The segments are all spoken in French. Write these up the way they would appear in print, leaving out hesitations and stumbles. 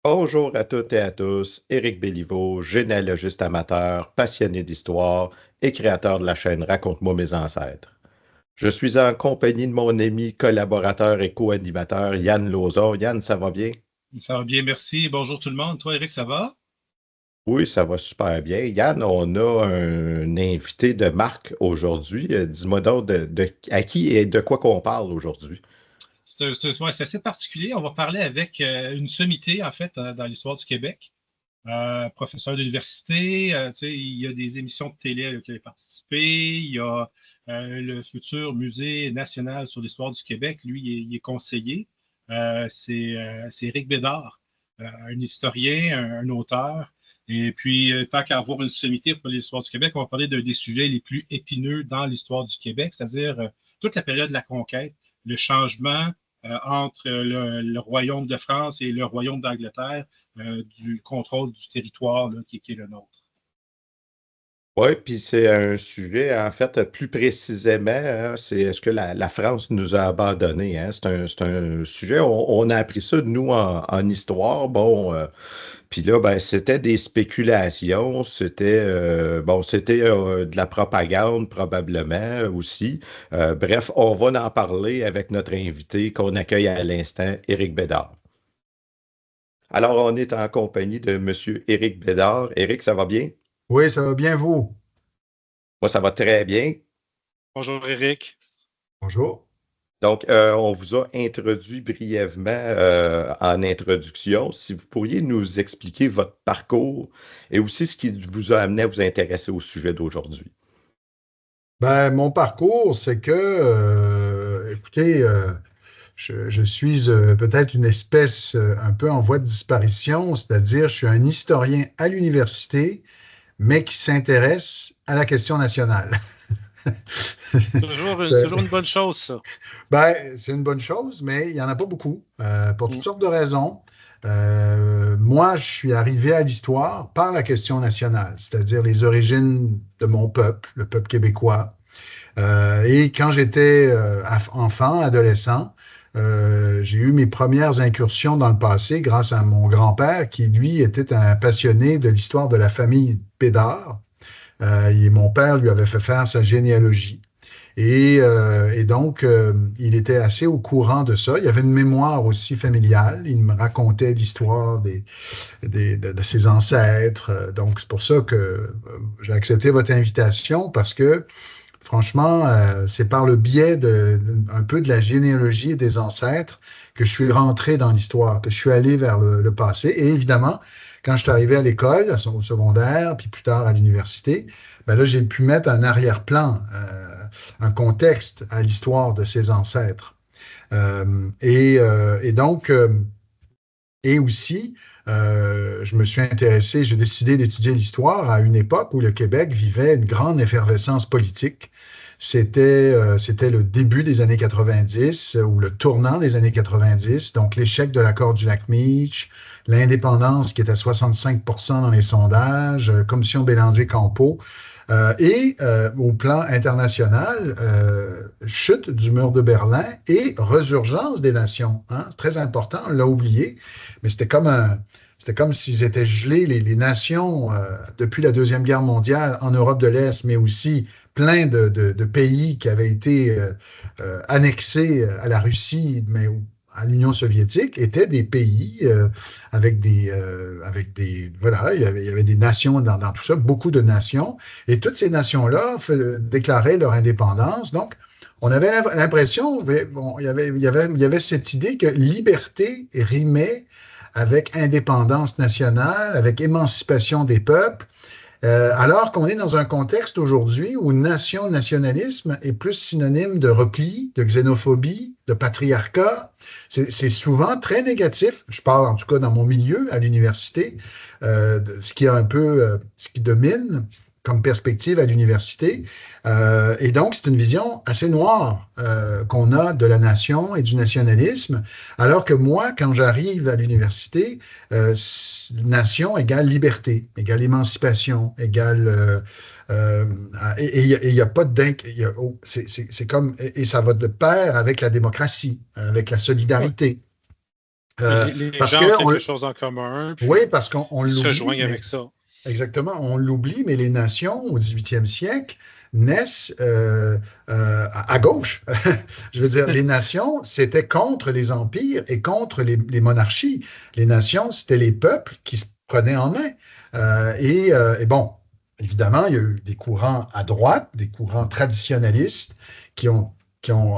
Bonjour à toutes et à tous, Éric Béliveau, généalogiste amateur, passionné d'histoire et créateur de la chaîne Raconte-moi mes ancêtres. Je suis en compagnie de mon ami, collaborateur et co-animateur Yann Lauzon. Yann, ça va bien? Ça va bien, merci. Bonjour tout le monde. Toi, Eric, ça va? Oui, ça va super bien. Yann, on a un invité de marque aujourd'hui. Dis-moi donc à qui et de quoi qu'on parle aujourd'hui. Ouais, c'est assez particulier. On va parler avec une sommité, en fait, dans l'histoire du Québec. Professeur d'université, tu sais, il y a des émissions de télé auxquelles il a participé. Il y a le futur Musée national sur l'histoire du Québec. Lui, il est conseiller. C'est Éric Bédard, un historien, un auteur. Et puis, tant qu'à avoir une sommité pour l'histoire du Québec, on va parler des sujets les plus épineux dans l'histoire du Québec, c'est-à-dire toute la période de la conquête, le changement entre le Royaume de France et le Royaume d'Angleterre du contrôle du territoire là, qui est le nôtre. Oui, puis c'est un sujet, en fait, plus précisément, hein, c'est est-ce que la France nous a abandonnés, hein? C'est un sujet, on a appris ça, nous, en histoire. Bon, puis là, ben, c'était des spéculations, c'était de la propagande, probablement, aussi. Bref, on va en parler avec notre invité qu'on accueille à l'instant, Éric Bédard. Alors, on est en compagnie de Monsieur Éric Bédard. Éric, ça va bien? Oui, ça va bien, vous? Moi, ça va très bien. Bonjour Eric. Bonjour. Donc, on vous a introduit brièvement en introduction. Si vous pourriez nous expliquer votre parcours et aussi ce qui vous a amené à vous intéresser au sujet d'aujourd'hui. Ben, mon parcours, c'est que, écoutez, je suis peut-être une espèce un peu en voie de disparition, c'est-à-dire je suis un historien à l'université, mais qui s'intéresse à la question nationale. C'est Toujours une bonne chose, ça. c'est une bonne chose, mais il n'y en a pas beaucoup, pour toutes Mm. sortes de raisons. Moi, je suis arrivé à l'histoire par la question nationale, c'est-à-dire les origines de mon peuple, le peuple québécois. Et quand j'étais enfant, adolescent, j'ai eu mes premières incursions dans le passé grâce à mon grand-père qui, lui, était un passionné de l'histoire de la famille Bédard. Et mon père lui avait fait faire sa généalogie. Et donc, il était assez au courant de ça. Il y avait une mémoire aussi familiale. Il me racontait l'histoire de ses ancêtres. Donc, c'est pour ça que j'ai accepté votre invitation parce que franchement, c'est par le biais un peu de la généalogie et des ancêtres que je suis rentré dans l'histoire, que je suis allé vers le passé. Et évidemment, quand je suis arrivé à l'école, au secondaire, puis plus tard à l'université, ben là, j'ai pu mettre un arrière-plan, un contexte à l'histoire de ces ancêtres. Et donc, et aussi, je me suis intéressé, j'ai décidé d'étudier l'histoire à une époque où le Québec vivait une grande effervescence politique. C'était le début des années 90 ou le tournant des années 90, donc l'échec de l'accord du lac Meach, l'indépendance qui est à 65 dans les sondages, Commission Bélanger-Campeau. Au plan international, chute du mur de Berlin et résurgence des nations. Hein? C'est très important, on l'a oublié, mais c'était comme s'ils étaient gelés, les nations, depuis la Deuxième Guerre mondiale en Europe de l'Est, mais aussi plein de pays qui avaient été annexés à la Russie, mais à l'Union soviétique, étaient des pays voilà, il y avait des nations dans tout ça, beaucoup de nations, et toutes ces nations-là déclaraient leur indépendance. Donc, on avait l'impression, bon, il y avait cette idée que liberté rimait avec indépendance nationale, avec émancipation des peuples, alors qu'on est dans un contexte aujourd'hui où nation, nationalisme est plus synonyme de repli, de xénophobie, de patriarcat. C'est souvent très négatif. Je parle en tout cas dans mon milieu à l'université, ce qui est un peu ce qui domine comme perspective à l'université. Et donc, c'est une vision assez noire qu'on a de la nation et du nationalisme, alors que moi, quand j'arrive à l'université, nation égale liberté, égale émancipation, égale... et il n'y a pas de... c'est comme... Et ça va de pair avec la démocratie, avec la Ouais. solidarité. Les gens ont quelque chose en commun. Oui, parce qu'on l'oublie. Ils se rejoignent avec ça. Exactement, on l'oublie, mais les nations au 18e siècle naissent à gauche. Je veux dire, les nations, c'était contre les empires et contre les monarchies. Les nations, c'était les peuples qui se prenaient en main. Et bon, évidemment, il y a eu des courants à droite, des courants traditionnalistes qui ont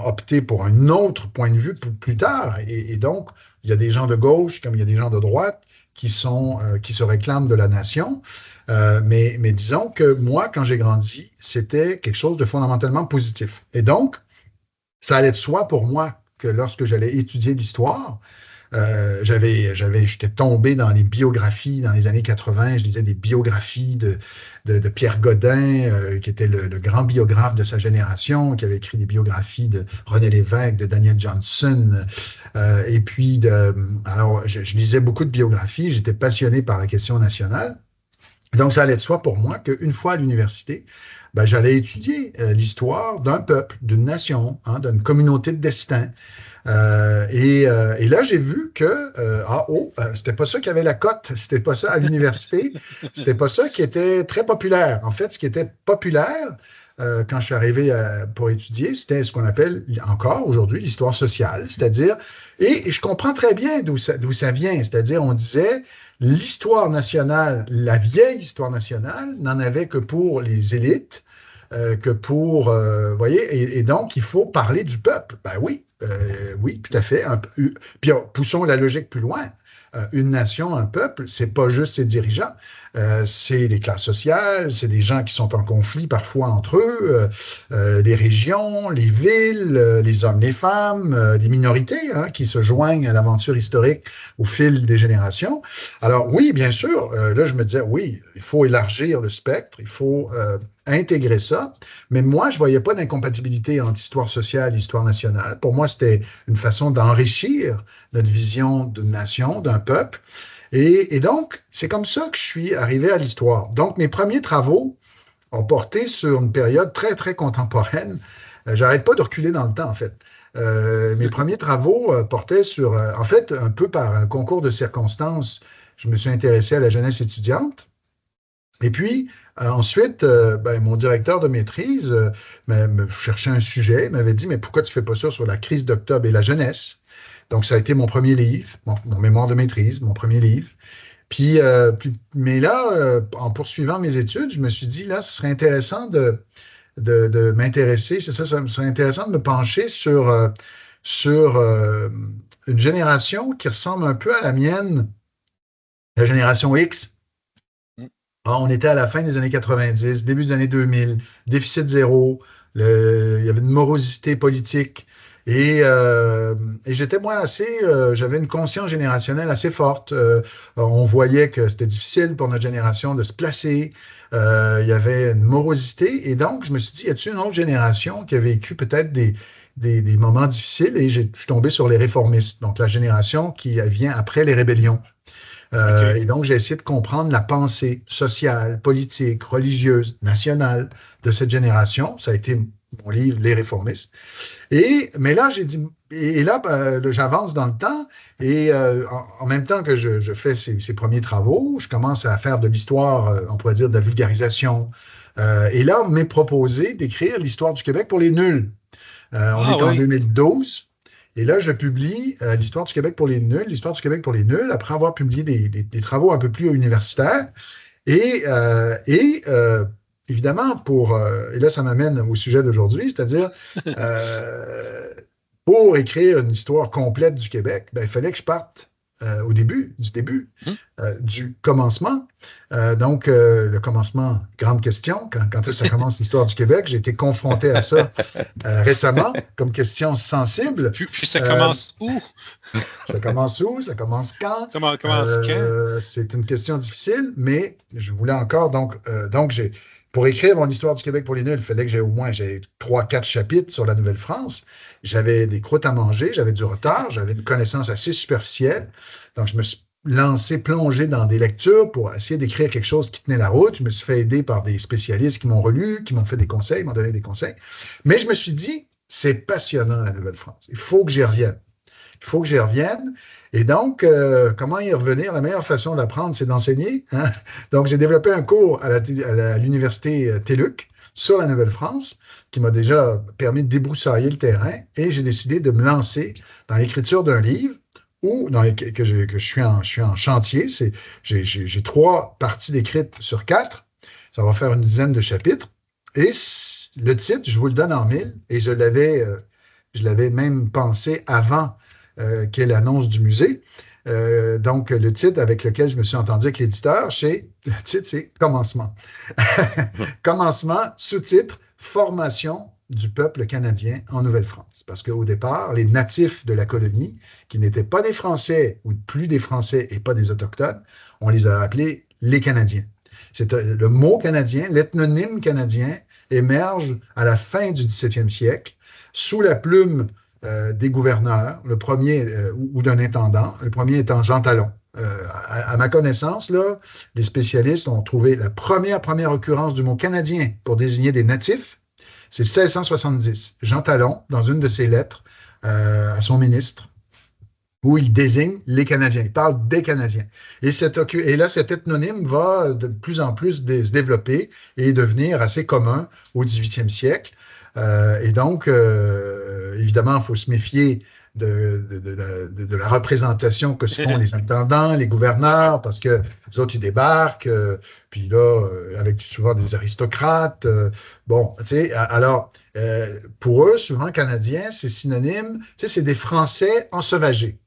opté pour un autre point de vue plus tard. Et donc, il y a des gens de gauche comme il y a des gens de droite qui se réclament de la nation. Mais disons que moi, quand j'ai grandi, c'était quelque chose de fondamentalement positif. Et donc, ça allait de soi pour moi que lorsque j'allais étudier l'histoire, j'étais tombé dans les biographies dans les années 80. Je lisais des biographies de Pierre Godin, qui était le grand biographe de sa génération, qui avait écrit des biographies de René Lévesque, de Daniel Johnson. Et puis, alors, je lisais beaucoup de biographies. J'étais passionné par la question nationale. Donc, ça allait de soi pour moi qu'une fois à l'université, ben, j'allais étudier l'histoire d'un peuple, d'une nation, d'une communauté de destin. Et là, j'ai vu que c'était pas ça qui avait la cote, c'était pas ça à l'université, c'était pas ça qui était très populaire. En fait, ce qui était populaire quand je suis arrivé pour étudier, c'était ce qu'on appelle encore aujourd'hui l'histoire sociale, c'est-à-dire, et je comprends très bien d'où ça vient, c'est-à-dire on disait l'histoire nationale, la vieille histoire nationale n'en avait que pour les élites, que pour, voyez, et donc il faut parler du peuple. Ben oui, oui, tout à fait. Puis poussons la logique plus loin. Une nation, un peuple, c'est pas juste ses dirigeants, c'est les classes sociales, c'est des gens qui sont en conflit parfois entre eux, les régions, les villes, les hommes, les femmes, les minorités qui se joignent à l'aventure historique au fil des générations. Alors oui, bien sûr, là je me disais, oui, il faut élargir le spectre, il faut intégrer ça, mais moi je voyais pas d'incompatibilité entre histoire sociale et histoire nationale. Pour moi, c'était une façon d'enrichir notre vision d'une nation, d'un peuple. Et donc, c'est comme ça que je suis arrivé à l'histoire. Donc, mes premiers travaux ont porté sur une période très, très contemporaine. J'arrête pas de reculer dans le temps, en fait. Mes premiers travaux portaient sur, en fait, un peu par un concours de circonstances, je me suis intéressé à la jeunesse étudiante. Et puis, ensuite, mon directeur de maîtrise me cherchait un sujet, m'avait dit, mais pourquoi tu ne fais pas ça sur la crise d'octobre et la jeunesse? Donc, ça a été mon premier livre, mon mémoire de maîtrise, mon premier livre. Puis, mais là, en poursuivant mes études, je me suis dit, là, ce serait intéressant de m'intéresser, ça serait intéressant de me pencher sur une génération qui ressemble un peu à la mienne, la génération X. On était à la fin des années 90, début des années 2000, déficit zéro, il y avait une morosité politique. Et j'étais moi j'avais une conscience générationnelle assez forte. On voyait que c'était difficile pour notre génération de se placer. Il y avait une morosité. Et donc, je me suis dit, y a-t-il une autre génération qui a vécu peut-être des moments difficiles? Et je suis tombé sur les réformistes, donc la génération qui vient après les rébellions. Okay. Et donc, j'ai essayé de comprendre la pensée sociale, politique, religieuse, nationale de cette génération. Ça a été mon livre, Les réformistes. Mais là, j'ai dit, et là, j'avance dans le temps, et en même temps que je fais ces premiers travaux, je commence à faire de l'histoire, on pourrait dire de la vulgarisation. Et là, on m'est proposé d'écrire l'histoire du Québec pour les nuls. On est en 2012. Et là, je publie l'histoire du Québec pour les nuls, l'histoire du Québec pour les nuls, après avoir publié des travaux un peu plus universitaires. Et évidemment, et là, ça m'amène au sujet d'aujourd'hui, c'est-à-dire, pour écrire une histoire complète du Québec, il fallait que je parte au début, du commencement. Donc, le commencement, grande question. Quand ça commence l'histoire du Québec, j'ai été confronté à ça récemment comme question sensible. Puis ça commence où? Ça commence où? Ça commence quand? Ça commence quand? C'est une question difficile, mais je voulais encore, donc pour écrire mon histoire du Québec pour les nuls, il fallait que j'ai 3-4 chapitres sur la Nouvelle-France. J'avais des croûtes à manger, j'avais du retard, j'avais une connaissance assez superficielle. Donc, je me suis plongé dans des lectures pour essayer d'écrire quelque chose qui tenait la route. Je me suis fait aider par des spécialistes qui m'ont relu, qui m'ont fait des conseils, m'ont donné des conseils. Mais je me suis dit, c'est passionnant, la Nouvelle-France. Il faut que j'y revienne. il faut que j'y revienne. Et donc, comment y revenir? La meilleure façon d'apprendre, c'est d'enseigner, hein? Donc, j'ai développé un cours à l'université TÉLUQ sur la Nouvelle-France, qui m'a déjà permis de débroussailler le terrain, et j'ai décidé de me lancer dans l'écriture d'un livre que je suis en chantier. J'ai 3 parties d'écrites sur 4. Ça va faire une dizaine de chapitres. Et le titre, je vous le donne en mille, et je l'avais même pensé avant qu'il y ait l'annonce du musée. Donc, le titre avec lequel je me suis entendu avec l'éditeur, le titre, c'est Commencement. Commencement, sous-titre, Formation du peuple canadien en Nouvelle-France. Parce qu'au départ, les natifs de la colonie, qui n'étaient pas des Français ou plus des Français et pas des Autochtones, on les a appelés les Canadiens. Le mot canadien, l'ethnonyme canadien, émerge à la fin du 17e siècle sous la plume des gouverneurs, le premier ou d'un intendant, le premier étant Jean Talon. À ma connaissance, là, les spécialistes ont trouvé la première occurrence du mot canadien pour désigner des natifs, c'est 1670. Jean Talon, dans une de ses lettres à son ministre, où il désigne les Canadiens, il parle des Canadiens. Et là, cet ethnonyme va de plus en plus se développer et devenir assez commun au 18e siècle. Et donc, évidemment, il faut se méfier de la représentation que se font les intendants, les gouverneurs, parce que les autres, ils débarquent, puis là, avec souvent des aristocrates. Bon, tu sais, alors, pour eux, souvent, Canadiens, c'est synonyme, tu sais, c'est des Français ensauvagés.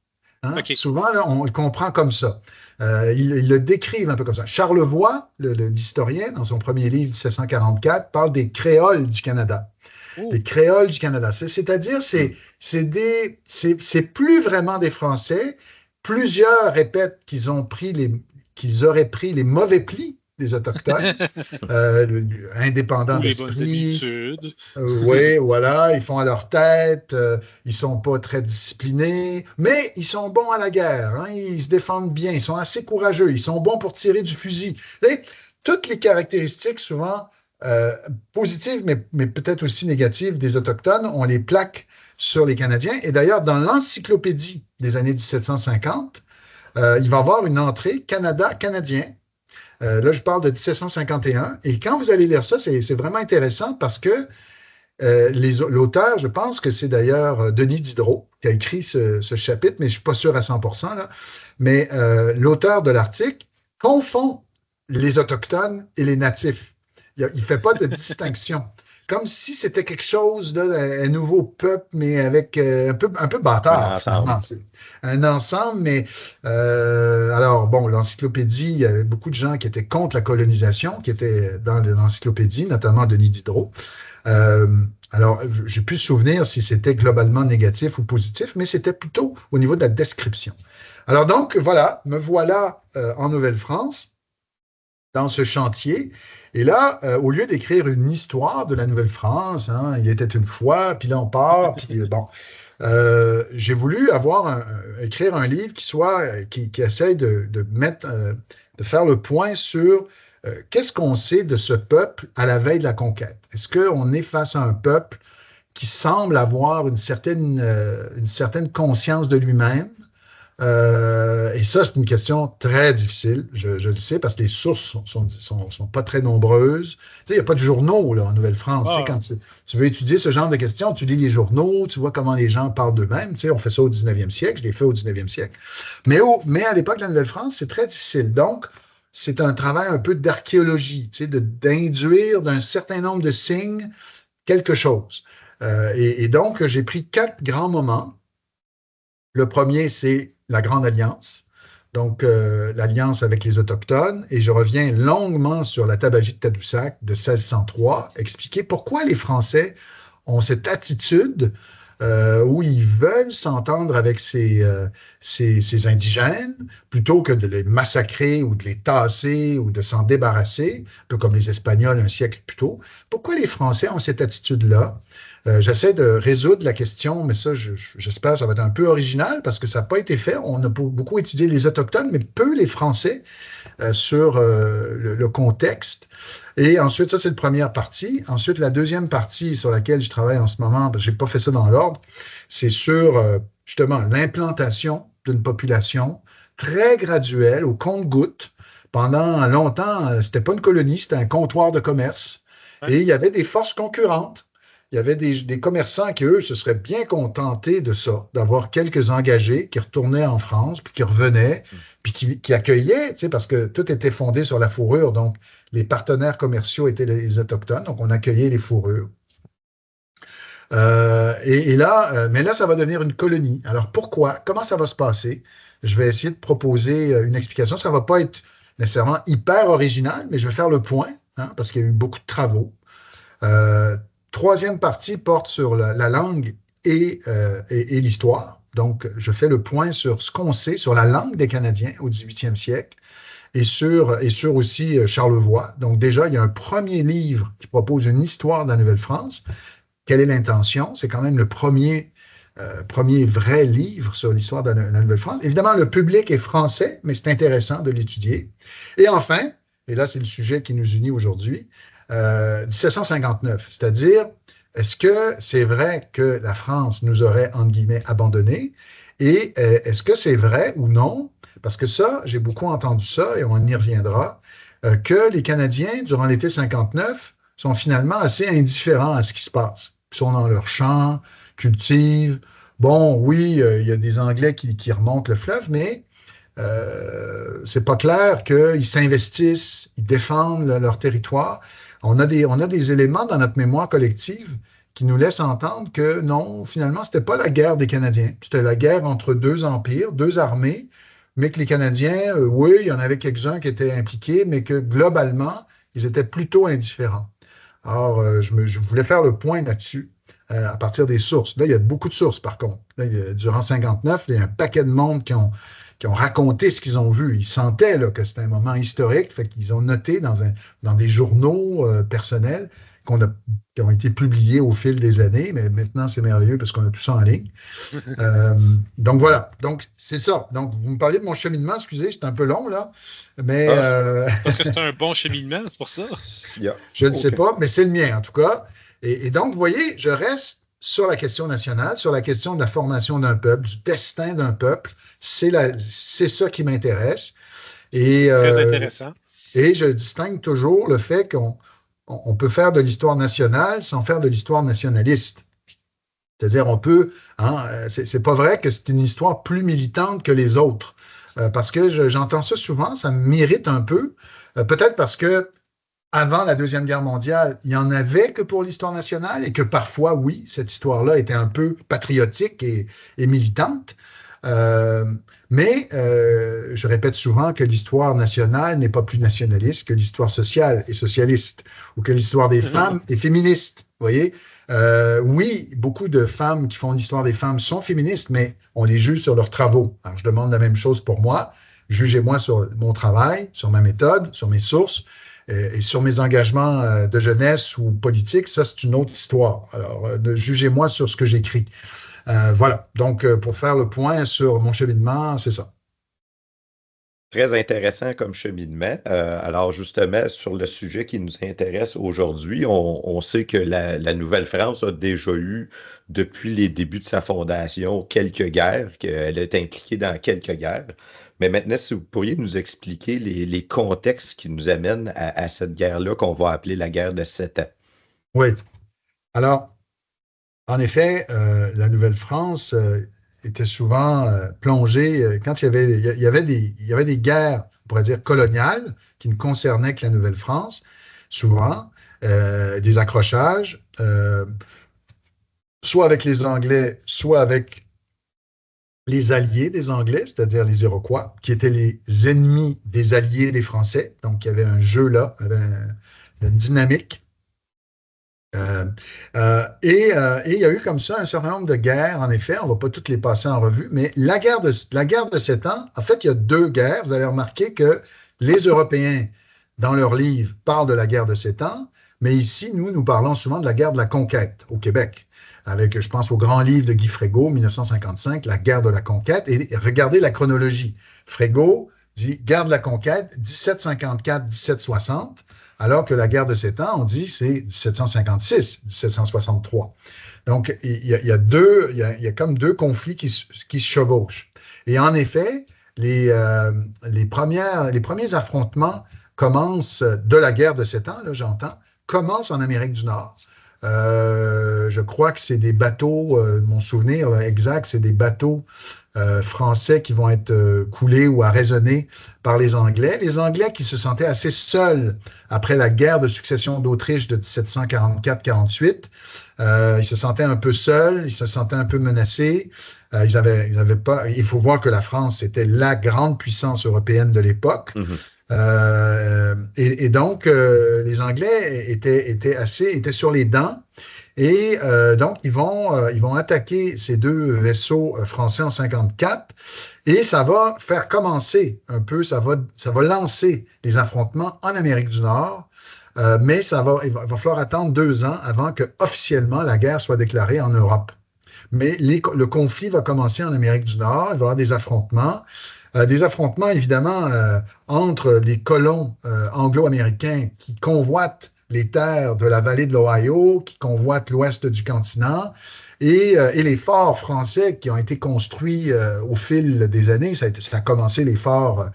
Hein? Okay. Souvent, là, on le comprend comme ça. Ils le décrivent un peu comme ça. Charlevoix, l'historien, dans son premier livre, 1744, parle des créoles du Canada. Les créoles du Canada. C'est-à-dire, c'est plus vraiment des Français. Plusieurs répètent qu'ils auraient pris les mauvais plis des Autochtones, indépendants d'esprit. Oui, voilà, ils font à leur tête, ils sont pas très disciplinés, mais ils sont bons à la guerre, hein, ils se défendent bien, ils sont assez courageux, ils sont bons pour tirer du fusil. Vous savez, toutes les caractéristiques, souvent, positives, mais peut-être aussi négatives des Autochtones, on les plaque sur les Canadiens. Et d'ailleurs, dans l'encyclopédie des années 1750, il va y avoir une entrée Canada-Canadien. Là, je parle de 1751. Et quand vous allez lire ça, c'est vraiment intéressant parce que l'auteur, je pense que c'est d'ailleurs Denis Diderot qui a écrit ce chapitre, mais je ne suis pas sûr à 100%, là. Mais l'auteur de l'article confond les Autochtones et les natifs. Il ne fait pas de distinction. Comme si c'était quelque chose, là, un nouveau peuple, mais avec un peu bâtard. Un ensemble, mais alors, bon, l'encyclopédie, il y avait beaucoup de gens qui étaient contre la colonisation, qui étaient dans l'encyclopédie, notamment Denis Diderot. Alors, j'ai plus souvenir si c'était globalement négatif ou positif, mais c'était plutôt au niveau de la description. Alors donc, voilà, me voilà en Nouvelle-France, dans ce chantier. Et là, au lieu d'écrire une histoire de la Nouvelle-France, hein, il était une fois, puis là on part, puis bon, j'ai voulu écrire un livre qui essaye de faire le point sur qu'est-ce qu'on sait de ce peuple à la veille de la conquête. Est-ce qu'on est face à un peuple qui semble avoir une certaine conscience de lui-même? Et ça, c'est une question très difficile, je le sais, parce que les sources sont pas très nombreuses. Tu sais, il n'y a pas de journaux là, en Nouvelle-France. Tu sais, quand tu veux étudier ce genre de questions, tu lis les journaux, tu vois comment les gens parlent d'eux-mêmes. Tu sais, on fait ça au 19e siècle, je l'ai fait au 19e siècle. Mais à l'époque de la Nouvelle-France, c'est très difficile. Donc, c'est un travail un peu d'archéologie, tu sais, d'induire d'un certain nombre de signes quelque chose. Et donc, j'ai pris 4 grands moments. Le premier, c'est la Grande Alliance, donc l'alliance avec les Autochtones, et je reviens longuement sur la tabagie de Tadoussac de 1603, expliquer pourquoi les Français ont cette attitude où ils veulent s'entendre avec ces indigènes plutôt que de les massacrer ou de les tasser ou de s'en débarrasser, un peu comme les Espagnols un siècle plus tôt. Pourquoi les Français ont cette attitude-là? J'essaie de résoudre la question, mais ça, j'espère que ça va être un peu original parce que ça n'a pas été fait. On a beaucoup étudié les Autochtones, mais peu les Français sur le contexte. Et ensuite, ça, c'est la première partie. Ensuite, la deuxième partie sur laquelle je travaille en ce moment, je n'ai pas fait ça dans l'ordre, c'est sur justement l'implantation d'une population très graduelle, au compte-gouttes. Pendant longtemps, c'était pas une colonie, c'était un comptoir de commerce. Ouais. Et il y avait des forces concurrentes. Il y avait des commerçants qui, eux, se seraient bien contentés de ça, d'avoir quelques engagés qui retournaient en France, puis qui revenaient, puis qui accueillaient, tu sais, parce que tout était fondé sur la fourrure. Donc, les partenaires commerciaux étaient les Autochtones, donc on accueillait les fourrures. Mais là, ça va devenir une colonie. Alors, pourquoi? Comment ça va se passer? Je vais essayer de proposer une explication. Ça ne va pas être nécessairement hyper original, mais je vais faire le point, hein, parce qu'il y a eu beaucoup de travaux. Troisième partie porte sur la langue et l'histoire. Donc, je fais le point sur ce qu'on sait sur la langue des Canadiens au 18e siècle et sur aussi Charlevoix. Donc, déjà, il y a un premier livre qui propose une histoire de la Nouvelle-France. Quelle est l'intention? C'est quand même le premier vrai livre sur l'histoire de la Nouvelle-France. Évidemment, le public est français, mais c'est intéressant de l'étudier. Et enfin, et là, c'est le sujet qui nous unit aujourd'hui, 1759, c'est-à-dire, est-ce que c'est vrai que la France nous aurait, entre guillemets, abandonnés? Et est-ce que c'est vrai ou non? Parce que ça, j'ai beaucoup entendu ça, et on y reviendra, que les Canadiens, durant l'été 59, sont finalement assez indifférents à ce qui se passe. Ils sont dans leur champ, cultivent. Bon, oui, il y a des Anglais qui remontent le fleuve, mais c'est pas clair qu'ils s'investissent, ils défendent leur territoire. On a des éléments dans notre mémoire collective qui nous laissent entendre que non, finalement, c'était pas la guerre des Canadiens. C'était la guerre entre deux empires, deux armées, mais que les Canadiens, oui, il y en avait quelques-uns qui étaient impliqués, mais que globalement, ils étaient plutôt indifférents. Alors, je voulais faire le point là-dessus à partir des sources. Là, il y a beaucoup de sources, par contre. Là, durant 59, il y a un paquet de monde qui ont raconté ce qu'ils ont vu. Ils sentaient là, que c'était un moment historique, fait qu'ils ont noté dans des journaux personnels qui ont été publiés au fil des années, mais maintenant, c'est merveilleux parce qu'on a tout ça en ligne. Donc, voilà. Donc, c'est ça. Donc, vous me parliez de mon cheminement, excusez, j'étais un peu long, là, mais... Parce que c'est un bon cheminement, c'est pour ça? Je ne sais pas, mais c'est le mien, en tout cas. Et donc, vous voyez, je reste sur la question nationale, sur la question de la formation d'un peuple, du destin d'un peuple. C'est ça qui m'intéresse. Très intéressant. Et je distingue toujours le fait qu'on peut faire de l'histoire nationale sans faire de l'histoire nationaliste. C'est-à-dire, on peut... Hein, c'est pas vrai que c'est une histoire plus militante que les autres. Parce que j'entends ça souvent, ça m'irrite un peu. Peut-être parce que avant la Deuxième Guerre mondiale, il n'y en avait que pour l'histoire nationale et que parfois, oui, cette histoire-là était un peu patriotique et militante. Mais je répète souvent que l'histoire nationale n'est pas plus nationaliste que l'histoire sociale et socialiste ou que l'histoire des femmes est féministe. Vous voyez? Oui, beaucoup de femmes qui font l'histoire des femmes sont féministes, mais on les juge sur leurs travaux. Alors, je demande la même chose pour moi. Jugez-moi sur mon travail, sur ma méthode, sur mes sources. Et sur mes engagements de jeunesse ou politique, ça, c'est une autre histoire. Alors, jugez-moi sur ce que j'écris. Voilà. Donc, pour faire le point sur mon cheminement, c'est ça. Très intéressant comme cheminement. Alors, justement, sur le sujet qui nous intéresse aujourd'hui, on sait que la Nouvelle-France a déjà eu, depuis les débuts de sa fondation, quelques guerres, qu'elle est impliquée dans quelques guerres. Mais maintenant, si vous pourriez nous expliquer les contextes qui nous amènent à cette guerre-là qu'on va appeler la guerre de 7 ans. Oui. Alors, en effet, la Nouvelle-France était souvent plongée, quand il y avait des guerres, on pourrait dire coloniales, qui ne concernaient que la Nouvelle-France, souvent, des accrochages, soit avec les Anglais, soit avec les alliés des Anglais, c'est-à-dire les Iroquois, qui étaient les ennemis des alliés des Français. Donc, il y avait un jeu là, il y avait une dynamique. Et il y a eu comme ça un certain nombre de guerres, en effet, on ne va pas toutes les passer en revue, mais la guerre de 7 ans, en fait, il y a deux guerres. Vous avez remarqué que les Européens, dans leurs livres, parlent de la guerre de 7 ans, mais ici, nous parlons souvent de la guerre de la conquête au Québec. Avec, je pense, au grand livre de Guy Frégault, 1955, La guerre de la conquête. Et regardez la chronologie. Frégault, dit guerre de la conquête, 1754-1760, alors que la guerre de 7 ans, on dit c'est 1756-1763. Donc, il y a comme deux conflits qui se chevauchent. Et en effet, les premiers affrontements commencent de la guerre de 7 ans, là, j'entends, commencent en Amérique du Nord. Je crois que c'est des bateaux, mon souvenir là, exact, c'est des bateaux français qui vont être coulés ou arraisonnés par les Anglais. Les Anglais qui se sentaient assez seuls après la guerre de succession d'Autriche de 1744-48. Ils se sentaient un peu seuls, ils se sentaient un peu menacés. Ils avaient pas. Il faut voir que la France était la grande puissance européenne de l'époque. Et donc, les Anglais étaient sur les dents. Et donc, ils vont attaquer ces deux vaisseaux français en 54 et ça va faire commencer un peu, ça va lancer les affrontements en Amérique du Nord, mais il va falloir attendre 2 ans avant que officiellement la guerre soit déclarée en Europe. Mais le conflit va commencer en Amérique du Nord, il va y avoir des affrontements évidemment entre les colons anglo-américains qui convoitent les terres de la vallée de l'Ohio, qui convoitent l'ouest du continent, et les forts français qui ont été construits au fil des années. Ça a commencé les forts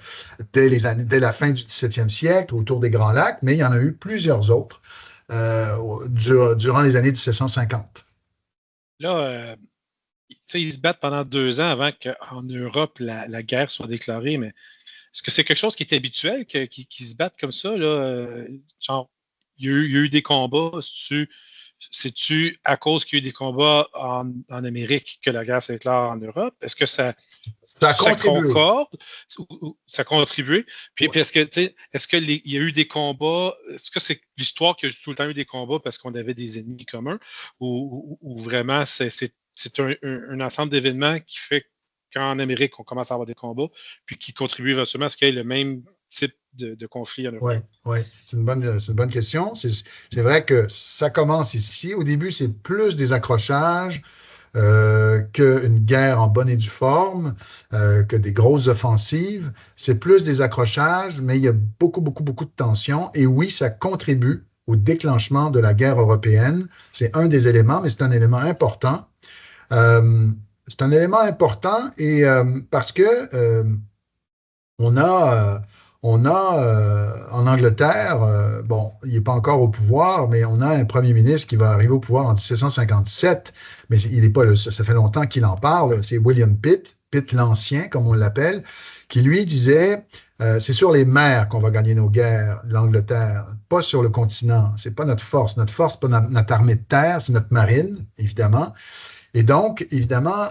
dès la fin du 17e siècle, autour des Grands Lacs, mais il y en a eu plusieurs autres durant les années 1750. Là, ils se battent pendant 2 ans avant qu'en Europe, la guerre soit déclarée, mais est-ce que c'est quelque chose qui est habituel, qu'ils se battent comme ça, là? Genre, il y a eu des combats. C'est-tu à cause qu'il y a eu des combats en Amérique que la guerre se déclare en Europe? Est-ce que ça concorde? Ça a contribué? Puis est-ce qu'il y a eu des combats? Est-ce que c'est l'histoire qu'il y a tout le temps eu des combats parce qu'on avait des ennemis communs? Ou vraiment c'est un ensemble d'événements qui fait qu'en Amérique, on commence à avoir des combats, puis qui contribuent éventuellement à ce qu'il y ait le même type de conflit en Europe? Oui, c'est une bonne question. C'est vrai que ça commence ici. Au début, c'est plus des accrochages qu'une guerre en bonne et due forme, que des grosses offensives. C'est plus des accrochages, mais il y a beaucoup, beaucoup, beaucoup de tensions. Et oui, ça contribue au déclenchement de la guerre européenne. C'est un des éléments, mais c'est un élément important. C'est un élément important et parce que on a en Angleterre, bon, il n'est pas encore au pouvoir, mais on a un premier ministre qui va arriver au pouvoir en 1757, mais il n'est pas ça fait longtemps qu'il en parle, c'est William Pitt l'Ancien, comme on l'appelle, qui lui disait c'est sur les mers qu'on va gagner nos guerres, l'Angleterre, pas sur le continent, c'est pas notre force, c'est pas notre armée de terre, c'est notre marine, évidemment. Et donc, évidemment,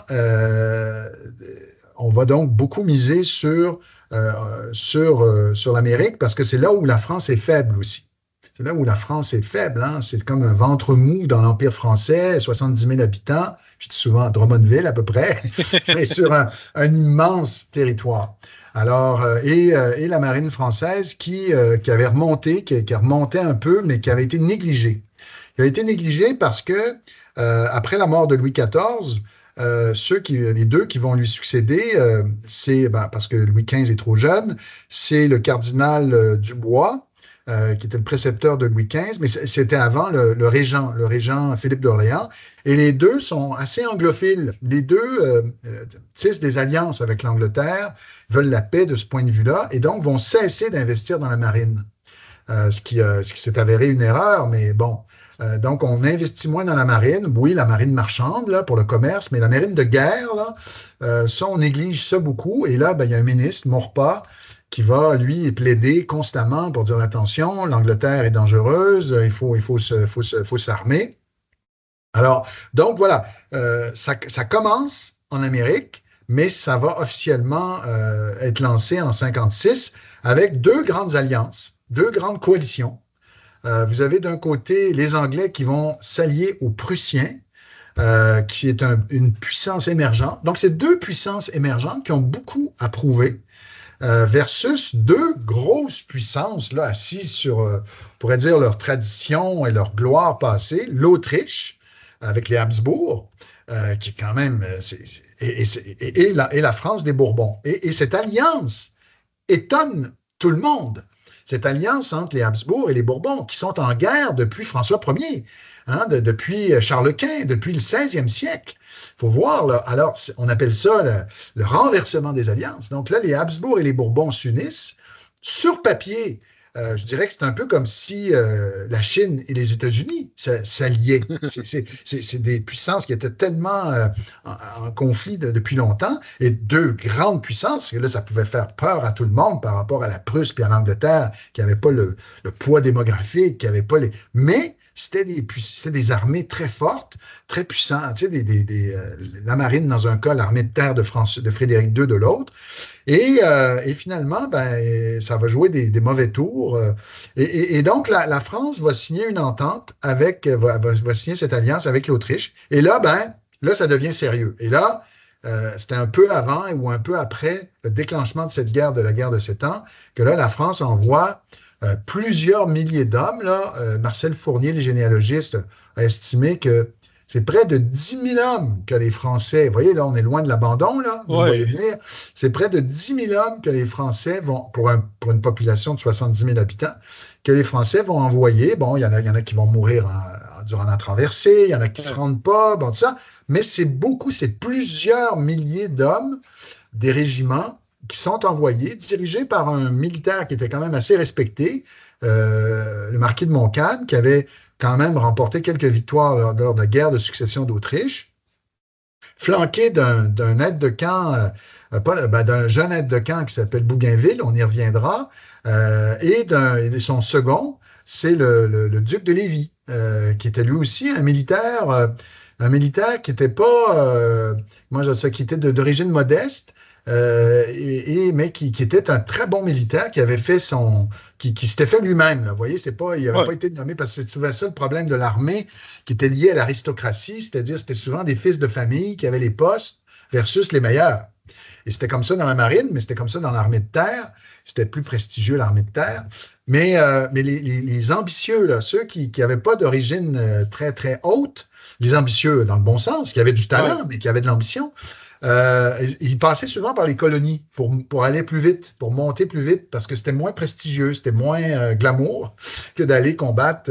on va donc beaucoup miser sur l'Amérique parce que c'est là où la France est faible aussi. C'est là où la France est faible. Hein? C'est comme un ventre mou dans l'Empire français, 70 000 habitants, je dis souvent Drummondville à peu près, mais sur un immense territoire. Alors, et la marine française qui avait remonté, qui a remonté un peu, mais qui avait été négligée. Qui avait été négligée parce que après la mort de Louis XIV, les deux qui vont lui succéder, c'est parce que Louis XV est trop jeune, c'est le cardinal Dubois, qui était le précepteur de Louis XV, mais c'était avant le régent Philippe d'Orléans. Et les deux sont assez anglophiles. Les deux tissent des alliances avec l'Angleterre, veulent la paix de ce point de vue-là, et donc vont cesser d'investir dans la marine. Ce qui s'est avéré une erreur, mais bon. Donc, on investit moins dans la marine. Oui, la marine marchande, là, pour le commerce, mais la marine de guerre, là, ça, on néglige ça beaucoup. Et là, il y a un ministre, Maurepas, qui va, lui, plaider constamment pour dire, attention, l'Angleterre est dangereuse, il faut s'armer. Alors, donc, voilà, ça commence en Amérique, mais ça va officiellement être lancé en 56 avec 2 grandes alliances, 2 grandes coalitions. Vous avez d'un côté les Anglais qui vont s'allier aux Prussiens, qui est une puissance émergente. Donc, c'est 2 puissances émergentes qui ont beaucoup à prouver versus 2 grosses puissances là, assises sur, on pourrait dire, leur tradition et leur gloire passée. L'Autriche, avec les Habsbourg, qui est quand même... et la France des Bourbons. Et cette alliance étonne tout le monde. Cette alliance entre les Habsbourg et les Bourbons, qui sont en guerre depuis François Ier, hein, depuis Charles Quint, depuis le 16e siècle. Il faut voir, là, alors on appelle ça le renversement des alliances. Donc là, les Habsbourg et les Bourbons s'unissent. Sur papier, je dirais que c'est un peu comme si la Chine et les États-Unis s'alliaient. C'est des puissances qui étaient tellement en conflit depuis longtemps, et deux grandes puissances, que là, ça pouvait faire peur à tout le monde par rapport à la Prusse et à l'Angleterre, qui n'avaient pas le poids démographique, qui n'avaient pas les... Mais c'était des armées très fortes, très puissantes. Tu sais, la marine dans un cas, l'armée de terre de Frédéric II de l'autre. Et finalement, ben, ça va jouer des mauvais tours. Et donc, la France va signer une entente va signer cette alliance avec l'Autriche. Et là, là, ça devient sérieux. Et là, c'était un peu avant ou un peu après le déclenchement de cette guerre, de la guerre de 7 ans, que là, la France envoie plusieurs milliers d'hommes. Marcel Fournier, le généalogiste, a estimé que c'est près de 10 000 hommes que les Français, vous voyez, là, on est loin de l'abandon, là, vous voyez venir, c'est près de 10 000 hommes que les Français vont, pour une population de 70 000 habitants, que les Français vont envoyer. Bon, il y en a qui vont mourir durant la traversée, il y en a qui ne se rendent pas, bon, tout ça, mais c'est plusieurs milliers d'hommes des régiments qui sont envoyés, dirigés par un militaire qui était quand même assez respecté, le marquis de Montcalm, qui avait quand même remporté quelques victoires lors de la guerre de succession d'Autriche, flanqué d'un aide de camp, d'un jeune aide de camp qui s'appelle Bougainville, on y reviendra, et son second, c'est le duc de Lévis, qui était lui aussi un militaire qui était pas, qui était d'origine modeste, mais qui était un très bon militaire, qui avait fait qui s'était fait lui-même. Vous voyez, il n'avait pas été nommé, parce que c'est souvent ça le problème de l'armée, qui était lié à l'aristocratie, c'est-à-dire c'était souvent des fils de famille qui avaient les postes versus les meilleurs. Et c'était comme ça dans la marine, mais c'était comme ça dans l'armée de terre. C'était plus prestigieux, l'armée de terre. Mais les ambitieux, là, ceux qui n'avaient pas d'origine très, très haute, les ambitieux dans le bon sens, qui avaient du talent, mais qui avaient de l'ambition, ils passaient souvent par les colonies pour aller plus vite, pour monter plus vite, parce que c'était moins prestigieux, c'était moins glamour que d'aller combattre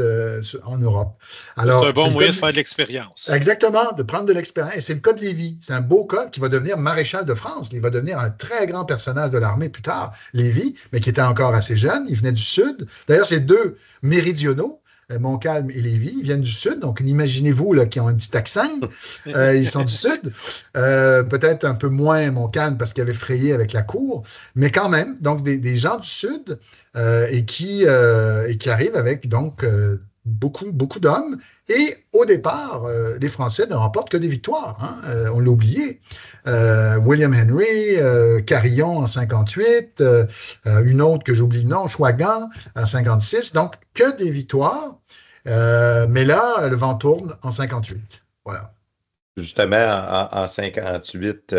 en Europe. Alors, c'est un bon moyen de faire de l'expérience. Exactement, de prendre de l'expérience. Et c'est le cas de Lévis. C'est un beau cas qui va devenir maréchal de France. Il va devenir un très grand personnage de l'armée plus tard, Lévis, mais qui était encore assez jeune. Il venait du Sud. D'ailleurs, c'est deux méridionaux, Montcalm et Lévis, ils viennent du Sud, donc imaginez-vous là, qui ont un petit accent, ils sont du Sud, peut-être un peu moins Montcalm parce qu'il avait frayé avec la cour, mais quand même, donc des gens du Sud et qui arrivent avec donc beaucoup d'hommes, et au départ, les Français ne remportent que des victoires, hein, on l'a oublié. William Henry, Carillon en 58, une autre que j'oublie le nom, Chouagan en 56, donc que des victoires, mais là, le vent tourne en 58. Voilà. Justement, en 58,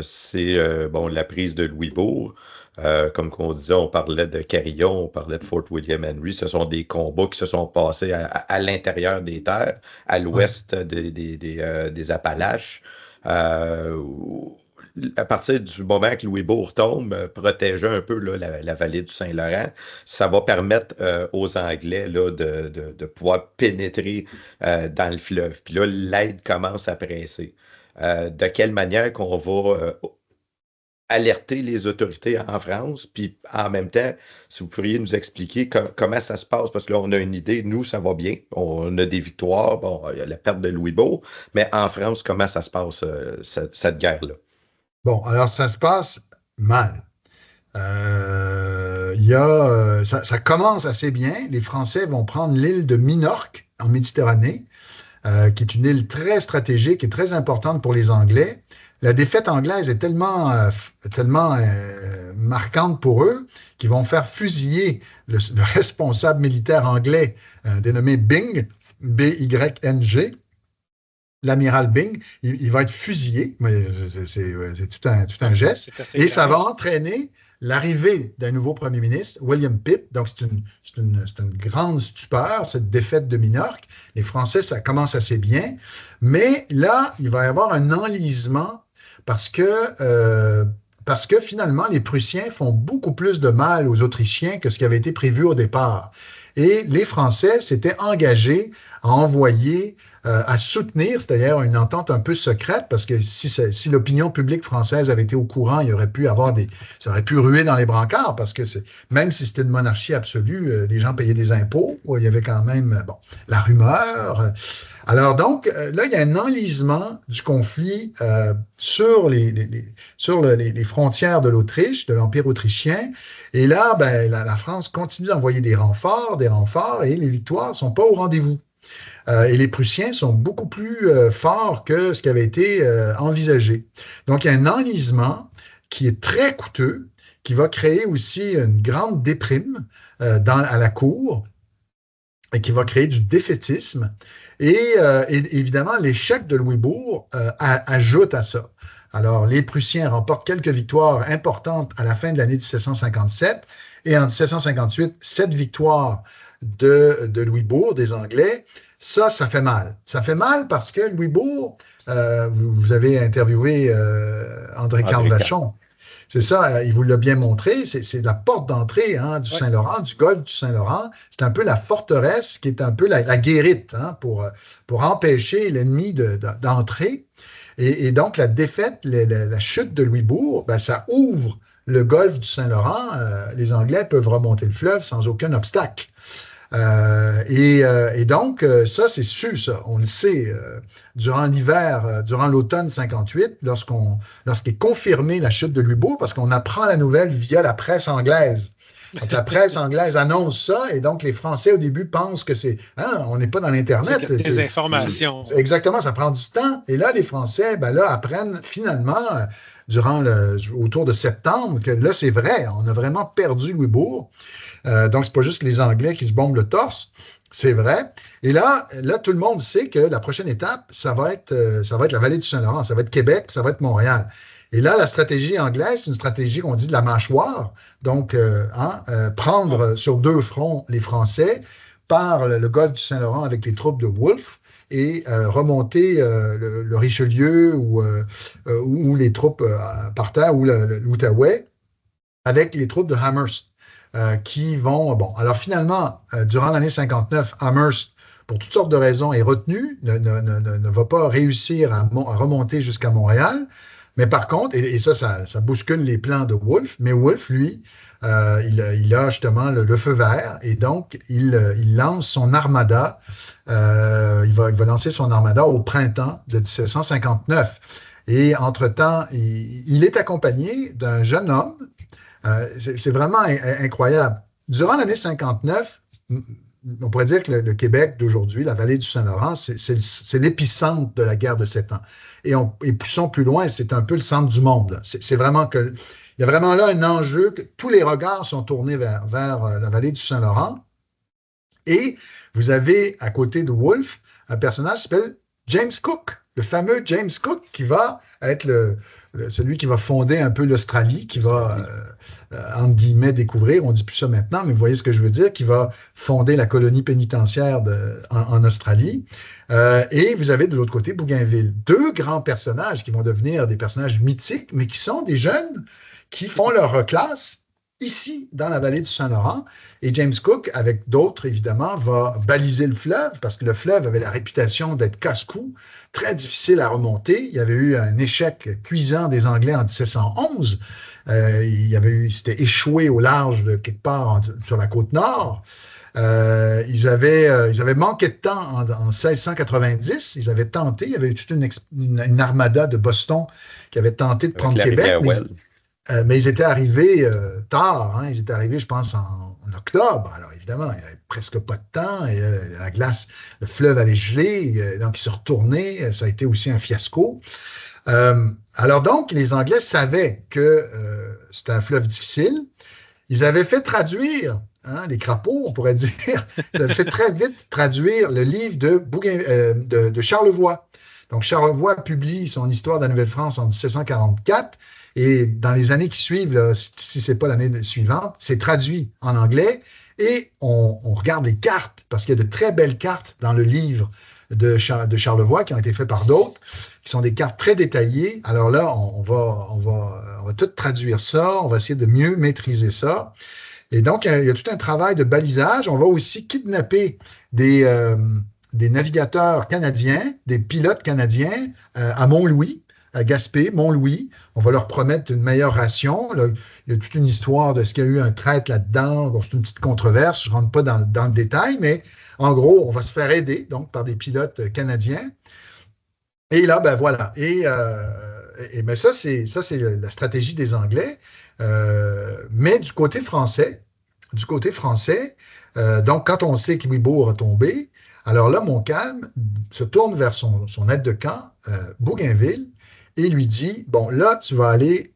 c'est la prise de Louisbourg. Comme on disait, on parlait de Carillon, on parlait de Fort William Henry. Ce sont des combats qui se sont passés à l'intérieur des terres, à l'ouest des Appalaches. À partir du moment que Louisbourg tombe, protégeant un peu là, la vallée du Saint-Laurent, ça va permettre aux Anglais là, de pouvoir pénétrer dans le fleuve. Puis là, l'aide commence à presser. De quelle manière qu'on va alerter les autorités en France, puis en même temps, si vous pourriez nous expliquer comment ça se passe, parce que là, on a une idée, nous, ça va bien, on a des victoires, bon, il y a la perte de Louisbourg, mais en France, comment ça se passe, cette guerre-là? Bon, alors ça se passe mal. Ça commence assez bien. Les Français vont prendre l'île de Minorque, en Méditerranée, qui est une île très stratégique et très importante pour les Anglais. La défaite anglaise est tellement marquante pour eux qu'ils vont faire fusiller le responsable militaire anglais dénommé Byng, B-Y-N-G, l'amiral Byng. Il va être fusillé, mais c'est tout un geste, et ça va entraîner l'arrivée d'un nouveau premier ministre, William Pitt. Donc, c'est une grande stupeur, cette défaite de Minorque. Les Français, ça commence assez bien, mais là, il va y avoir un enlisement parce que parce que finalement, les Prussiens font beaucoup plus de mal aux Autrichiens que ce qui avait été prévu au départ. Et les Français s'étaient engagés à envoyer, à soutenir, c'est-à-dire une entente un peu secrète, parce que si l'opinion publique française avait été au courant, il y aurait pu avoir ça aurait pu ruer dans les brancards, parce que même si c'était une monarchie absolue, les gens payaient des impôts, il y avait quand même, la rumeur. Alors donc, là, il y a un enlisement du conflit sur les frontières de l'Autriche, de l'Empire autrichien. Et là, la France continue d'envoyer des renforts, et les victoires ne sont pas au rendez-vous. Et les Prussiens sont beaucoup plus forts que ce qui avait été envisagé. Donc, il y a un enlisement qui est très coûteux, qui va créer aussi une grande déprime à la cour, et qui va créer du défaitisme. Et évidemment, l'échec de Louisbourg ajoute à ça. Alors, les Prussiens remportent quelques victoires importantes à la fin de l'année 1757, et en 1758, 7 victoires de Louisbourg, des Anglais. Ça fait mal. Ça fait mal parce que Louisbourg, vous avez interviewé André-Carl Vachon. C'est ça, il vous l'a bien montré, c'est la porte d'entrée du Saint-Laurent, du golfe du Saint-Laurent. C'est un peu la forteresse qui est un peu la guérite pour empêcher l'ennemi d'entrer. Et donc, la défaite, la chute de Louisbourg, ça ouvre le golfe du Saint-Laurent. Les Anglais peuvent remonter le fleuve sans aucun obstacle. Et donc, ça, c'est sûr, ça. On le sait, durant l'hiver, durant l'automne 58, lorsqu'est confirmée la chute de Louisbourg, parce qu'on apprend la nouvelle via la presse anglaise. Donc, la presse anglaise annonce ça, et donc les Français, au début, pensent que on n'est pas dans l'Internet. C'est des informations. Exactement, ça prend du temps. Et là, les Français, apprennent finalement, autour de septembre, que là, c'est vrai, on a vraiment perdu Louisbourg. Donc, c'est pas juste les Anglais qui se bombent le torse, c'est vrai. Et là, tout le monde sait que la prochaine étape, ça va être la vallée du Saint-Laurent, ça va être Québec, ça va être Montréal. Et là, la stratégie anglaise, c'est une stratégie qu'on dit de la mâchoire. Donc, prendre sur 2 fronts les Français par le golfe du Saint-Laurent avec les troupes de Wolfe et remonter le Richelieu ou les troupes par terre ou l'Outaouais avec les troupes de Amherst. Qui vont... alors finalement, durant l'année 59, Amherst, pour toutes sortes de raisons, est retenu, ne va pas réussir à remonter jusqu'à Montréal. Mais par contre, et ça bouscule les plans de Wolfe, mais Wolfe, lui, il a justement le feu vert, et donc il lance son armada, il va lancer son armada au printemps de 1759. Et entre-temps, il est accompagné d'un jeune homme. C'est vraiment incroyable. Durant l'année 59, on pourrait dire que le Québec d'aujourd'hui, la vallée du Saint-Laurent, c'est l'épicentre de la guerre de 7 ans. Et poussons plus loin, c'est un peu le centre du monde. C'est vraiment il y a vraiment là un enjeu que tous les regards sont tournés vers la vallée du Saint-Laurent. Et vous avez, à côté de Wolfe, un personnage qui s'appelle James Cook, le fameux James Cook qui va être celui qui va fonder un peu l'Australie, qui va, entre guillemets, découvrir, on ne dit plus ça maintenant, mais vous voyez ce que je veux dire, qui va fonder la colonie pénitentiaire en Australie. Et vous avez de l'autre côté Bougainville. 2 grands personnages qui vont devenir des personnages mythiques, mais qui sont des jeunes qui font leur classe ici, dans la vallée du Saint-Laurent. Et James Cook, avec d'autres, évidemment, va baliser le fleuve, parce que le fleuve avait la réputation d'être casse-cou, très difficile à remonter. Il y avait eu un échec cuisant des Anglais en 1711. Il s'était échoué au large de quelque part sur la côte nord. Ils avaient manqué de temps en 1690. Ils avaient tenté, il y avait eu toute une armada de Boston qui avait tenté de prendre Québec. Mais ils étaient arrivés tard. Ils étaient arrivés, je pense, en octobre. Alors, évidemment, il n'y avait presque pas de temps. Et, la glace, le fleuve allait geler. Donc, ils se retournaient. Ça a été aussi un fiasco. Alors, donc, les Anglais savaient que c'était un fleuve difficile. Ils avaient fait traduire, les crapauds, on pourrait dire, ils avaient fait très vite traduire le livre de Charlevoix. Donc, Charlevoix publie son Histoire de la Nouvelle-France en 1744. Et dans les années qui suivent, là, si ce n'est pas l'année suivante, c'est traduit en anglais et on regarde les cartes, parce qu'il y a de très belles cartes dans le livre de Charlevoix qui ont été faites par d'autres, qui sont des cartes très détaillées. Alors là, on va tout traduire ça, on va essayer de mieux maîtriser ça. Et donc, il y a tout un travail de balisage. On va aussi kidnapper des navigateurs canadiens, des pilotes canadiens à Mont-Louis, à Gaspé, Mont-Louis. On va leur promettre une meilleure ration. Là, il y a toute une histoire de ce qu'il y a eu un traître là-dedans. Bon, c'est une petite controverse, je ne rentre pas dans le détail, mais en gros, on va se faire aider donc par des pilotes canadiens. Et là, ben voilà. Mais ça, c'est la stratégie des Anglais. Mais du côté français, donc quand on sait que Louisbourg a tombé, alors là, Montcalm se tourne vers son aide de camp, Bougainville, et lui dit, bon, là, tu vas aller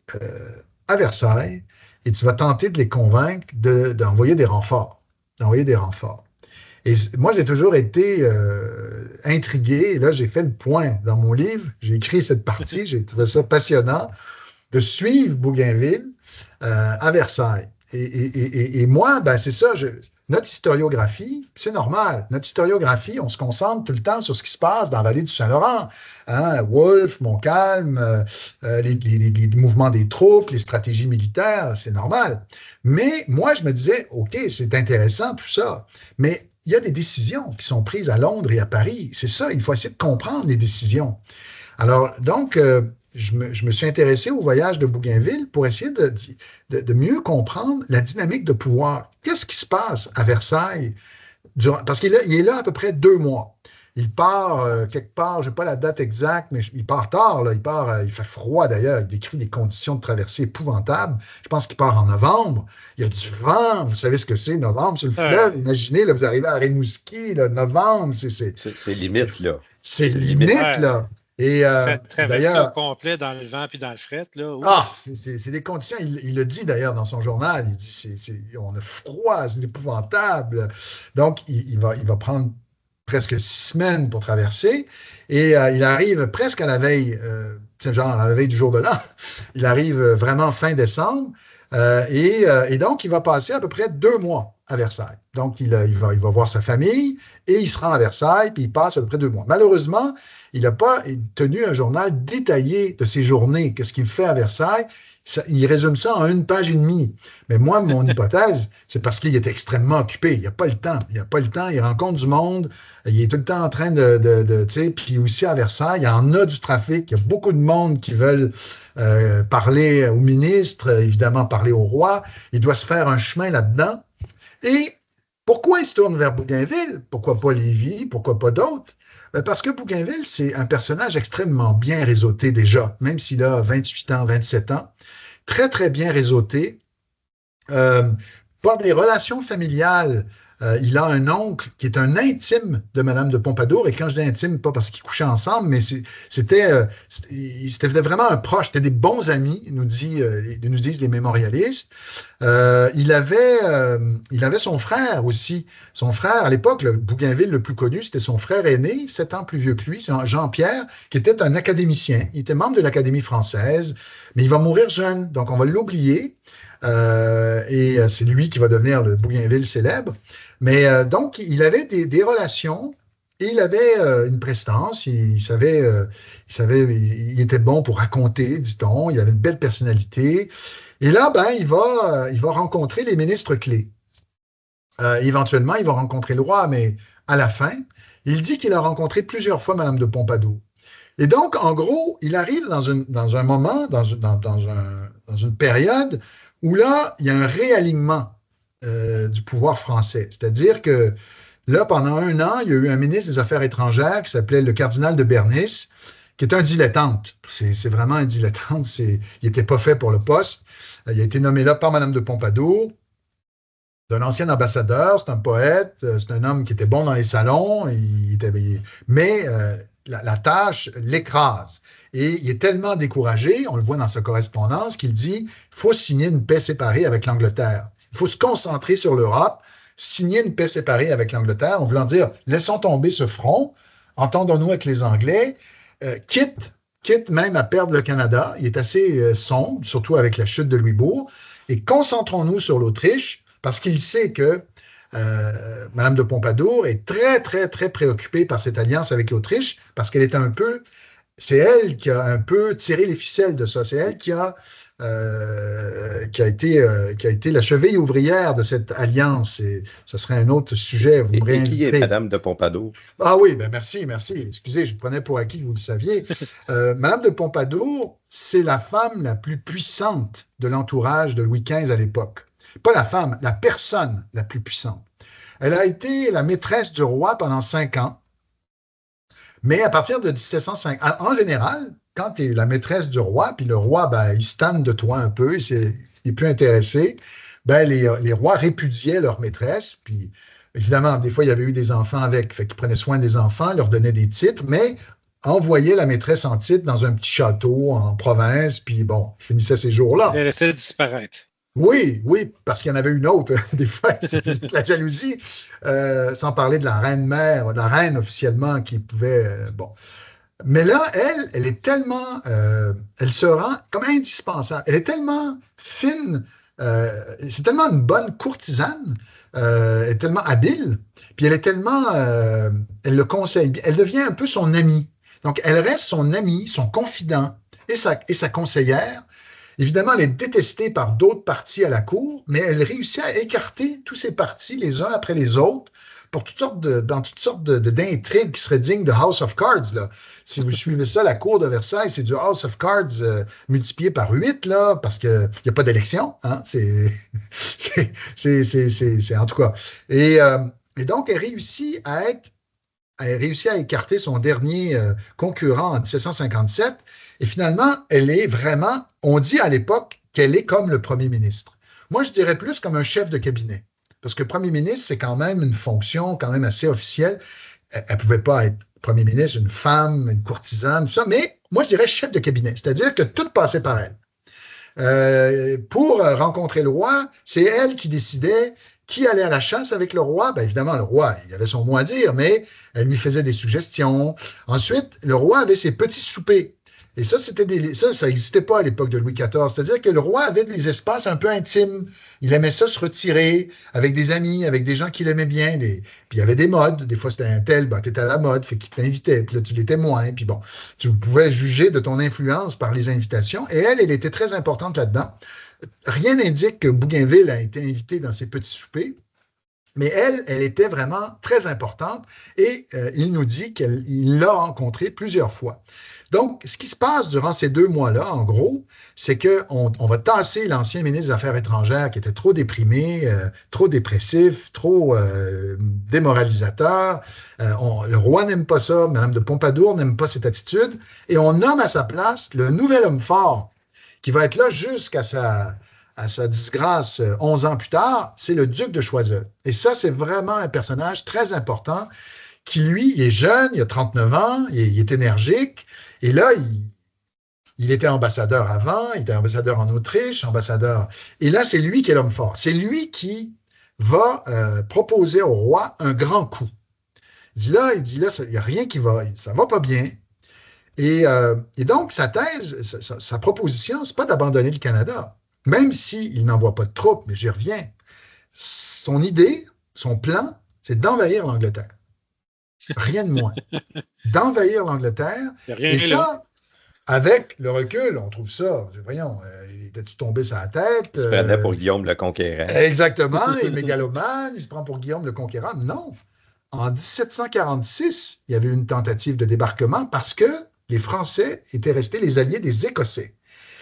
à Versailles et tu vas tenter de les convaincre d'envoyer des renforts. Et moi, j'ai toujours été intrigué, et là, j'ai fait le point dans mon livre, j'ai écrit cette partie, j'ai trouvé ça passionnant, de suivre Bougainville à Versailles. Et moi, ben, c'est ça, notre historiographie, c'est normal. Notre historiographie, on se concentre tout le temps sur ce qui se passe dans la vallée du Saint-Laurent. Hein, Wolfe, Montcalm, les mouvements des troupes, les stratégies militaires, c'est normal. Mais moi, je me disais, OK, c'est intéressant tout ça, mais il y a des décisions qui sont prises à Londres et à Paris. C'est ça, il faut essayer de comprendre les décisions. Alors, donc, je me suis intéressé au voyage de Bougainville pour essayer de mieux comprendre la dynamique de pouvoir. Qu'est-ce qui se passe à Versailles? Parce qu'il est là à peu près 2 mois. Il part quelque part, je n'ai pas la date exacte, mais il part tard. Là. Il fait froid d'ailleurs. Il décrit des conditions de traversée épouvantables. Je pense qu'il part en novembre. Il y a du vent. Vous savez ce que c'est, novembre, sur le fleuve. Imaginez, là, vous arrivez à Rimouski, là, novembre. C'est limite, là. C'est limite, là. Et traverser au complet dans le vent puis dans le fret, là. C'est des conditions. Il le dit d'ailleurs dans son journal. Il dit on a froid, c'est épouvantable. Donc, il va prendre presque 6 semaines pour traverser. Et il arrive presque à la veille, genre à la veille du jour de l'an. Il arrive vraiment fin décembre. Et donc, il va passer à peu près 2 mois à Versailles. Donc, il va voir sa famille et il se rend à Versailles, puis il passe à peu près 2 mois. Malheureusement, il n'a pas tenu un journal détaillé de ses journées, qu'est-ce qu'il fait à Versailles. Il résume ça en 1 page et demie. Mais moi, mon hypothèse, c'est parce qu'il est extrêmement occupé. Il n'a pas le temps. Il rencontre du monde. Il est tout le temps en train tu sais, puis aussi à Versailles, il y en a du trafic. Il y a beaucoup de monde qui veulent parler au ministre, évidemment parler au roi. Il doit se faire un chemin là-dedans. Et pourquoi il se tourne vers Bougainville? Pourquoi pas Lévis? Pourquoi pas d'autres? Parce que Bougainville, c'est un personnage extrêmement bien réseauté déjà, même s'il a 28 ans, 27 ans. Très, très bien réseauté. Par des relations familiales, il a un oncle qui est un intime de Madame de Pompadour. Et quand je dis intime, pas parce qu'ils couchaient ensemble, mais c'était vraiment un proche. C'était des bons amis, nous disent les mémorialistes. Il avait son frère aussi. Son frère, à l'époque, le Bougainville le plus connu, c'était son frère aîné, 7 ans plus vieux que lui, c'est Jean-Pierre, qui était un académicien. Il était membre de l'Académie française, mais il va mourir jeune, donc on va l'oublier. Et c'est lui qui va devenir le Bougainville célèbre. Mais donc, il avait des relations et il avait une prestance. Il était bon pour raconter, dit-on. Il avait une belle personnalité. Et là, ben, il va rencontrer les ministres clés. Éventuellement, il va rencontrer le roi, mais à la fin, il dit qu'il a rencontré plusieurs fois Madame de Pompadour. Et donc, en gros, il arrive dans un moment, dans une période où là, il y a un réalignement du pouvoir français. C'est-à-dire que là, pendant 1 an, il y a eu un ministre des Affaires étrangères qui s'appelait le cardinal de Bernis, qui est un dilettante. C'est vraiment un dilettante. Il n'était pas fait pour le poste. Il a été nommé là par Madame de Pompadour, d'un ancien ambassadeur. C'est un poète. C'est un homme qui était bon dans les salons. Mais la tâche l'écrase. Et il est tellement découragé, on le voit dans sa correspondance, qu'il dit qu'il faut signer une paix séparée avec l'Angleterre. Il faut se concentrer sur l'Europe, signer une paix séparée avec l'Angleterre, en voulant dire, laissons tomber ce front, entendons-nous avec les Anglais, quitte même à perdre le Canada. Il est assez sombre, surtout avec la chute de Louisbourg, et concentrons-nous sur l'Autriche, parce qu'il sait que Madame de Pompadour est très, très, très préoccupée par cette alliance avec l'Autriche, parce qu'elle est un peu c'est elle qui a un peu tiré les ficelles de ça. C'est elle qui a été la cheville ouvrière de cette alliance. Et ce serait un autre sujet. Vous me Et qui est réinviterez. Madame de Pompadour? Ah oui, ben merci. Excusez, je prenais pour acquis que vous le saviez. Madame de Pompadour, c'est la femme la plus puissante de l'entourage de Louis XV à l'époque. Pas la femme, la personne la plus puissante. Elle a été la maîtresse du roi pendant 5 ans. Mais à partir de 1705, en général, quand tu es la maîtresse du roi, puis le roi, ben, il stanne de toi un peu, il est plus intéressé, ben, les rois répudiaient leur maîtresse, puis évidemment, des fois, il y avait eu des enfants avec, fait qu'ils prenaient soin des enfants, leur donnaient des titres, mais envoyaient la maîtresse en titre dans un petit château en province, puis bon, finissait ces jours-là. Elle essaie de disparaître. Oui, parce qu'il y en avait une autre, des fois, c'est de la jalousie, sans parler de la reine-mère, de la reine officiellement qui pouvait, bon. Mais là, elle est tellement, elle se rend comme indispensable, elle est tellement fine, c'est tellement une bonne courtisane, elle est tellement habile, puis elle est tellement, elle le conseille, elle devient un peu son amie. Donc, elle reste son amie, son confident et sa conseillère. Évidemment, elle est détestée par d'autres partis à la cour, mais elle réussit à écarter tous ces partis les uns après les autres dans toutes sortes d'intrigues qui seraient dignes de House of Cards. Là. Si vous suivez ça, la cour de Versailles, c'est du House of Cards multiplié par 8, là, parce qu'il n'y a pas d'élection. Hein? C'est en tout cas. Et donc, elle réussit à écarter son dernier concurrent en 1757. Et finalement, elle est vraiment, on dit à l'époque qu'elle est comme le premier ministre. Moi, je dirais plus comme un chef de cabinet. Parce que premier ministre, c'est quand même une fonction quand même assez officielle. Elle ne pouvait pas être premier ministre, une femme, une courtisane, tout ça. Mais moi, je dirais chef de cabinet. C'est-à-dire que tout passait par elle. Pour rencontrer le roi, c'est elle qui décidait qui allait à la chasse avec le roi. Bien évidemment, le roi, il avait son mot à dire, mais elle lui faisait des suggestions. Ensuite, le roi avait ses petits soupers. Et ça, ça n'existait pas à l'époque de Louis XIV. C'est-à-dire que le roi avait des espaces un peu intimes. Il aimait ça se retirer avec des amis, avec des gens qu'il aimait bien. Puis il y avait des modes. Des fois, c'était un tel, ben, tu étais à la mode, fait qu'il t'invitait. Puis là, tu l'étais moins. Puis bon, tu pouvais juger de ton influence par les invitations. Et elle était très importante là-dedans. Rien n'indique que Bougainville a été invité dans ses petits soupers. Mais elle était vraiment très importante. Et il nous dit qu'il l'a rencontrée plusieurs fois. Donc, ce qui se passe durant ces 2 mois-là, en gros, c'est qu'on va tasser l'ancien ministre des Affaires étrangères qui était trop déprimé, trop dépressif, trop démoralisateur. Le roi n'aime pas ça, Madame de Pompadour n'aime pas cette attitude, et on nomme à sa place le nouvel homme fort qui va être là jusqu'à sa disgrâce 11 ans plus tard, c'est le duc de Choiseul. Et ça, c'est vraiment un personnage très important qui, lui, il est jeune, il a 39 ans, il est énergique. Et là, il était ambassadeur avant, il était ambassadeur en Autriche, ambassadeur. Et là, c'est lui qui est l'homme fort. C'est lui qui va proposer au roi un grand coup. Il dit là, il n'y a rien qui va, ça ne va pas bien. Et donc, sa thèse, sa proposition, ce n'est pas d'abandonner le Canada, même s'il n'envoie pas de troupes, mais j'y reviens. Son idée, son plan, c'est d'envahir l'Angleterre. Rien de moins. D'envahir l'Angleterre. Et ça, avec le recul, on trouve ça. Voyons, il était-tu tombé sur la tête? Il se prenait pour Guillaume le Conquérant. Exactement. Il est mégalomane, il se prend pour Guillaume le Conquérant. Non. En 1746, il y avait une tentative de débarquement parce que les Français étaient restés les alliés des Écossais.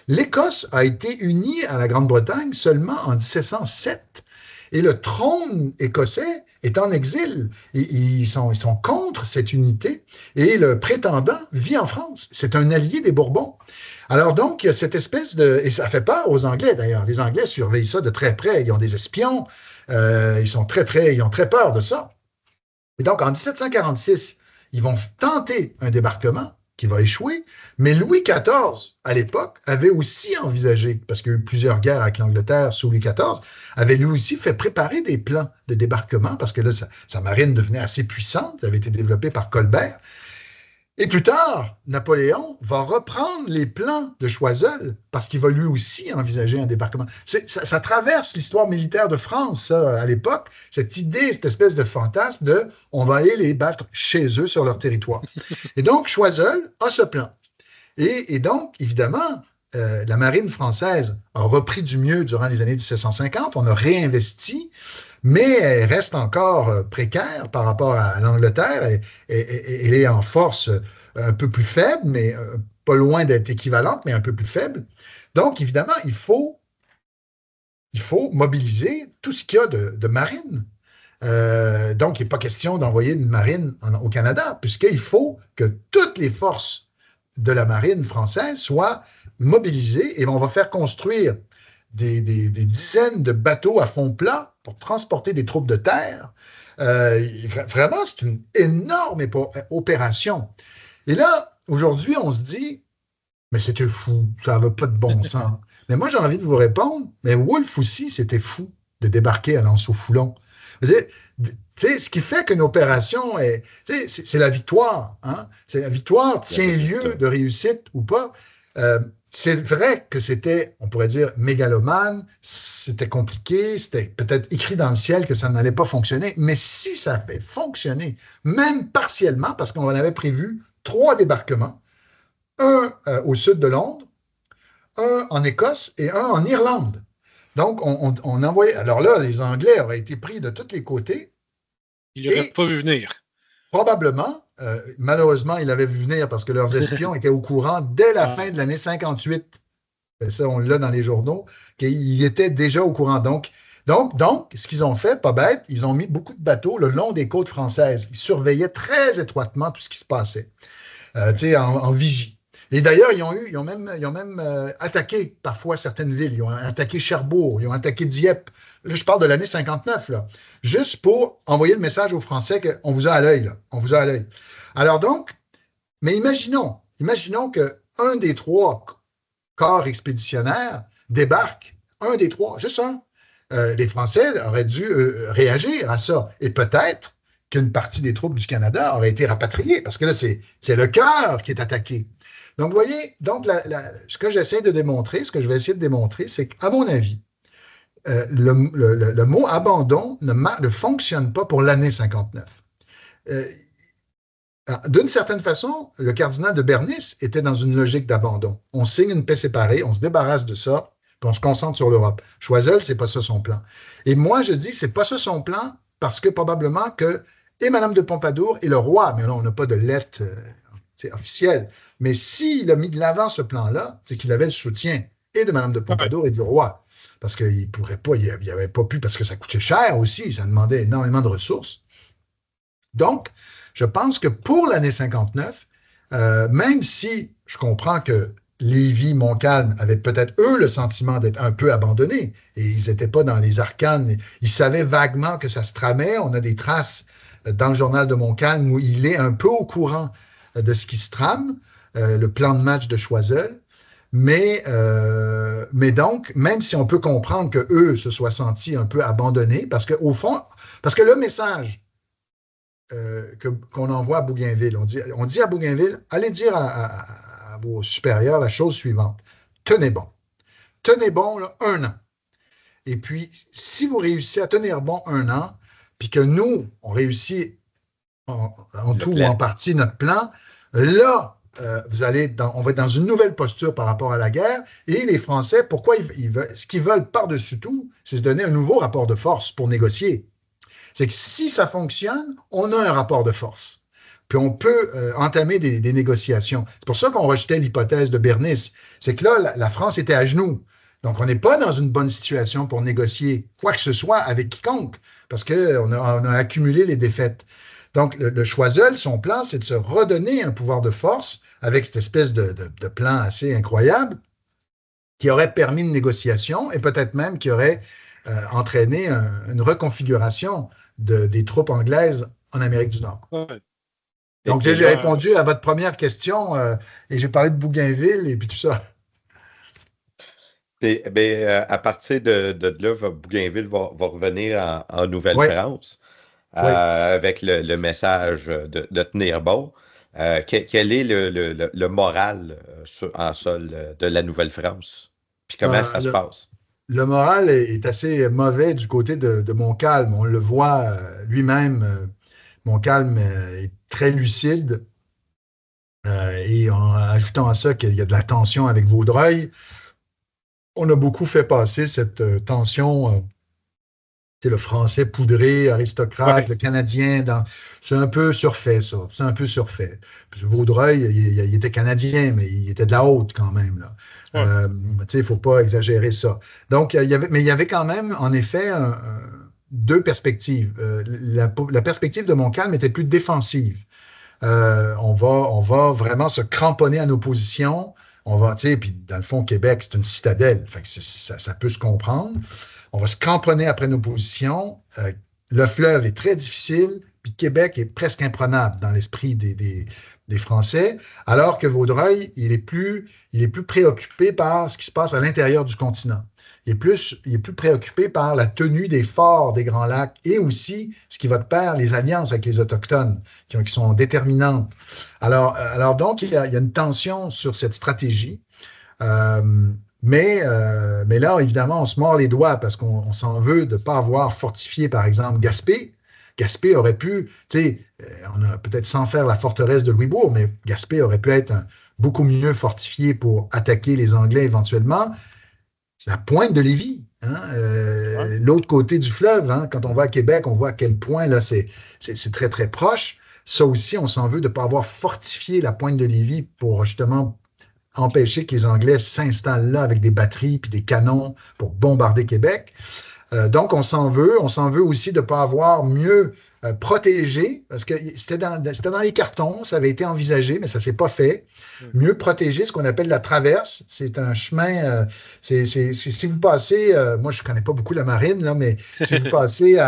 L'Écosse a été unie à la Grande-Bretagne seulement en 1707. Et le trône écossais est en exil. Ils sont contre cette unité. Et le prétendant vit en France. C'est un allié des Bourbons. Alors donc, il y a cette espèce de... Et ça fait peur aux Anglais, d'ailleurs. Les Anglais surveillent ça de très près. Ils ont des espions. Ils ont très peur de ça. Et donc, en 1746, ils vont tenter un débarquement qui va échouer. Mais Louis XIV, à l'époque, avait aussi envisagé, parce qu'il y a eu plusieurs guerres avec l'Angleterre sous Louis XIV, avait lui aussi fait préparer des plans de débarquement, parce que là, sa marine devenait assez puissante, elle avait été développée par Colbert. Et plus tard, Napoléon va reprendre les plans de Choiseul, parce qu'il va lui aussi envisager un débarquement. Ça traverse l'histoire militaire de France, ça, à l'époque, cette idée, cette espèce de fantasme de « on va aller les battre chez eux, sur leur territoire ». Et donc, Choiseul a ce plan. Et donc, évidemment, la marine française a repris du mieux durant les années 1750, on a réinvesti, mais elle reste encore précaire par rapport à l'Angleterre. Elle est en force un peu plus faible, mais pas loin d'être équivalente, mais un peu plus faible. Donc, évidemment, il faut mobiliser tout ce qu'il y a de marine. Donc, il n'est pas question d'envoyer une marine au Canada, puisqu'il faut que toutes les forces de la marine française soient mobilisées et on va faire construire des dizaines de bateaux à fond plat pour transporter des troupes de terre. Vraiment, c'est une énorme opération. Et là, aujourd'hui, on se dit, mais c'était fou, ça n'avait pas de bon sens. Mais moi, j'ai envie de vous répondre, mais Wolfe aussi, c'était fou de débarquer à Lanse-au-Foulon. Ce qui fait qu'une opération, c'est la victoire. Hein? C'est la victoire tient lieu de réussite ou pas. C'est vrai que c'était, on pourrait dire, mégalomane, c'était compliqué, c'était peut-être écrit dans le ciel que ça n'allait pas fonctionner, mais si ça fait fonctionner, même partiellement, parce qu'on avait prévu 3 débarquements, un au sud de Londres, un en Écosse et un en Irlande. Donc, on envoyait. Alors là, les Anglais auraient été pris de tous les côtés. Ils ne l'auraient pas vu venir. Probablement. Malheureusement, ils l'avaient vu venir parce que leurs espions étaient au courant dès la fin de l'année 58. Ça, on l'a dans les journaux, qu'ils étaient déjà au courant. Donc, ce qu'ils ont fait, pas bête, ils ont mis beaucoup de bateaux le long des côtes françaises. Ils surveillaient très étroitement tout ce qui se passait, en vigie. Et d'ailleurs, ils ont même attaqué parfois certaines villes. Ils ont attaqué Cherbourg, ils ont attaqué Dieppe. Là, je parle de l'année 59, là, juste pour envoyer le message aux Français qu'on vous a à l'œil, là. On vous a à l'œil. Alors donc, mais imaginons qu'un des 3 corps expéditionnaires débarque, un des 3, juste un. Les Français auraient dû réagir à ça. Et peut-être qu'une partie des troupes du Canada aurait été rapatriée, parce que là, c'est le cœur qui est attaqué. Donc, vous voyez, ce que j'essaie de démontrer, ce que je vais essayer de démontrer, c'est qu'à mon avis, le mot abandon ne fonctionne pas pour l'année 59. D'une certaine façon, le cardinal de Bernis était dans une logique d'abandon. On signe une paix séparée, on se débarrasse de ça, puis on se concentre sur l'Europe. Choiseul, c'est pas ça son plan. Et moi, je dis, c'est pas ça son plan, parce que probablement que et Mme de Pompadour et le roi, mais là, on n'a pas de lettre officielle, mais s'il a mis de l'avant ce plan-là, c'est qu'il avait le soutien et de Mme de Pompadour et du roi. Parce qu'il ne pourrait pas, il n'avait pas pu, parce que ça coûtait cher aussi, ça demandait énormément de ressources. Donc, je pense que pour l'année 59, même si je comprends que Lévis, Montcalm avaient peut-être, eux, le sentiment d'être un peu abandonnés, et ils n'étaient pas dans les arcanes, ils savaient vaguement que ça se tramait, on a des traces dans le journal de Montcalm où il est un peu au courant de ce qui se trame, le plan de match de Choiseul, mais donc, même si on peut comprendre qu'eux se soient sentis un peu abandonnés, parce qu'au fond, parce que le message qu'on envoie à Bougainville, on dit à Bougainville, allez dire à vos supérieurs la chose suivante, tenez bon là, 1 an. Et puis, si vous réussissez à tenir bon 1 an, puis que nous, on réussit en tout ou en partie notre plan, là, on va être dans une nouvelle posture par rapport à la guerre. Et les Français, pourquoi ce qu'ils veulent par-dessus tout, c'est se donner un nouveau rapport de force pour négocier. C'est que si ça fonctionne, on a un rapport de force. Puis on peut entamer des négociations. C'est pour ça qu'on rejetait l'hypothèse de Bernis. C'est que là, la France était à genoux. Donc, on n'est pas dans une bonne situation pour négocier quoi que ce soit avec quiconque, parce qu'on a accumulé les défaites. Donc, le Choiseul, son plan, c'est de se redonner un pouvoir de force avec cette espèce de plan assez incroyable qui aurait permis une négociation et peut-être même qui aurait entraîné une reconfiguration des troupes anglaises en Amérique du Nord. Ouais. Donc, j'ai répondu à votre première question et j'ai parlé de Bougainville et puis tout ça. À partir de là, Bougainville va revenir en Nouvelle-France avec le message de tenir bon. Quel est le moral en sol de la Nouvelle-France? Puis comment ça se passe? Le moral est assez mauvais du côté de Montcalm. On le voit lui-même. Montcalm est très lucide. Et en ajoutant à ça qu'il y a de la tension avec Vaudreuil, on a beaucoup fait passer cette tension. C'est le français poudré, aristocrate, Ouais. le canadien. C'est un peu surfait, ça. C'est un peu surfait. Parce que Vaudreuil, il était canadien, mais il était de la haute quand même, là. Ouais. Il ne faut pas exagérer ça. Donc, mais il y avait quand même, en effet, deux perspectives. La perspective de Montcalm était plus défensive. On va vraiment se cramponner à nos positions. On va, puis dans le fond, Québec, c'est une citadelle. Fait que ça peut se comprendre. On va se cramponner après nos positions. Le fleuve est très difficile, puis Québec est presque imprenable dans l'esprit des Français, alors que Vaudreuil, il est plus préoccupé par ce qui se passe à l'intérieur du continent. Il est plus préoccupé par la tenue des forts des Grands Lacs et aussi ce qui va de pair, les alliances avec les Autochtones, qui sont déterminantes. Alors donc, il y a une tension sur cette stratégie. Mais là, évidemment, on se mord les doigts parce qu'on s'en veut de ne pas avoir fortifié, par exemple, Gaspé. Gaspé aurait pu, on a peut-être sans faire la forteresse de Louisbourg, mais Gaspé aurait pu être beaucoup mieux fortifié pour attaquer les Anglais éventuellement. La pointe de Lévis, l'autre côté du fleuve, quand on va à Québec, on voit à quel point là c'est très, très proche. Ça aussi, on s'en veut de ne pas avoir fortifié la pointe de Lévis pour justement empêcher que les Anglais s'installent là avec des batteries puis des canons pour bombarder Québec. Donc, on s'en veut aussi de ne pas avoir mieux protégé, parce que c'était dans les cartons, ça avait été envisagé, mais ça ne s'est pas fait. Mieux protéger ce qu'on appelle la traverse. C'est un chemin, si vous passez, moi je ne connais pas beaucoup la marine, là, mais si vous passez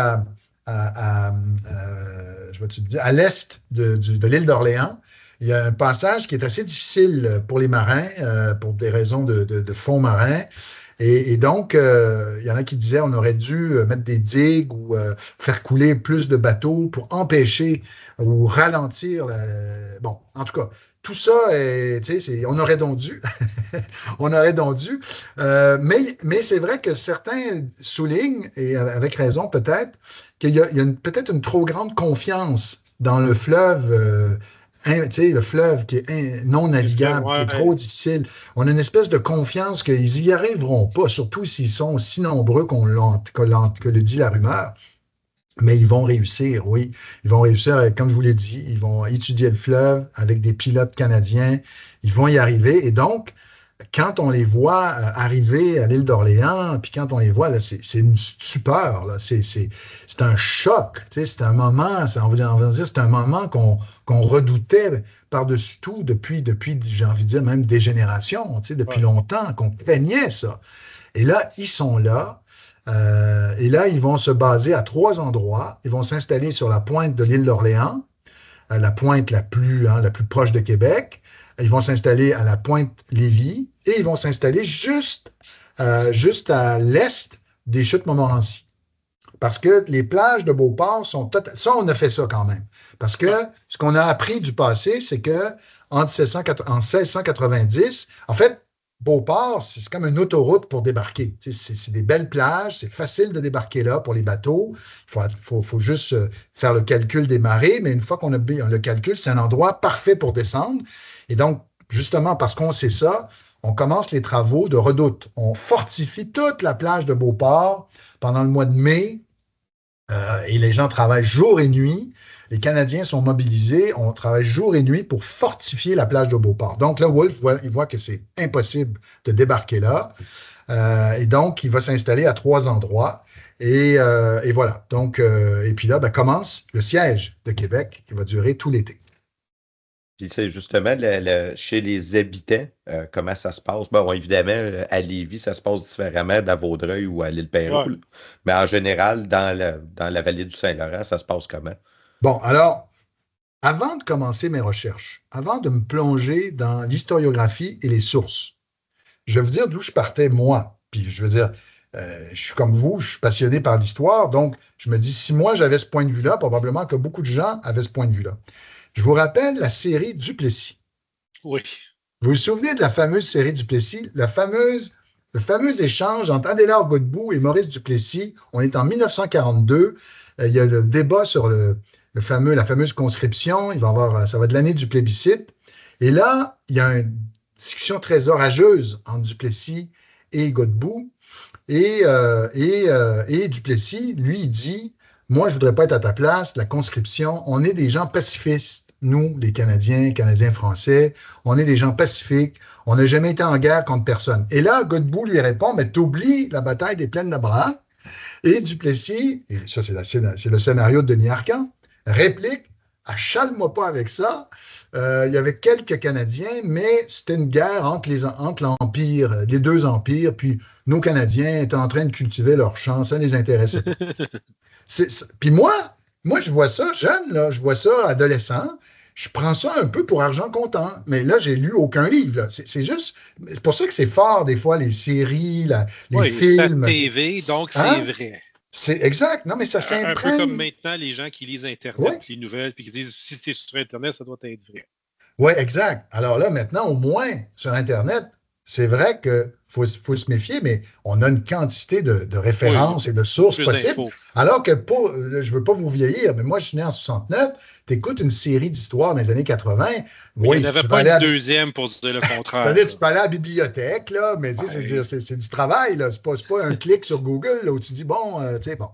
je vais te dire, à l'est de l'île d'Orléans, il y a un passage qui est assez difficile pour les marins, pour des raisons de fond marin. Et donc, il y en a qui disaient qu'on aurait dû mettre des digues ou faire couler plus de bateaux pour empêcher ou ralentir. Bon, en tout cas, tout ça, on aurait donc dû. On aurait donc dû. Mais c'est vrai que certains soulignent, et avec raison peut-être, qu'il y a peut-être une trop grande confiance dans le fleuve. Le fleuve qui est non navigable, qui est trop difficile. On a une espèce de confiance qu'ils n'y arriveront pas, surtout s'ils sont aussi nombreux que le dit la rumeur. Mais ils vont réussir, oui. Ils vont réussir, comme je vous l'ai dit, ils vont étudier le fleuve avec des pilotes canadiens. Ils vont y arriver. Et donc, quand on les voit arriver à l'île d'Orléans, puis quand on les voit, là, c'est une stupeur, là. C'est un choc, c'est un moment, on va dire, c'est un moment qu'on redoutait par-dessus tout depuis, j'ai envie de dire, même des générations, depuis longtemps, qu'on craignait ça. Et là, ils sont là, et là, ils vont se baser à 3 endroits. Ils vont s'installer sur la pointe de l'île d'Orléans, la pointe la plus proche de Québec. Ils vont s'installer à la pointe Lévis et ils vont s'installer juste à l'est des chutes Montmorency. Parce que les plages de Beauport sont totales. Ça, on a fait ça quand même. Parce que ce qu'on a appris du passé, c'est qu'en 1690, en fait, Beauport, c'est comme une autoroute pour débarquer. C'est des belles plages, c'est facile de débarquer là pour les bateaux. Il faut juste faire le calcul des marées, mais une fois qu'on a le calcul, c'est un endroit parfait pour descendre. Et donc, justement, parce qu'on sait ça, on commence les travaux de redoute. On fortifie toute la plage de Beauport pendant le mois de mai, et les gens travaillent jour et nuit. Les Canadiens sont mobilisés, on travaille jour et nuit pour fortifier la plage de Beauport. Donc là, Wolfe, il voit que c'est impossible de débarquer là. Et donc, il va s'installer à 3 endroits. Et voilà. Donc, et puis là, commence le siège de Québec qui va durer tout l'été. Puis c'est justement chez les habitants, comment ça se passe? Bon, évidemment, à Lévis, ça se passe différemment d'à Vaudreuil ou à l'île Perrot. Ouais. Mais en général, dans la vallée du Saint-Laurent, ça se passe comment? Bon, alors, avant de commencer mes recherches, avant de me plonger dans l'historiographie et les sources, je vais vous dire d'où je partais, moi. Puis je veux dire, je suis comme vous, je suis passionné par l'histoire, donc je me dis, si moi j'avais ce point de vue-là, probablement que beaucoup de gens avaient ce point de vue-là. Je vous rappelle la série Duplessis. Oui. Vous vous souvenez de la fameuse série Duplessis, le fameux échange entre Adélard Godbout et Maurice Duplessis. On est en 1942. Il y a le débat sur la fameuse conscription. Ça va de l'année du plébiscite. Et là, il y a une discussion très orageuse entre Duplessis et Godbout. Et Duplessis, lui, il dit, moi, je ne voudrais pas être à ta place, la conscription, on est des gens pacifistes, nous, les Canadiens, Canadiens-Français, on est des gens pacifiques, on n'a jamais été en guerre contre personne. Et là, Godbout lui répond, mais t'oublies la bataille des Plaines d'Abraham. Et Duplessis, et ça c'est le scénario de Denis Arcand, réplique, achale-moi pas avec ça, il y avait quelques Canadiens, mais c'était une guerre entre l'Empire, les deux empires, puis nos Canadiens étaient en train de cultiver leur champ, ça ne les intéressait pas. Puis moi, je vois ça jeune, là, je vois ça adolescent, je prends ça un peu pour argent comptant, mais là, j'ai lu aucun livre. Là. C'est juste, c'est pour ça que c'est fort, des fois, les séries, les films. C'est TV, donc c'est vrai. C'est exact. Non, mais ça s'imprègne. Un peu comme maintenant, les gens qui lisent Internet, puis les nouvelles, puis qui disent si tu es sur Internet, ça doit être vrai. Oui, exact. Alors là, maintenant, au moins, sur Internet, c'est vrai qu'il faut se méfier, mais on a une quantité de références et de sources possibles. Alors que, je ne veux pas vous vieillir, mais moi, je suis né en 69, tu écoutes une série d'histoires dans les années 80. Il n'y en avait pas une deuxième pour dire le contraire. C'est-à-dire, tu peux aller à la bibliothèque, là, mais c'est du travail, là. C'est pas un clic sur Google là, où tu dis, bon, tu sais, bon.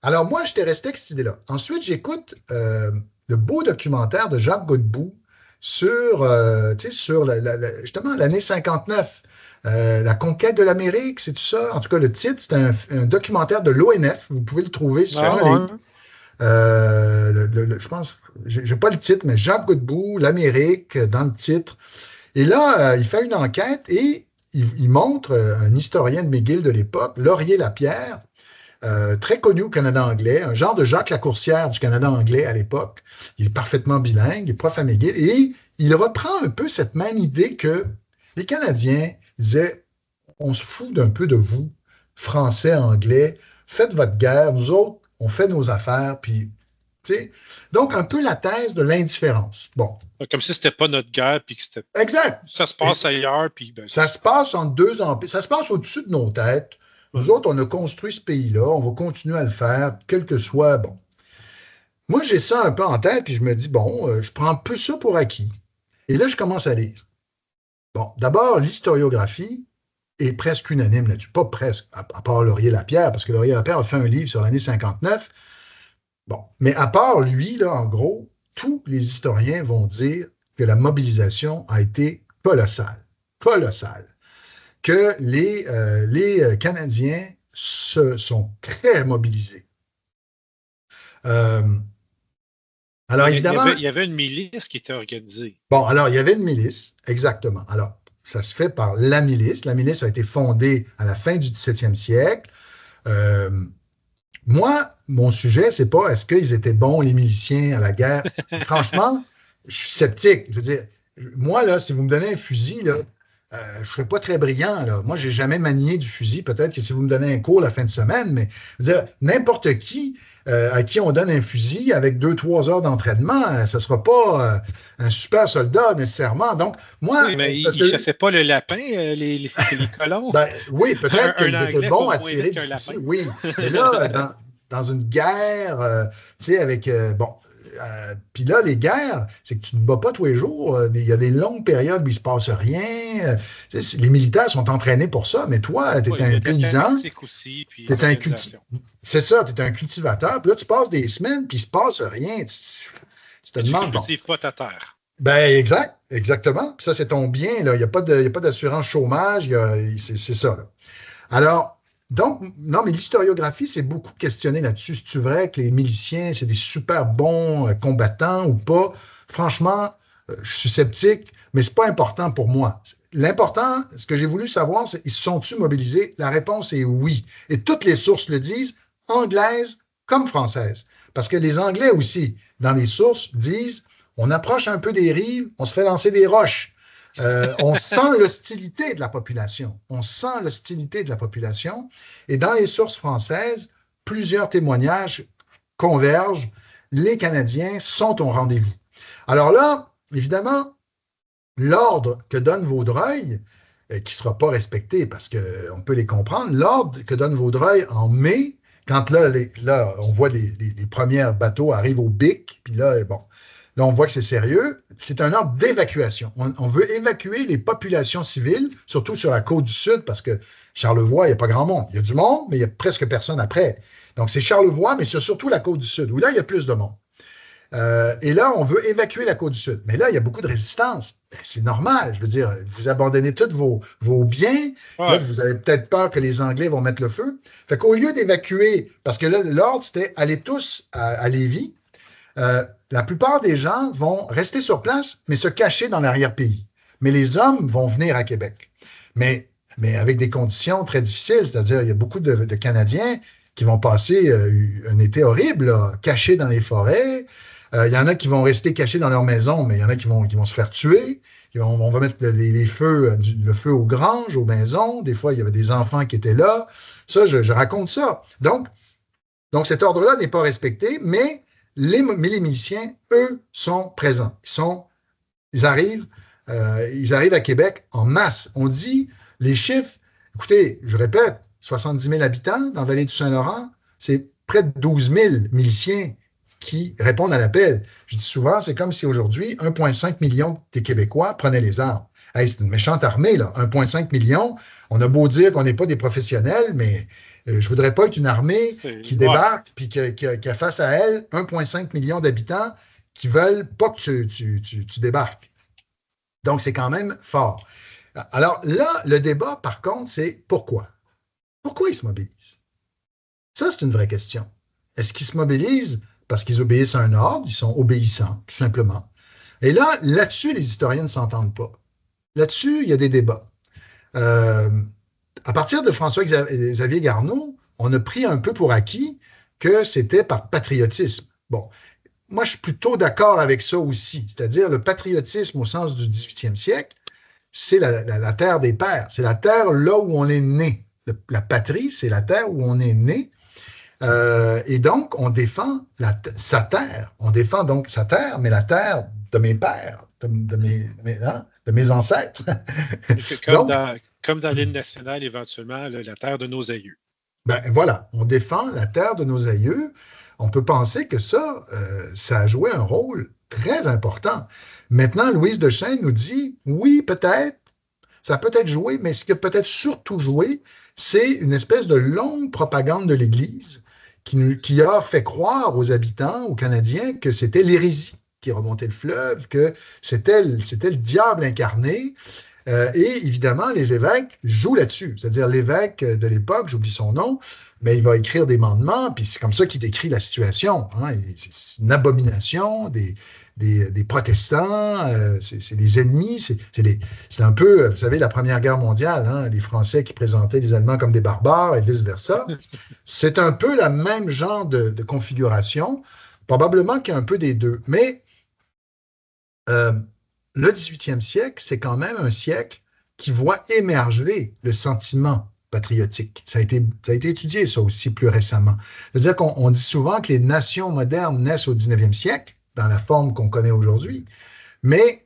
Alors, moi, j'étais resté avec cette idée-là. Ensuite, j'écoute le beau documentaire de Jacques Godbout sur justement l'année 59, la conquête de l'Amérique, c'est tout ça. En tout cas, le titre, c'est un documentaire de l'ONF. Vous pouvez le trouver sur en ligne. Je pense, j'ai pas le titre, mais Jacques Godbout, l'Amérique, dans le titre. Et là, il fait une enquête et il montre un historien de McGill de l'époque, Laurier-Lapierre, très connu au Canada anglais, un genre de Jacques Lacourcière du Canada anglais à l'époque. Il est parfaitement bilingue, il est prof à McGill, et il reprend un peu cette même idée que les Canadiens disaient « On se fout d'un peu de vous, Français, Anglais, faites votre guerre, nous autres, on fait nos affaires, puis... » Donc, un peu la thèse de l'indifférence. Bon. Comme si c'était pas notre guerre, puis que c'était... Exact. Ça se passe ailleurs, puis... Ça se passe entre deux empires, ça se passe au-dessus de nos têtes. Nous autres, on a construit ce pays-là, on va continuer à le faire, quel que soit, bon. Moi, j'ai ça un peu en tête, puis je me dis, bon, je prends un peu ça pour acquis. Et là, je commence à lire. Bon, d'abord, l'historiographie est presque unanime là-dessus. Pas presque, à part Laurier-Lapierre, parce que Laurier-Lapierre a fait un livre sur l'année 59. Bon, mais à part lui, là, en gros, tous les historiens vont dire que la mobilisation a été colossale. Colossale. Que les Canadiens se sont très mobilisés. Alors, évidemment... Il y avait une milice qui était organisée. Bon, alors, il y avait une milice, exactement. Alors, ça se fait par la milice. La milice a été fondée à la fin du 17e siècle. Moi, mon sujet, c'est pas est-ce qu'ils étaient bons, les miliciens, à la guerre. Franchement, je suis sceptique. Je veux dire, moi, là, si vous me donnez un fusil, là, je ne serais pas très brillant. Là. Moi, je n'ai jamais manié du fusil. Peut-être que si vous me donnez un cours la fin de semaine, mais je veux dire, n'importe qui à qui on donne un fusil avec 2-3 heures d'entraînement, ça ne sera pas un super soldat nécessairement. Donc, moi... Oui, mais ils ne chassaient pas le lapin, les colons. Ben, oui, peut-être qu'ils étaient bons à tirer du fusil. Oui, mais là, dans une guerre, tu sais, avec... puis là, les guerres, c'est que tu ne te bats pas tous les jours. Il y a des longues périodes où il ne se passe rien. Les militaires sont entraînés pour ça, mais toi, tu es un paysan. C'est ça, tu es un cultivateur. Puis là, tu passes des semaines, puis il ne se passe rien. Tu te demandes. Tu ne cultives pas ta terre. Ben, exactement. Puis ça, c'est ton bien. Là. Il n'y a pas d'assurance chômage. C'est ça. Là. Alors, donc, non, mais l'historiographie, c'est beaucoup questionné là-dessus. C'est-tu vrai que les miliciens, c'est des super bons combattants ou pas? Franchement, je suis sceptique, mais c'est pas important pour moi. L'important, ce que j'ai voulu savoir, c'est ils se sont-ils mobilisés? La réponse est oui. Et toutes les sources le disent, anglaises comme françaises. Parce que les Anglais aussi, dans les sources, disent, on approche un peu des rives, on se fait lancer des roches. On sent l'hostilité de la population. On sent l'hostilité de la population. Et dans les sources françaises, plusieurs témoignages convergent. Les Canadiens sont au rendez-vous. Alors là, évidemment, l'ordre que donne Vaudreuil, qui ne sera pas respecté parce qu'on peut les comprendre, l'ordre que donne Vaudreuil en mai, quand là on voit les premiers bateaux arrivent au Bic, puis là, bon, là, on voit que c'est sérieux. C'est un ordre d'évacuation. On veut évacuer les populations civiles, surtout sur la côte du Sud, parce que Charlevoix, il n'y a pas grand monde. Il y a du monde, mais il n'y a presque personne après. Donc, c'est Charlevoix, mais c'est surtout la côte du Sud, où là, il y a plus de monde. Et là, on veut évacuer la côte du Sud. Mais là, il y a beaucoup de résistance. Ben, c'est normal. Je veux dire, vous abandonnez tous vos biens. Ouais. Là, vous avez peut-être peur que les Anglais vont mettre le feu. Fait qu'au lieu d'évacuer, parce que là, l'ordre, c'était aller tous à Lévis, la plupart des gens vont rester sur place, mais se cacher dans l'arrière-pays. Mais les hommes vont venir à Québec. Mais avec des conditions très difficiles, c'est-à-dire il y a beaucoup de Canadiens qui vont passer un été horrible, là, cachés dans les forêts. Il y en a qui vont rester cachés dans leur maison, mais il y en a qui vont se faire tuer. On va mettre le feu aux granges, aux maisons. Des fois, il y avait des enfants qui étaient là. Ça, je raconte ça. Donc cet ordre-là n'est pas respecté, mais les miliciens, eux, sont présents. Ils arrivent à Québec en masse. On dit, les chiffres, écoutez, je répète, 70 000 habitants dans la vallée du Saint-Laurent, c'est près de 12 000 miliciens qui répondent à l'appel. Je dis souvent, c'est comme si aujourd'hui, 1,5 million des Québécois prenaient les armes. Hey, c'est une méchante armée, là. 1,5 million. On a beau dire qu'on n'est pas des professionnels, mais je voudrais pas être une armée qui débarque puis qui a face à elle 1,5 million d'habitants qui veulent pas que tu débarques. Donc, c'est quand même fort. Alors là, le débat, par contre, c'est pourquoi? Pourquoi ils se mobilisent? Ça, c'est une vraie question. Est-ce qu'ils se mobilisent parce qu'ils obéissent à un ordre? Ils sont obéissants, tout simplement. Et là-dessus, les historiens ne s'entendent pas. Là-dessus, il y a des débats. À partir de François-Xavier Garneau, on a pris un peu pour acquis que c'était par patriotisme. Bon, moi, je suis plutôt d'accord avec ça aussi. C'est-à-dire, le patriotisme au sens du 18e siècle, c'est la terre des pères. C'est la terre là où on est né. La patrie, c'est la terre où on est né. Et donc, on défend sa terre. On défend donc sa terre, mais la terre de mes pères, de mes ancêtres. Comme dans l'hymne national, éventuellement, la terre de nos aïeux. Ben voilà, on défend la terre de nos aïeux. On peut penser que ça a joué un rôle très important. Maintenant, Louise Dechaine nous dit, oui, peut-être, ça a peut-être joué, mais ce qui a peut-être surtout joué, c'est une espèce de longue propagande de l'Église qui a fait croire aux habitants, aux Canadiens, que c'était l'hérésie qui remontait le fleuve, que c'était le diable incarné. Et évidemment, les évêques jouent là-dessus. C'est-à-dire l'évêque de l'époque, j'oublie son nom, mais il va écrire des mandements, puis c'est comme ça qu'il décrit la situation. Hein. C'est une abomination des protestants, c'est des ennemis, c'est un peu, vous savez, la Première Guerre mondiale, hein, les Français qui présentaient les Allemands comme des barbares et vice-versa. C'est un peu le même genre de configuration, probablement qu'il y a un peu des deux. Mais le 18e siècle, c'est quand même un siècle qui voit émerger le sentiment patriotique. Ça a été étudié, ça aussi, plus récemment. C'est-à-dire qu'on dit souvent que les nations modernes naissent au 19e siècle, dans la forme qu'on connaît aujourd'hui, mais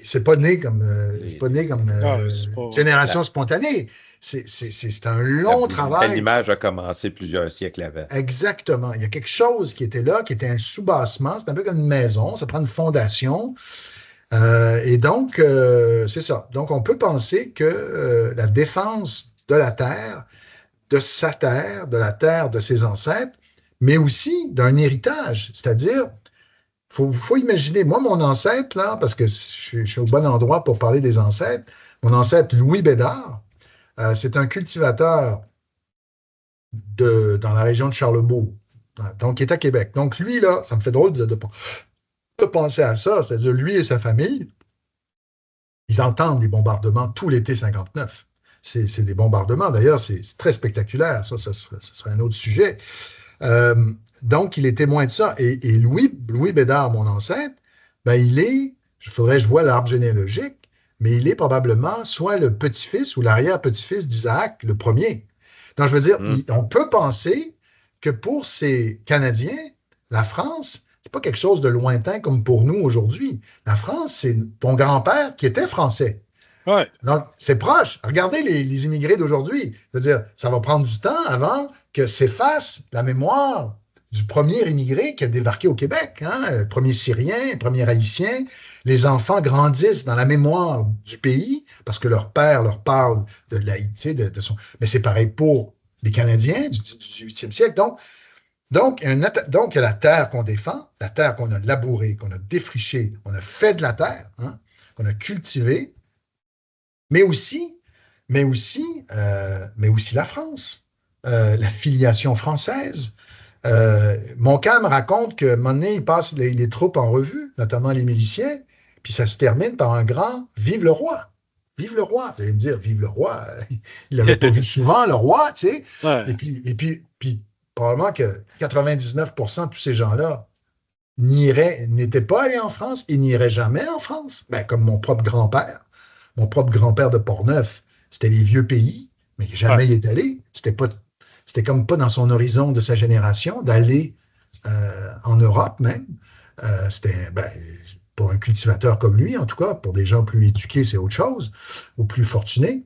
c'est pas né comme génération spontanée. C'est un long travail. L'image a commencé plusieurs siècles avant. Exactement. Il y a quelque chose qui était là, qui était un soubassement. C'est un peu comme une maison. Ça prend une fondation. Et donc, c'est ça. Donc, on peut penser que la défense de la terre, de sa terre, de la terre de ses ancêtres, mais aussi d'un héritage. C'est-à-dire, faut imaginer, moi, mon ancêtre, là, parce que je suis au bon endroit pour parler des ancêtres, mon ancêtre Louis Bédard, c'est un cultivateur dans la région de Charlebourg, donc qui est à Québec. Donc, lui, là, ça me fait drôle de penser à ça, c'est-à-dire lui et sa famille, ils entendent des bombardements tout l'été 59. C'est des bombardements, d'ailleurs, c'est très spectaculaire, ça serait un autre sujet. Donc, il est témoin de ça. Et Louis Bédard, mon ancêtre, ben, il faudrait que je vois l'arbre généalogique, mais il est probablement soit le petit-fils ou l'arrière-petit-fils d'Isaac, le premier. Donc, je veux dire, on peut penser que pour ces Canadiens, la France, c'est pas quelque chose de lointain comme pour nous aujourd'hui. La France, c'est ton grand-père qui était français. Ouais. Donc, c'est proche. Regardez les immigrés d'aujourd'hui. Je veux dire, ça va prendre du temps avant que s'efface la mémoire du premier immigré qui a débarqué au Québec, hein, premier Syrien, premier Haïtien. Les enfants grandissent dans la mémoire du pays parce que leur père leur parle de l'Haïti, de son... Mais c'est pareil pour les Canadiens du 18e siècle. Donc, il y a la terre qu'on défend, la terre qu'on a labourée, qu'on a défrichée, on a fait de la terre, hein, qu'on a cultivée, mais aussi la France, la filiation française. Montcalm raconte qu'à un moment donné, il passe les troupes en revue, notamment les miliciens, puis ça se termine par un grand « Vive le roi ». Vive le roi. Vous allez me dire, vive le roi. Il l'avait pas vu souvent, le roi, tu sais. Ouais. Et puis, probablement que 99% de tous ces gens-là n'étaient pas allés en France et n'iraient jamais en France. Ben, comme mon propre grand-père. Mon propre grand-père de Portneuf, c'était les vieux pays, mais jamais il est allé. C'était comme pas dans son horizon de sa génération d'aller en Europe même. C'était, pour un cultivateur comme lui, en tout cas, pour des gens plus éduqués, c'est autre chose, ou plus fortunés.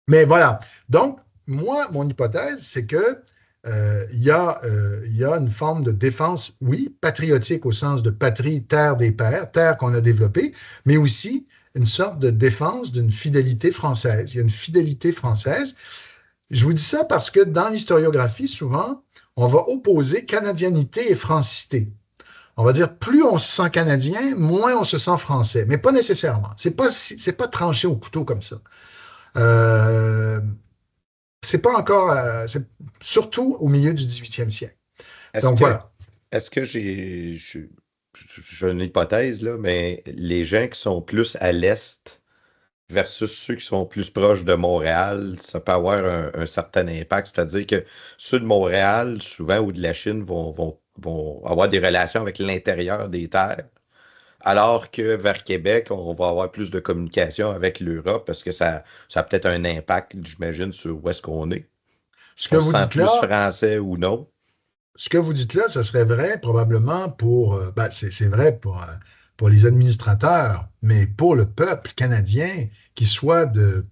Mais voilà. Donc, moi, mon hypothèse, c'est que il y a une forme de défense, oui, patriotique au sens de patrie, terre des pères, terre qu'on a développée, mais aussi une sorte de défense d'une fidélité française. Il y a une fidélité française. Je vous dis ça parce que dans l'historiographie, souvent, on va opposer canadianité et francité. On va dire, plus on se sent canadien, moins on se sent français. Mais pas nécessairement. C'est pas tranché au couteau comme ça. C'est pas encore, surtout au milieu du 18e siècle. Donc voilà. Est-ce que j'ai une hypothèse, là, mais les gens qui sont plus à l'est versus ceux qui sont plus proches de Montréal, ça peut avoir un certain impact. C'est-à-dire que ceux de Montréal, souvent, ou de la Chine, vont avoir des relations avec l'intérieur des terres, alors que vers Québec, on va avoir plus de communication avec l'Europe parce que ça a peut-être un impact, j'imagine, sur où est-ce qu'on est. Ce que vous dites plus là, français ou non. Ce que vous dites là, ce serait vrai probablement pour, c'est vrai pour les administrateurs, mais pour le peuple canadien, qu'il soit de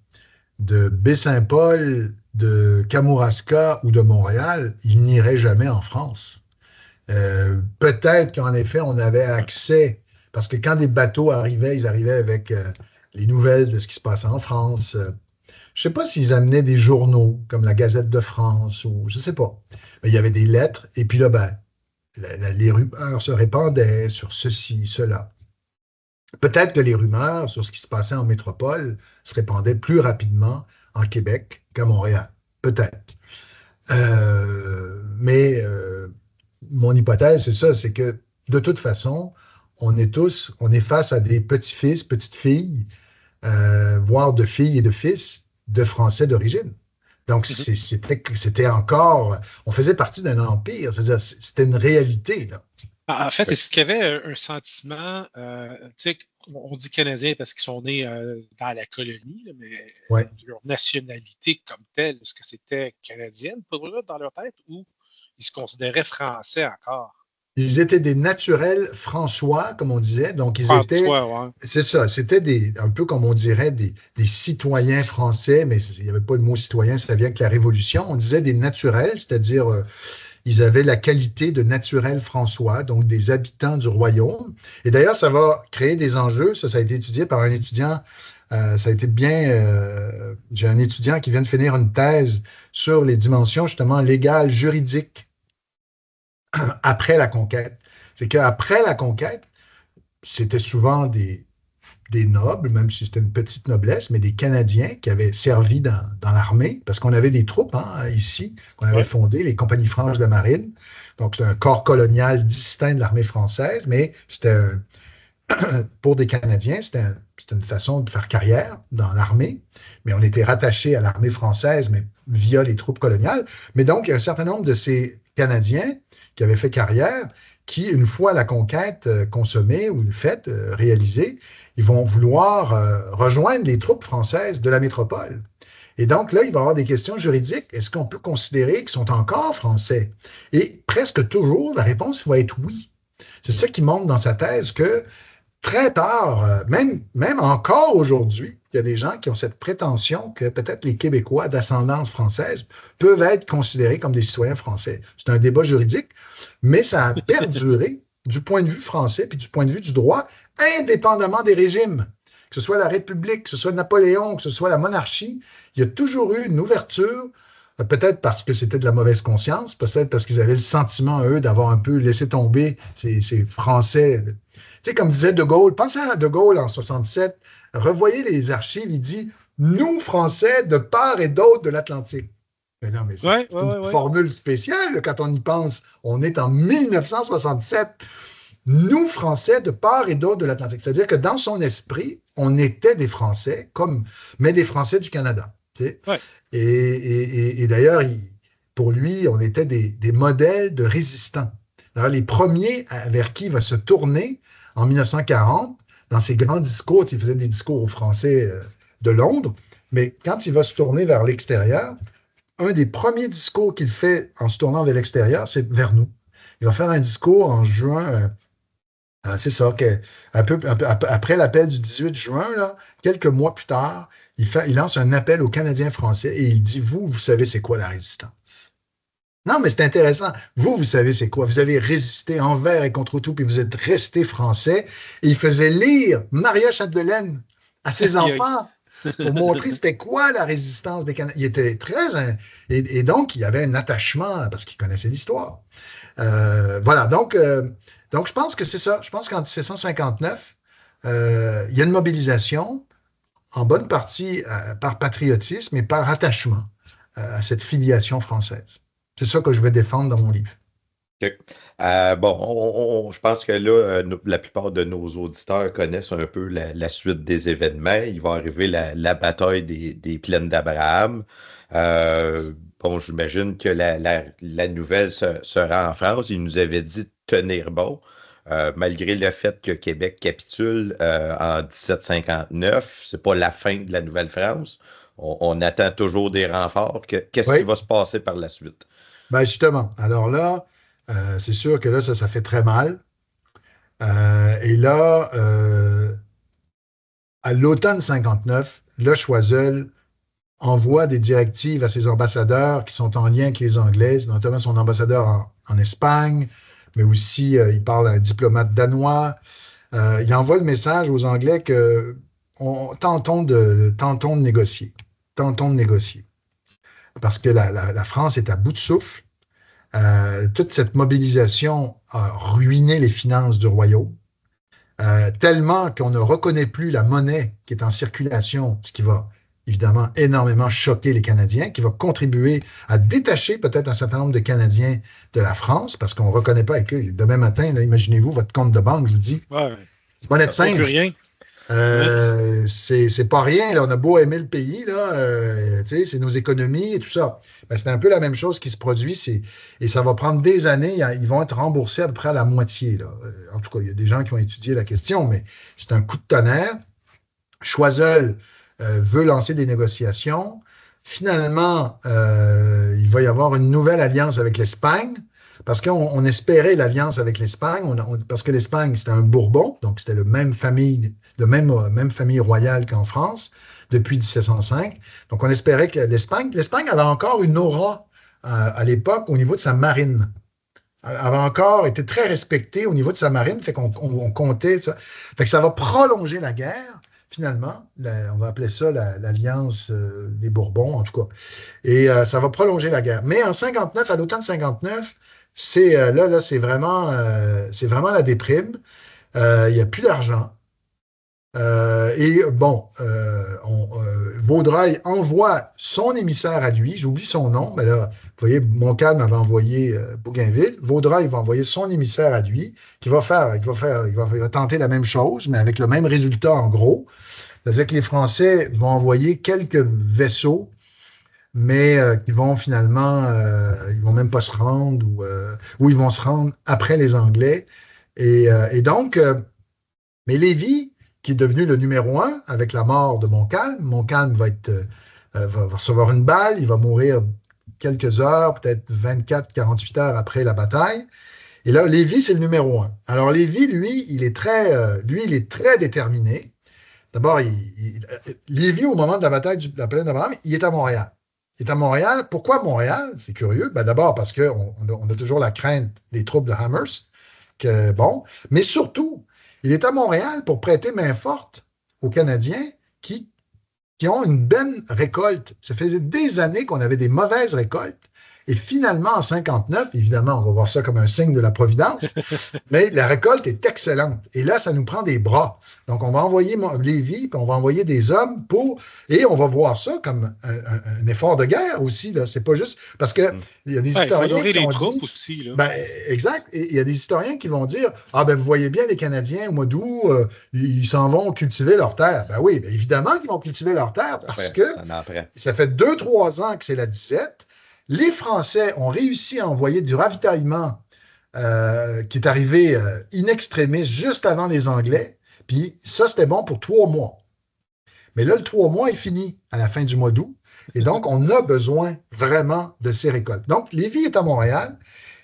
Baie-Saint-Paul, de Kamouraska ou de Montréal, il n'irait jamais en France. Peut-être qu'en effet, on avait accès, parce que quand des bateaux arrivaient, ils arrivaient avec les nouvelles de ce qui se passait en France. Je ne sais pas s'ils amenaient des journaux comme la Gazette de France ou je ne sais pas. Mais il y avait des lettres et puis là, les rumeurs se répandaient sur ceci, cela. Peut-être que les rumeurs sur ce qui se passait en métropole se répandaient plus rapidement en Québec qu'à Montréal. Peut-être. Mais mon hypothèse, c'est ça, c'est que de toute façon, on est face à des petits-fils, petites-filles, voire de filles et de fils de Français d'origine. Donc, c'était encore... On faisait partie d'un empire. C'est-à-dire, c'était une réalité, là. En fait, est-ce qu'il y avait un sentiment... tu sais, on dit Canadiens parce qu'ils sont nés dans la colonie, là, mais leur nationalité comme telle, est-ce que c'était canadienne pour eux dans leur tête ou ils se considéraient français encore? Ils étaient des naturels François, comme on disait. Donc, ils étaient... C'est ça, c'était un peu comme on dirait des citoyens français, mais il n'y avait pas le mot citoyen, ça vient avec la Révolution. On disait des naturels, c'est-à-dire ils avaient la qualité de naturels François, donc des habitants du royaume. Et d'ailleurs, ça va créer des enjeux. Ça a été étudié par un étudiant. Ça a été bien... j'ai un étudiant qui vient de finir une thèse sur les dimensions, justement, légales, juridiques après la conquête. C'est qu'après la conquête, c'était souvent des nobles, même si c'était une petite noblesse, mais des Canadiens qui avaient servi dans l'armée, parce qu'on avait des troupes ici, qu'on avait fondées, les compagnies franches de marine. Donc, c'était un corps colonial distinct de l'armée française, mais c'était pour des Canadiens, c'était une façon de faire carrière dans l'armée, mais on était rattaché à l'armée française, mais via les troupes coloniales. Mais donc, il y a un certain nombre de ces Canadiens qui avaient fait carrière, qui, une fois la conquête consommée ou faite, réalisée, ils vont vouloir rejoindre les troupes françaises de la métropole. Et donc là, il va y avoir des questions juridiques. Est-ce qu'on peut considérer qu'ils sont encore français? Et presque toujours, la réponse va être oui. C'est ça qui montre dans sa thèse que très tard, même encore aujourd'hui, il y a des gens qui ont cette prétention que peut-être les Québécois d'ascendance française peuvent être considérés comme des citoyens français. C'est un débat juridique, mais ça a perduré du point de vue français puis du point de vue du droit, indépendamment des régimes. Que ce soit la République, que ce soit Napoléon, que ce soit la monarchie, il y a toujours eu une ouverture, peut-être parce que c'était de la mauvaise conscience, peut-être parce qu'ils avaient le sentiment, eux, d'avoir un peu laissé tomber ces Français. Tu sais, comme disait De Gaulle, pensez à De Gaulle en 67, revoyez les archives, il dit « Nous, Français, de part et d'autre de l'Atlantique ». Mais non, mais c'est une formule spéciale quand on y pense. On est en 1967. Nous, Français, de part et d'autre de l'Atlantique. C'est-à-dire que dans son esprit, on était des Français, mais des Français du Canada. Tu sais? Ouais. Et d'ailleurs, pour lui, on était des modèles de résistants. Alors, les premiers vers qui il va se tourner en 1940, dans ses grands discours, il faisait des discours aux Français de Londres, mais quand il va se tourner vers l'extérieur, un des premiers discours qu'il fait en se tournant vers l'extérieur, c'est vers nous. Il va faire un discours en juin, c'est ça, un peu après l'appel du 18 juin, là, quelques mois plus tard, il lance un appel aux Canadiens français et il dit, vous savez c'est quoi la résistance. Non, mais c'est intéressant. Vous savez c'est quoi. Vous avez résisté envers et contre tout, puis vous êtes restés français. Et il faisait lire Maria Chapdelaine à ses enfants pour montrer c'était quoi la résistance des Canadiens. Il était très... Et donc, il y avait un attachement parce qu'il connaissait l'histoire. Voilà, donc je pense que c'est ça. Je pense qu'en 1759, il y a une mobilisation, en bonne partie par patriotisme et par attachement à cette filiation française. C'est ça que je vais défendre dans mon livre. Okay. Je pense que là, la plupart de nos auditeurs connaissent un peu la suite des événements. Il va arriver la bataille des plaines d'Abraham. J'imagine que la nouvelle sera en France. Il nous avait dit de tenir bon, malgré le fait que Québec capitule en 1759. C'est pas la fin de la Nouvelle-France. On attend toujours des renforts. Qu'est-ce qui va se passer par la suite? Ben justement, alors là, c'est sûr que là, ça fait très mal. Et là, à l'automne 59, là, Choiseul envoie des directives à ses ambassadeurs qui sont en lien avec les Anglais, notamment son ambassadeur en Espagne, mais aussi il parle à un diplomate danois. Il envoie le message aux Anglais que tentons de négocier. Tentons de négocier. Parce que la France est à bout de souffle. Toute cette mobilisation a ruiné les finances du royaume, tellement qu'on ne reconnaît plus la monnaie qui est en circulation, ce qui va évidemment énormément choquer les Canadiens, qui va contribuer à détacher peut-être un certain nombre de Canadiens de la France, parce qu'on ne reconnaît pas avec eux. Demain matin, là, imaginez-vous votre compte de banque, je vous dis, monnaie de singe. Rien. C'est pas rien, là. On a beau aimer le pays, là, c'est nos économies et tout ça. Ben, c'est un peu la même chose qui se produit, et ça va prendre des années, ils vont être remboursés à peu près à la moitié. Là. En tout cas, il y a des gens qui ont étudié la question, mais c'est un coup de tonnerre. Choiseul veut lancer des négociations. Finalement, il va y avoir une nouvelle alliance avec l'Espagne, parce qu'on espérait l'alliance avec l'Espagne, parce que l'Espagne, c'était un Bourbon, donc c'était même famille royale qu'en France, depuis 1705. Donc, on espérait que l'Espagne avait encore une aura à l'époque au niveau de sa marine. Elle avait encore été très respectée au niveau de sa marine, fait qu'on comptait ça. Fait que ça va prolonger la guerre, finalement. On va appeler ça l'alliance des Bourbons, en tout cas. Et ça va prolonger la guerre. Mais en 59, à l'automne 59, c'est vraiment la déprime. Il n'y a plus d'argent. Vaudreuil envoie son émissaire à lui, j'oublie son nom, mais là, vous voyez, Montcalm avait envoyé Bougainville. Vaudreuil va envoyer son émissaire à lui, il va tenter la même chose, mais avec le même résultat en gros. C'est-à-dire que les Français vont envoyer quelques vaisseaux, mais qui vont finalement, ils vont même pas se rendre, ou ils vont se rendre après les Anglais. Et donc, mais Lévis, qui est devenu le numéro 1 avec la mort de Montcalm. Montcalm va recevoir une balle, il va mourir quelques heures, peut-être 24-48 heures après la bataille. Et là, Lévis, c'est le numéro 1. Alors Lévis, lui, il est très déterminé. D'abord, Lévis, au moment de la bataille de la plaine d'Abraham, il est à Montréal. Il est à Montréal. Pourquoi Montréal? C'est curieux. Ben, d'abord, parce qu'on a toujours la crainte des troupes de Amherst. Mais surtout, il est à Montréal pour prêter main forte aux Canadiens qui ont une bonne récolte. Ça faisait des années qu'on avait des mauvaises récoltes. Et finalement, en 59, évidemment, on va voir ça comme un signe de la Providence, mais la récolte est excellente. Et là, ça nous prend des bras. Donc, on va envoyer Lévis, puis on va envoyer des hommes et on va voir ça comme un effort de guerre aussi. Là. C'est pas juste parce que il y a des historiens qui ont dit... Aussi, là. Ben, exact. Et il y a des historiens qui vont dire, ah ben vous voyez bien les Canadiens au mois d'août, ils s'en vont cultiver leurs terres. Ben oui, ben, évidemment qu'ils vont cultiver leurs terres parce que ça fait 2-3 ans que c'est la 17. Les Français ont réussi à envoyer du ravitaillement qui est arrivé in extremis juste avant les Anglais. Puis ça, c'était bon pour 3 mois. Mais là, le 3 mois est fini à la fin du mois d'août. Et donc, on a besoin vraiment de ces récoltes. Donc, Lévis est à Montréal.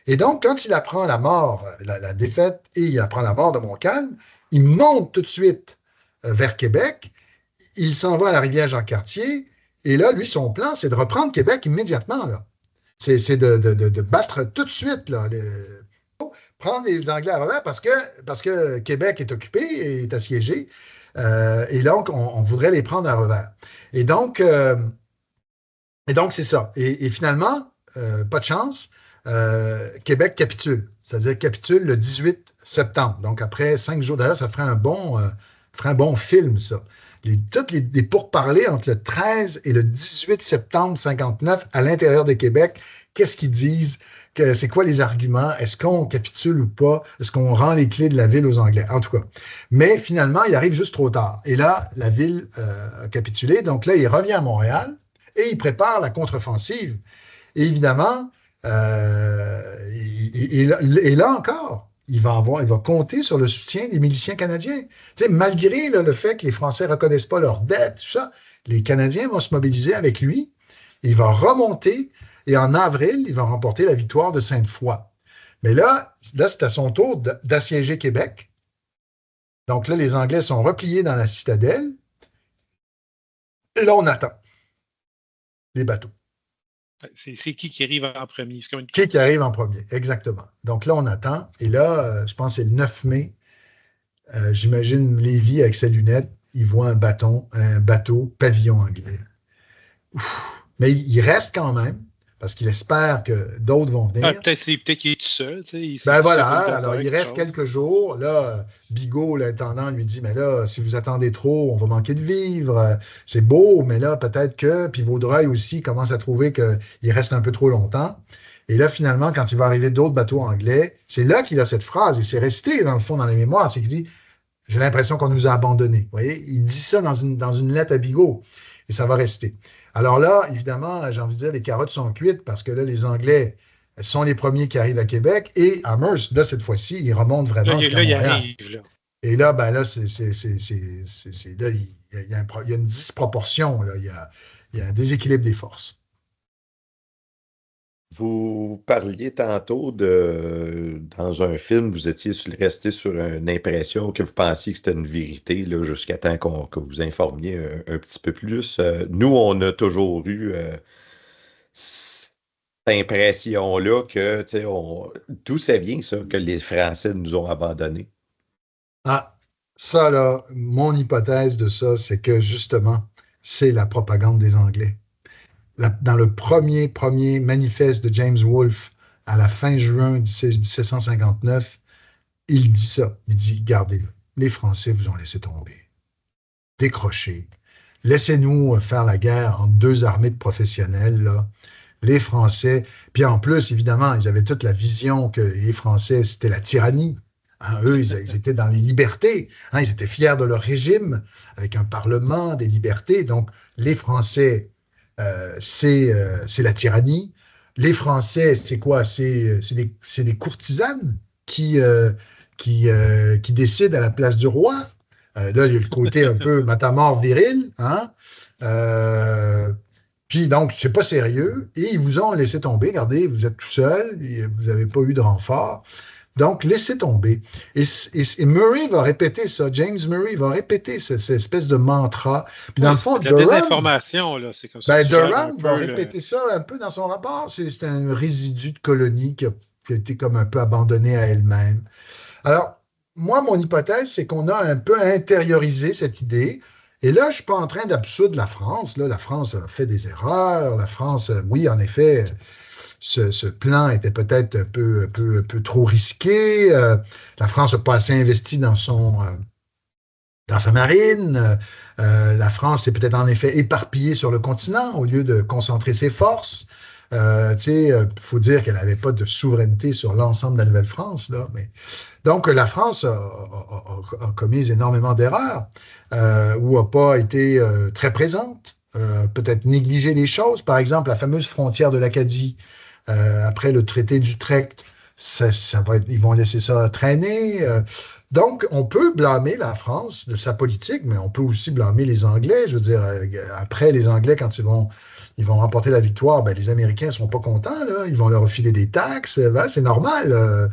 Et donc, quand il apprend la mort, la défaite, et il apprend la mort de Montcalm, il monte tout de suite vers Québec. Il s'en va à la rivière Jean-Cartier. Et là, lui, son plan, c'est de reprendre Québec immédiatement, là. C'est de battre tout de suite, là, prendre les Anglais à revers parce que Québec est occupé et est assiégé. Et donc, on voudrait les prendre à revers. Et donc c'est ça. Et finalement, pas de chance, Québec capitule. C'est-à-dire capitule le 18 septembre. Donc, après 5 jours, d'ailleurs, ça ferait un bon film, ça. Toutes les pourparlers entre le 13 et le 18 septembre 59 à l'intérieur de Québec, qu'est-ce qu'ils disent? C'est quoi les arguments? Est-ce qu'on capitule ou pas? Est-ce qu'on rend les clés de la ville aux Anglais? En tout cas. Mais finalement, il arrive juste trop tard. Et là, la ville a capitulé. Donc là, il revient à Montréal et il prépare la contre-offensive. Et évidemment, et là encore, il va compter sur le soutien des miliciens canadiens. Tu sais, malgré là, le fait que les Français ne reconnaissent pas leurs dettes, tout ça, les Canadiens vont se mobiliser avec lui. Il va remonter et en avril, il va remporter la victoire de Sainte-Foy. Mais là c'est à son tour d'assiéger Québec. Donc là, les Anglais sont repliés dans la citadelle. Et là, on attend les bateaux. C'est qui arrive en premier? Qui arrive en premier, exactement. Donc là, on attend. Et là, je pense que c'est le 9 mai. J'imagine Lévis avec ses lunettes. Il voit un bateau pavillon anglais. Ouf. Mais il reste quand même, parce qu'il espère que d'autres vont venir. Peut-être qu'il est tout seul. Ben voilà, alors il reste quelques jours. Là, Bigot, l'intendant, lui dit, mais là, si vous attendez trop, on va manquer de vivre. C'est beau, mais là, peut-être que... Puis Vaudreuil aussi commence à trouver qu'il reste un peu trop longtemps. Et là, finalement, quand il va arriver d'autres bateaux anglais, c'est là qu'il a cette phrase, et c'est resté, dans le fond, dans les mémoires, c'est qu'il dit, j'ai l'impression qu'on nous a abandonnés. Vous voyez, il dit ça dans une lettre à Bigot, et ça va rester. Alors là, évidemment, j'ai envie de dire, les carottes sont cuites parce que là, les Anglais sont les premiers qui arrivent à Québec et Amherst, là, cette fois-ci, ils remontent vraiment jusqu'à Montréal. Il arrive, là. Et là, ben là, là, il y a une disproportion, là. Il y a un déséquilibre des forces. Vous parliez tantôt dans un film, vous étiez resté sur une impression que vous pensiez que c'était une vérité là, jusqu'à temps que vous informiez un petit peu plus. Nous, on a toujours eu cette impression-là que, d'où ça vient, ça, que les Français nous ont abandonnés? Ah, ça, là, mon hypothèse de ça, c'est que, justement, c'est la propagande des Anglais. Dans le premier manifeste de James Wolfe, à la fin juin 1759, il dit ça. Il dit, regardez, les Français vous ont laissé tomber. Décrochez. Laissez-nous faire la guerre entre 2 armées de professionnels, là. Les Français, puis en plus, évidemment, ils avaient toute la vision que les Français, c'était la tyrannie. Hein, eux, ils étaient dans les libertés. Hein, ils étaient fiers de leur régime, avec un parlement, des libertés. Donc, les Français... c'est la tyrannie. Les Français, c'est quoi? C'est des courtisanes qui décident à la place du roi. Là, il y a le côté un peu matamor viril. Hein? Puis donc, c'est pas sérieux. Et ils vous ont laissé tomber. Regardez, vous êtes tout seul. Vous n'avez pas eu de renfort. Donc, laissez tomber. Et Murray va répéter ça. James Murray va répéter cette espèce de mantra. Puis dans le fond, c'est de la désinformation, là. C'est comme ça. Durham va répéter ça un peu dans son rapport. C'est un résidu de colonie qui a été comme un peu abandonné à elle-même. Alors, moi, mon hypothèse, c'est qu'on a un peu intériorisé cette idée. Et là, je ne suis pas en train d'absoudre la France. Là, la France a fait des erreurs. La France, oui, en effet, ce plan était peut-être un peu trop risqué. La France n'a pas assez investi dans sa marine. La France s'est peut-être en effet éparpillée sur le continent au lieu de concentrer ses forces. Faut dire qu'elle n'avait pas de souveraineté sur l'ensemble de la Nouvelle-France, là, mais donc la France a commis énormément d'erreurs ou n'a pas été très présente, peut-être négligé les choses. Par exemple, la fameuse frontière de l'Acadie après le traité d'Utrecht, ils vont laisser ça traîner. Donc, on peut blâmer la France de sa politique, mais on peut aussi blâmer les Anglais. Je veux dire, après les Anglais, quand ils vont remporter la victoire, ben, les Américains ne seront pas contents, là. Ils vont leur refiler des taxes. Ben, c'est normal.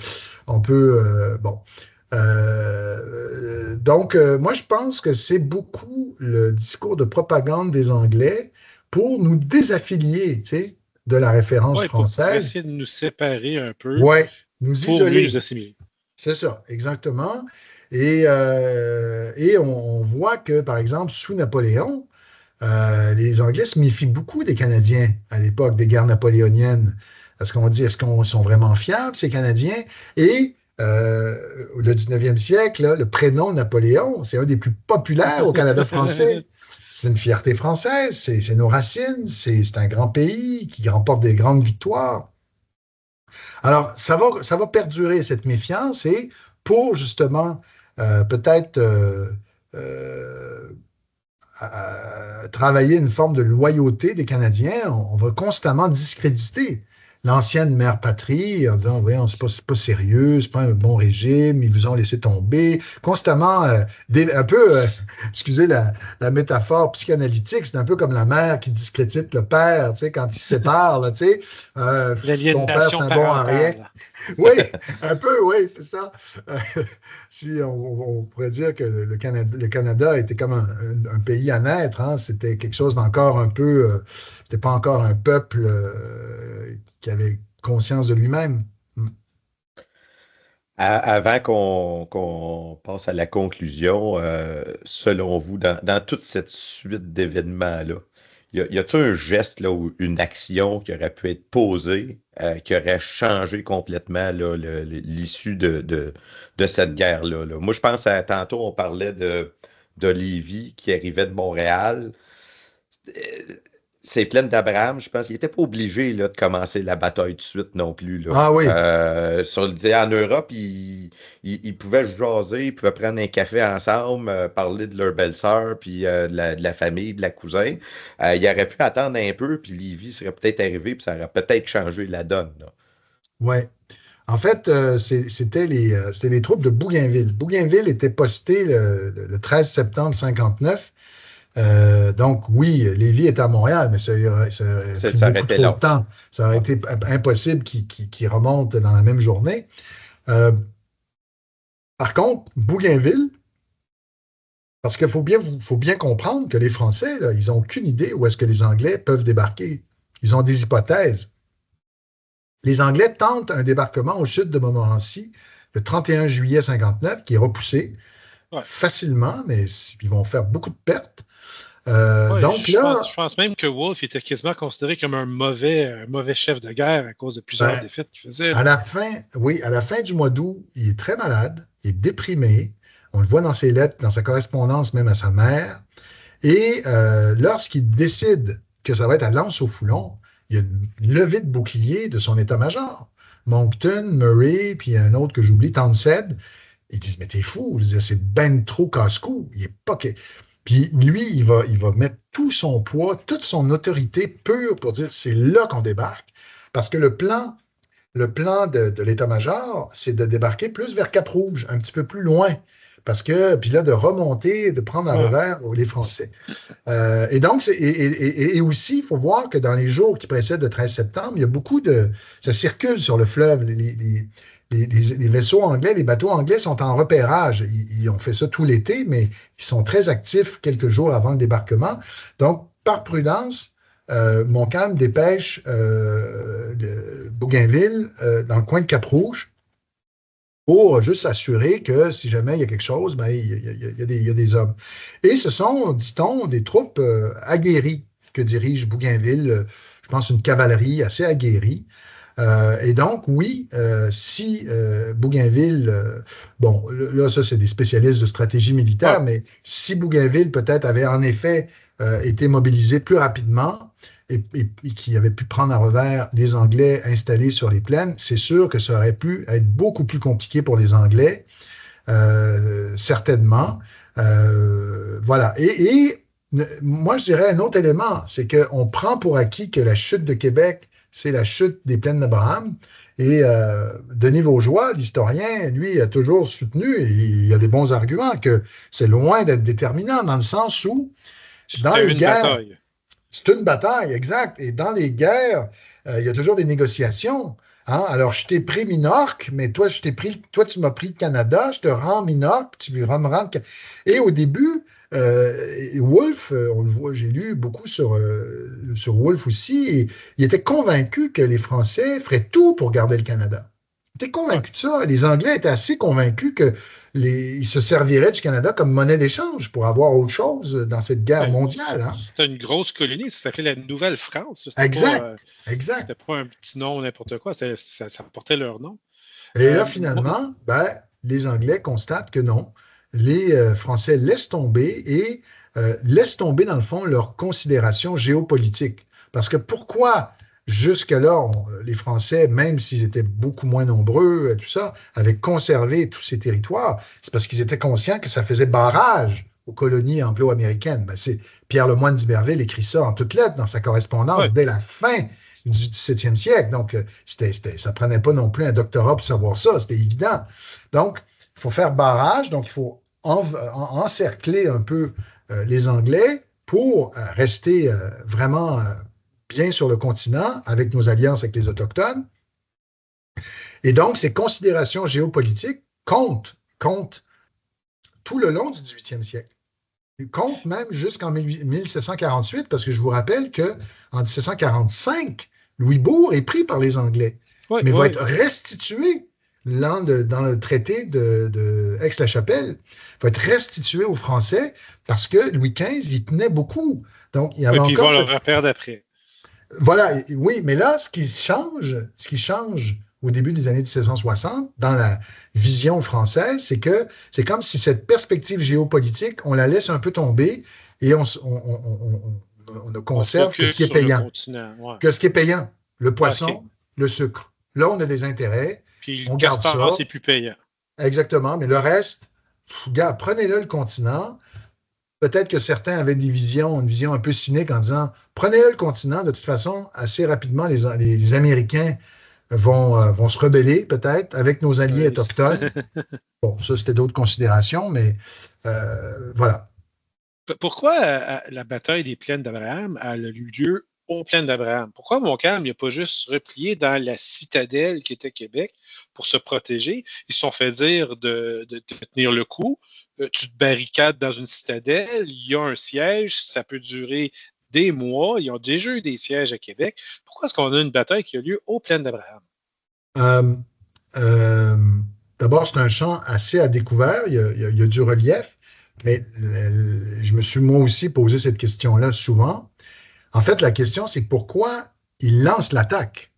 On peut... Donc, moi, je pense que c'est beaucoup le discours de propagande des Anglais pour nous désaffilier, tu sais, de la référence française. Pour essayer de nous séparer un peu. Oui, nous pour isoler. Mieux nous assimiler. C'est ça, exactement. Et on voit que, par exemple, sous Napoléon, les Anglais se méfient beaucoup des Canadiens à l'époque des guerres napoléoniennes. Parce qu'on dit, est-ce qu'ils sont vraiment fiables, ces Canadiens? Et le 19e siècle, là, le prénom Napoléon, c'est un des plus populaires au Canada français. C'est une fierté française, c'est nos racines, c'est un grand pays qui remporte des grandes victoires. Alors, ça va perdurer, cette méfiance, et pour justement peut-être travailler une forme de loyauté des Canadiens, on va constamment discréditer l'ancienne mère patrie en disant, voyons, c'est pas sérieux, c'est pas un bon régime, ils vous ont laissé tomber. Constamment, un peu, excusez la métaphore psychanalytique, c'est un peu comme la mère qui discrédite le père, tu sais, quand ils se séparent, là, tu sais. Ton père, c'est un bon à rien. Oui, un peu, oui, c'est ça. Si on pourrait dire que le Canada était comme un pays à naître, hein, c'était quelque chose d'encore un peu, c'était pas encore un peuple qui avait conscience de lui-même. Avant qu'on passe à la conclusion, selon vous, dans toute cette suite d'événements-là, y a-t-il un geste là, ou une action qui aurait pu être posée, qui aurait changé complètement là, l'issue de cette guerre-là? Là? Moi, je pense tantôt, on parlait de Lévis qui arrivait de Montréal. C'est plein d'Abraham, je pense qu'il n'était pas obligé là, de commencer la bataille tout de suite non plus. Là. Ah oui. En Europe, ils pouvaient jaser, ils pouvaient prendre un café ensemble, parler de leur belle-sœur, puis de la famille, de la cousin. Ils auraient pu attendre un peu, puis Lévis serait peut-être arrivé, puis ça aurait peut-être changé la donne. Oui. En fait, c'était les troupes de Bougainville. Bougainville était posté le 13 septembre 1959. Donc, oui, Lévis est à Montréal, mais ça aurait pris beaucoup trop de temps. Ça aurait été impossible qu'il remonte dans la même journée. Par contre, Bougainville, parce qu'il faut bien comprendre que les Français, là, ils n'ont aucune idée où est-ce que les Anglais peuvent débarquer. Ils ont des hypothèses. Les Anglais tentent un débarquement au sud de Montmorency le 31 juillet 1959, qui est repoussé facilement, mais ils vont faire beaucoup de pertes. Je pense même que Wolfe était quasiment considéré comme un mauvais chef de guerre à cause de plusieurs défaites qu'il faisait. À la fin du mois d'août, il est très malade, il est déprimé. On le voit dans ses lettres, dans sa correspondance même à sa mère. Et lorsqu'il décide que ça va être à Lens-au-Foulon, il y a une levée de bouclier de son état-major. Monckton, Murray, puis un autre que j'oublie, Townsend. Ils disent, mais t'es fou, c'est ben trop casse-cou. Il est pas... Puis lui, il va mettre tout son poids, toute son autorité pure pour dire c'est là qu'on débarque. Parce que le plan de l'état-major, c'est de débarquer plus vers Cap-Rouge, un petit peu plus loin. Parce que, puis là, de remonter, de prendre à revers les Français. Et donc, et aussi, il faut voir que dans les jours qui précèdent le 13 septembre, il y a beaucoup ça circule sur le fleuve, les vaisseaux anglais, les bateaux anglais sont en repérage. Ils ont fait ça tout l'été, mais ils sont très actifs quelques jours avant le débarquement. Donc, par prudence, Montcalm dépêche Bougainville dans le coin de Cap-Rouge pour juste s'assurer que si jamais il y a quelque chose, ben, il y a des hommes. Et ce sont, dit-on, des troupes aguerries que dirige Bougainville. Je pense une cavalerie assez aguerrie. Et donc, oui, si Bougainville, bon, là, ça, c'est des spécialistes de stratégie militaire, mais si Bougainville, peut-être, avait en effet été mobilisé plus rapidement et qui avait pu prendre à revers les Anglais installés sur les plaines, c'est sûr que ça aurait pu être beaucoup plus compliqué pour les Anglais, certainement. Voilà. Et moi, je dirais un autre élément, c'est qu'on prend pour acquis que la chute de Québec, c'est la chute des plaines d'Abraham. Et Denis Vaugeois, l'historien, lui, a toujours soutenu, et il y a des bons arguments, que c'est loin d'être déterminant, dans le sens où, dans les guerres, c'est une bataille, exact. Et dans les guerres, il y a toujours des négociations. Hein? Alors, je t'ai pris Minorque, mais toi, tu m'as pris le Canada, je te rends Minorque, tu me rends... Et au début, Wolfe, on le voit, j'ai lu beaucoup sur Wolfe aussi, et il était convaincu que les Français feraient tout pour garder le Canada. Il était convaincu de ça. Les Anglais étaient assez convaincus qu'ils se serviraient du Canada comme monnaie d'échange pour avoir autre chose dans cette guerre mondiale. Hein. C'était une grosse colonie, ça s'appelait la Nouvelle-France. Exact. C'était pas un petit nom n'importe quoi, ça portait leur nom. Et là, finalement, les Anglais constatent que non. Les Français laissent tomber et laissent tomber, dans le fond, leurs considérations géopolitiques. Parce que pourquoi, jusque-là, les Français, même s'ils étaient beaucoup moins nombreux, tout ça, avaient conservé tous ces territoires? C'est parce qu'ils étaient conscients que ça faisait barrage aux colonies anglo-américaines. C'est Pierre Lemoyne d'Iberville écrit ça en toutes lettres dans sa correspondance dès la fin du 17e siècle. Donc, ça ne prenait pas non plus un doctorat pour savoir ça, c'était évident. Donc, il faut faire barrage, donc il faut encercler un peu les Anglais pour rester vraiment bien sur le continent avec nos alliances avec les Autochtones. Et donc, ces considérations géopolitiques comptent tout le long du 18e siècle. Ils comptent même jusqu'en 1748, parce que je vous rappelle qu'en 1745, Louisbourg est pris par les Anglais, mais va être restitué dans le traité de Aix-la-Chapelle, va être restitué aux Français parce que Louis XV y tenait beaucoup. Donc, il y avait encore. Puis ils vont le refaire d'après. Voilà, oui, mais là, ce qui change au début des années 1760, dans la vision française, c'est comme si cette perspective géopolitique, on la laisse un peu tomber et on ne conserve que ce qui est payant. Que ce qui est payant, le poisson, le sucre. Là, on a des intérêts. Puis on garde ça. C'est plus payant. Exactement, mais le reste, prenez-le le continent. Peut-être que certains avaient une vision un peu cynique en disant prenez-le le continent, de toute façon, assez rapidement, les Américains vont se rebeller, peut-être, avec nos alliés autochtones. Bon, ça, c'était d'autres considérations, mais voilà. Pourquoi la bataille des plaines d'Abraham a eu lieu aux plaines d'Abraham? Pourquoi Montcalm n'a pas juste replié dans la citadelle qui était Québec pour se protéger? Ils se sont fait dire de tenir le coup. Tu te barricades dans une citadelle, il y a un siège, ça peut durer des mois. Ils ont déjà eu des sièges à Québec. Pourquoi est-ce qu'on a une bataille qui a lieu aux plaines d'Abraham? D'abord, c'est un champ assez à découvert. Il y a du relief, mais je me suis moi aussi posé cette question-là souvent. En fait, la question, c'est pourquoi il lance l'attaque?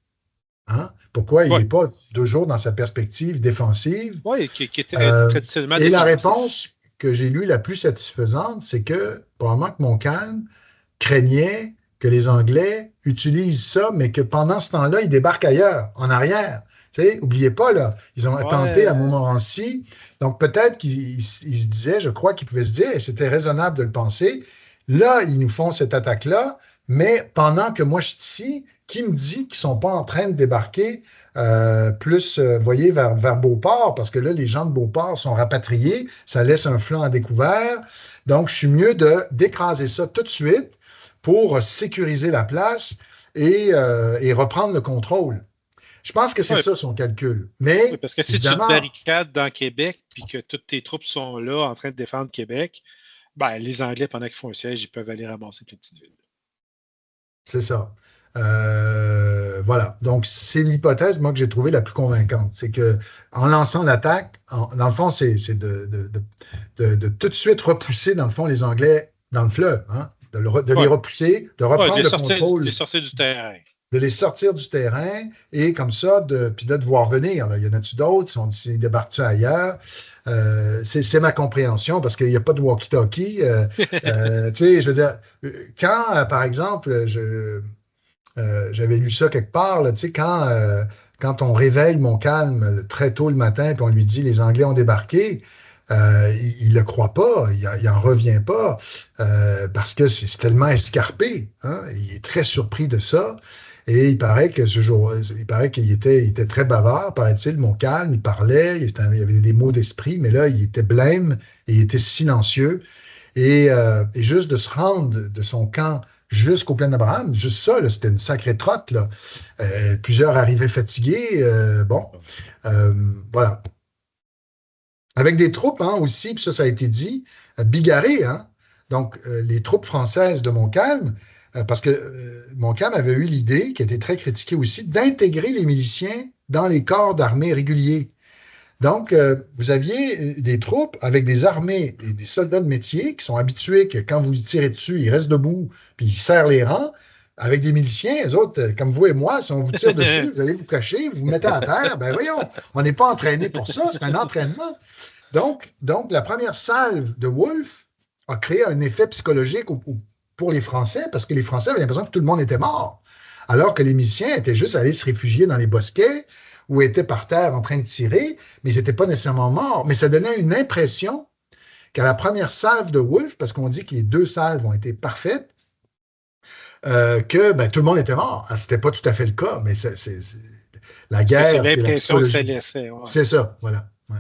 Hein? Pourquoi il n'est pas toujours dans sa perspective défensive? Oui, qui était traditionnellement défensif. Et la réponse que j'ai lue la plus satisfaisante, c'est que probablement que Montcalm craignait que les Anglais utilisent ça, mais que pendant ce temps-là, ils débarquent ailleurs, en arrière. N'oubliez pas, là, ils ont tenté à Montmorency. Donc, peut-être qu'ils se disaient, je crois qu'ils pouvaient se dire, et c'était raisonnable de le penser, là, ils nous font cette attaque-là, mais pendant que moi, je suis ici, qui me dit qu'ils ne sont pas en train de débarquer plus, voyez, vers Beauport, parce que là, les gens de Beauport sont rapatriés, ça laisse un flanc à découvert. Donc, je suis mieux d'écraser ça tout de suite pour sécuriser la place et reprendre le contrôle. Je pense que c'est ça son calcul. Mais, oui, parce que si tu te barricades dans Québec puis que toutes tes troupes sont là en train de défendre Québec, ben, les Anglais, pendant qu'ils font un siège, ils peuvent aller ramasser toute petite ville. C'est ça. Voilà. Donc, c'est l'hypothèse, moi, que j'ai trouvée la plus convaincante. C'est que en lançant l'attaque, dans le fond, c'est de tout de suite repousser, dans le fond, les Anglais dans le fleuve, hein? De les repousser, de reprendre le contrôle. De les sortir du terrain. De les sortir du terrain et comme ça, puis de voir venir. Là. Il y en a-tu d'autres? Ils débarquent-tu ailleurs? C'est ma compréhension parce qu'il n'y a pas de walkie-talkie. Tu sais, je veux dire, quand, par exemple, j'avais lu ça quelque part, là, tu sais, quand on réveille Montcalm très tôt le matin et on lui dit les Anglais ont débarqué, il ne le croit pas, il n'en revient pas parce que c'est tellement escarpé. Hein, il est très surpris de ça. Et il paraît que ce jour, il paraît qu'il était très bavard, paraît-il, Montcalm, il parlait, il y avait des mots d'esprit, mais là, il était blême et il était silencieux. Et juste de se rendre de son camp jusqu'au Plaine d'Abraham, juste ça, c'était une sacrée trotte. Là. Plusieurs arrivaient fatigués. Voilà. Avec des troupes aussi, puis ça a été dit, bigarrées. Hein? Donc, les troupes françaises de Montcalm, parce que Montcalm avait eu l'idée, qui a été très critiquée aussi, d'intégrer les miliciens dans les corps d'armée réguliers. Donc, vous aviez des troupes avec des armées, des soldats de métier qui sont habitués que quand vous tirez dessus, ils restent debout, puis ils serrent les rangs. Avec des miliciens, les autres, comme vous et moi, si on vous tire dessus, vous allez vous cacher, vous vous mettez à terre. Ben voyons, on n'est pas entraîné pour ça, c'est un entraînement. Donc, la première salve de Wolfe a créé un effet psychologique pour les Français, parce que les Français avaient l'impression que tout le monde était mort, alors que les miliciens étaient juste allés se réfugier dans les bosquets ou étaient par terre en train de tirer, mais ils n'étaient pas nécessairement morts. Mais ça donnait une impression qu'à la première salve de Wolfe, parce qu'on dit que les 2 salves ont été parfaites, que tout le monde était mort. Ce n'était pas tout à fait le cas, mais la guerre, c'est l'impression que ça laissait. Ouais. C'est ça, voilà. Ouais.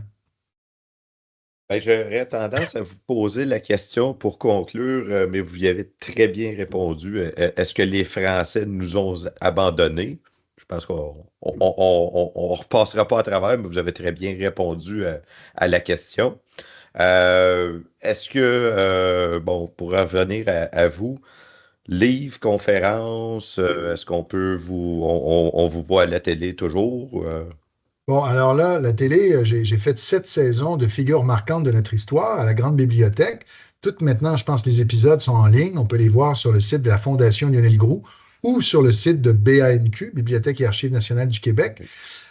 Ben, j'aurais tendance à vous poser la question pour conclure, mais vous y avez très bien répondu. Est-ce que les Français nous ont abandonnés? Je pense qu'on ne repassera pas à travers, mais vous avez très bien répondu à la question. Est-ce que, pour revenir à vous, livres, conférences, est-ce qu'on peut on vous voit à la télé toujours? Bon, alors là, la télé, j'ai fait 7 saisons de figures marquantes de notre histoire à la Grande Bibliothèque. Toutes maintenant, je pense que les épisodes sont en ligne. On peut les voir sur le site de la Fondation Lionel Groulx ou sur le site de BANQ, Bibliothèque et Archives nationales du Québec.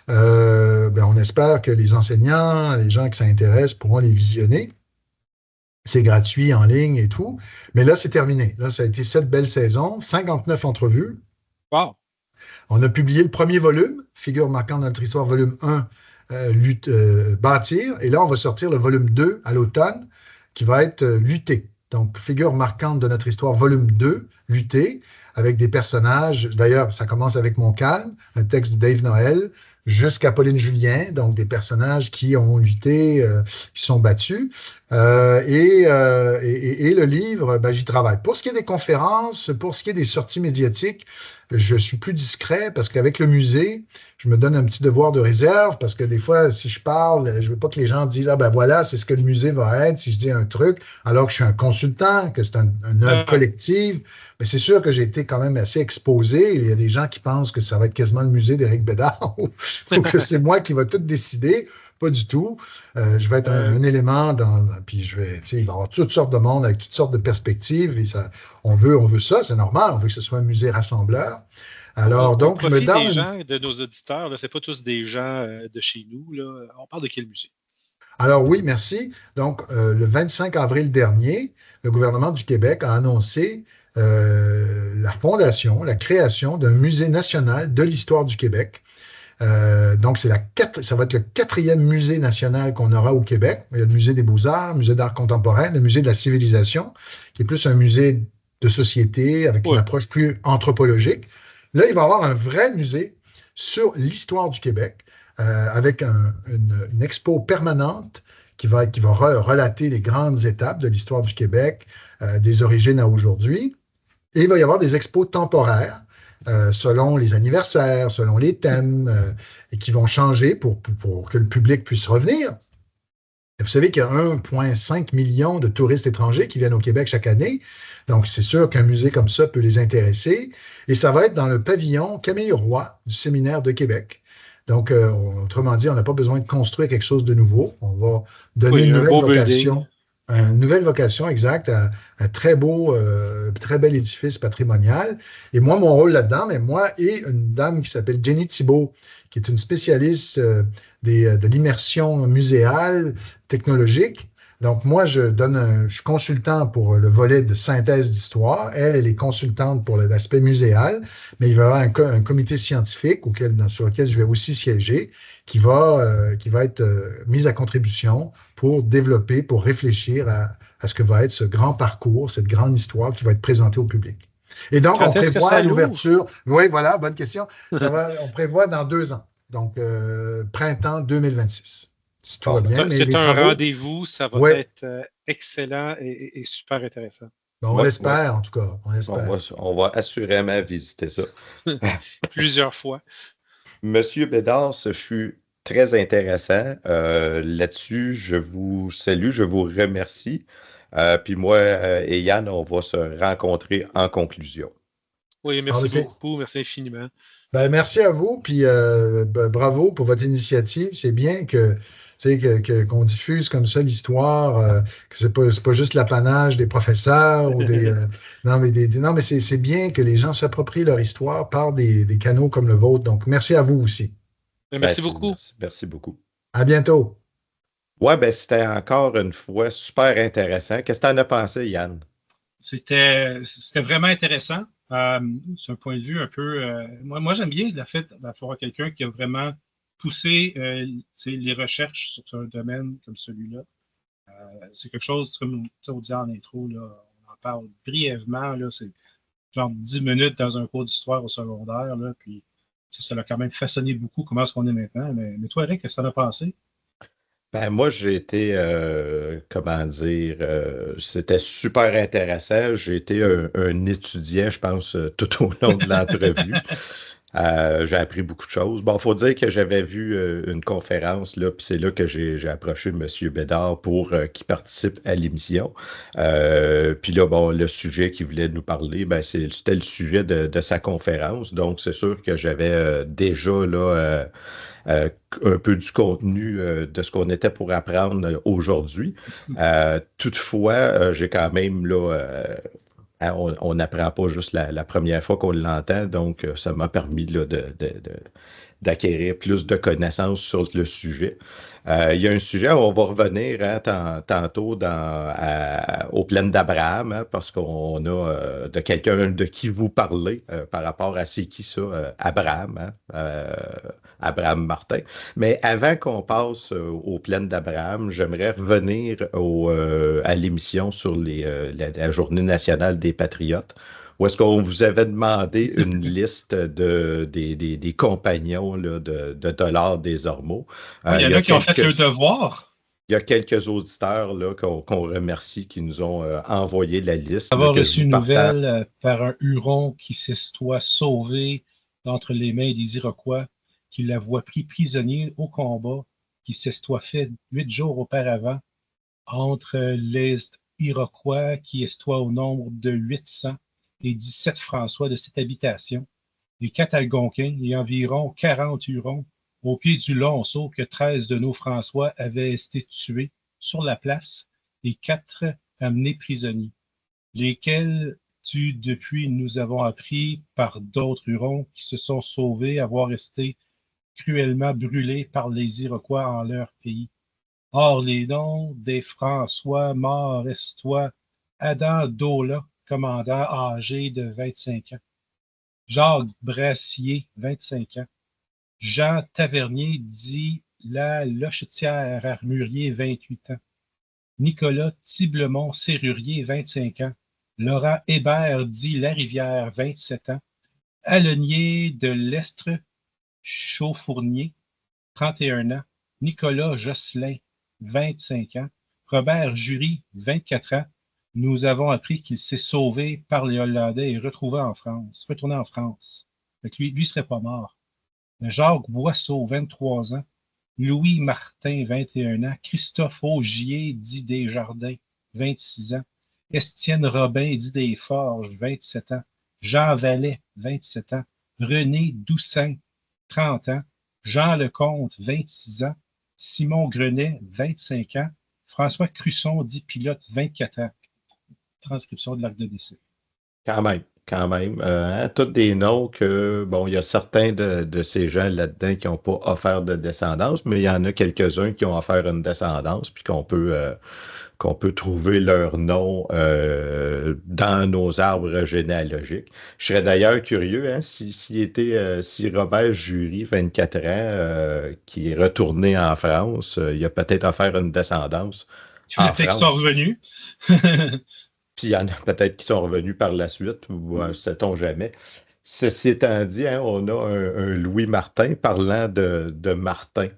On espère que les enseignants, les gens qui s'intéressent pourront les visionner. C'est gratuit en ligne et tout. Mais là, c'est terminé. Là, ça a été 7 belles saisons, 59 entrevues. Wow! On a publié le premier volume, Figures marquantes de notre histoire, volume 1, Bâtir. Et là, on va sortir le volume 2 à l'automne, qui va être Lutter. Donc, Figures marquantes de notre histoire, volume 2, Lutter, avec des personnages. D'ailleurs, ça commence avec Montcalm, un texte de Dave Noël, jusqu'à Pauline Julien, donc des personnages qui ont lutté, qui sont battus. Et le livre, j'y travaille. Pour ce qui est des conférences, pour ce qui est des sorties médiatiques, je suis plus discret parce qu'avec le musée, je me donne un petit devoir de réserve parce que des fois, si je parle, je veux pas que les gens disent « Ah ben voilà, c'est ce que le musée va être » si je dis un truc, alors que je suis un consultant, que c'est une œuvre collective. Mais c'est sûr que j'ai été quand même assez exposé. Il y a des gens qui pensent que ça va être quasiment le musée d'Éric Bédard ou que c'est moi qui va tout décider. Pas du tout. Je vais être un élément puis il va y avoir toutes sortes de monde avec toutes sortes de perspectives. Et ça, on veut ça, c'est normal. On veut que ce soit un musée rassembleur. Alors, donc, je me donne. Les gens de nos auditeurs, ce n'est pas tous des gens de chez nous. Là. On parle de quel musée? Alors oui, merci. Donc, le 25 avril dernier, le gouvernement du Québec a annoncé la fondation, la création d'un musée national de l'histoire du Québec. Donc, ça va être le 4e musée national qu'on aura au Québec. Il y a le musée des Beaux-Arts, le musée d'art contemporain, le musée de la civilisation, qui est plus un musée de société avec une approche plus anthropologique. Là, il va y avoir un vrai musée sur l'histoire du Québec avec une expo permanente qui va relater les grandes étapes de l'histoire du Québec, des origines à aujourd'hui. Et il va y avoir des expos temporaires selon les anniversaires, selon les thèmes, et qui vont changer pour que le public puisse revenir. Et vous savez qu'il y a 1,5 million de touristes étrangers qui viennent au Québec chaque année. Donc, c'est sûr qu'un musée comme ça peut les intéresser. Et ça va être dans le pavillon Camille Roy du Séminaire de Québec. Donc, autrement dit, on n'a pas besoin de construire quelque chose de nouveau. On va donner une nouvelle vocation. Une nouvelle vocation exacte à un très beau, très bel édifice patrimonial. Et moi, mon rôle là-dedans, mais moi et une dame qui s'appelle Jenny Thibault, qui est une spécialiste de l'immersion muséale technologique. Donc, moi, je suis consultant pour le volet de synthèse d'histoire. Elle est consultante pour l'aspect muséal, mais il va y avoir un comité scientifique sur lequel je vais aussi siéger, qui va être mis à contribution pour développer, pour réfléchir à ce que va être ce grand parcours, cette grande histoire qui va être présentée au public. Et donc, on prévoit l'ouverture. Oui, voilà, bonne question. On prévoit dans 2 ans. Donc, printemps 2026. Si tout va bien. C'est un rendez-vous, ça va être excellent et super intéressant. On l'espère, en tout cas. On va assurément visiter ça. Plusieurs fois. Monsieur Bédard, ce fut très intéressant. Là-dessus, je vous salue, je vous remercie. Puis moi et Yann, on va se rencontrer en conclusion. Oui, merci beaucoup. Merci infiniment. Ben, merci à vous, puis bravo pour votre initiative. C'est bien qu'on diffuse comme ça l'histoire, que c'est pas juste l'apanage des professeurs ou non, mais c'est bien que les gens s'approprient leur histoire par des canaux comme le vôtre. Donc, merci à vous aussi. Merci beaucoup. Merci beaucoup. À bientôt. Ouais, ben c'était encore une fois super intéressant. Qu'est-ce que tu en as pensé, Yann? C'était vraiment intéressant. C'est un point de vue un peu... moi, j'aime bien le fait d'avoir quelqu'un qui a vraiment poussé les recherches sur un domaine comme celui-là. C'est quelque chose, comme on dit en intro, là, on en parle brièvement. Là, c'est genre 10 minutes dans un cours d'histoire au secondaire. Là, puis ça l'a quand même façonné beaucoup comment est-ce qu'on est maintenant. Mais toi, Eric, qu'est-ce que t'en as pensé? Ben, moi, j'ai été, comment dire, c'était super intéressant. J'ai été un étudiant, je pense, tout au long de l'entrevue. J'ai appris beaucoup de choses. Bon, il faut dire que j'avais vu une conférence, là, puis c'est là que j'ai approché M. Bédard pour qu'il participe à l'émission. Puis là, bon, le sujet qu'il voulait nous parler, ben, c'était le sujet de sa conférence. Donc, c'est sûr que j'avais déjà, là, un peu du contenu de ce qu'on était pour apprendre aujourd'hui. Toutefois, j'ai quand même là, on n'apprend pas juste la première fois qu'on l'entend, donc ça m'a permis là, d'acquérir plus de connaissances sur le sujet. Il y a un sujet où on va revenir tantôt aux plaines d'Abraham, hein, parce qu'on a de quelqu'un de qui vous parler par rapport à c'est qui ça, Abraham, hein, Abraham Martin. Mais avant qu'on passe aux plaines d'Abraham, j'aimerais revenir à l'émission sur la Journée nationale des Patriotes, où est-ce qu'on vous avait demandé une liste des compagnons là, de Dollard des Ormeaux. Il y en a qui ont fait le devoir. Il y a quelques auditeurs là, qu'on remercie qui nous ont envoyé la liste. Avoir reçu une nouvelle par un Huron qui s'estoit sauvé d'entre les mains des Iroquois, qui la voit pris prisonnier au combat, qui s'estoit fait 8 jours auparavant entre les Iroquois qui estoient au nombre de 800 et 17 François de cette habitation, les 4 Algonquins et environ 40 Hurons au pied du Lonceau que 13 de nos François avaient été tués sur la place et 4 amenés prisonniers, lesquels depuis nous avons appris par d'autres Hurons qui se sont sauvés avoir été cruellement brûlés par les Iroquois en leur pays. Or, les noms des François morts estoient Adam Dola, commandant âgé de 25 ans. Jacques Brassier, 25 ans. Jean Tavernier, dit la Lochetière, armurier, 28 ans. Nicolas Tiblemont, serrurier, 25 ans. Laurent Hébert, dit Larivière, 27 ans. Alenier de l'Estre, Chauffournier, 31 ans. Nicolas Josselin, 25 ans. Robert Jury, 24 ans. nous avons appris qu'il s'est sauvé par les Hollandais et retourné en France. Fait que lui ne serait pas mort. Jacques Boisseau, 23 ans. Louis Martin, 21 ans. Christophe Augier, dit Desjardins, 26 ans. Estienne Robin, dit Desforges, 27 ans. Jean Vallet, 27 ans. René Doussin, 30 ans. Jean Lecomte, 26 ans. Simon Grenet, 25 ans. François Cruçon, dit Pilote, 24 ans. Transcription de l'acte de décès. Quand même, quand même. Tous des noms que, bon, il y a certains de ces gens là-dedans qui n'ont pas offert de descendance, mais il y en a quelques-uns qui ont offert une descendance, puis qu'on peut trouver leur nom dans nos arbres généalogiques. Je serais d'ailleurs curieux, hein, si Robert Jury, 24 ans, qui est retourné en France, il a peut-être offert une descendance en Peut-être qu'ils sont France. revenus. Puis il y en a peut-être qui sont revenus par la suite, ou sait-on jamais. Ceci étant dit, hein, on a un Louis Martin. Parlant de Martin,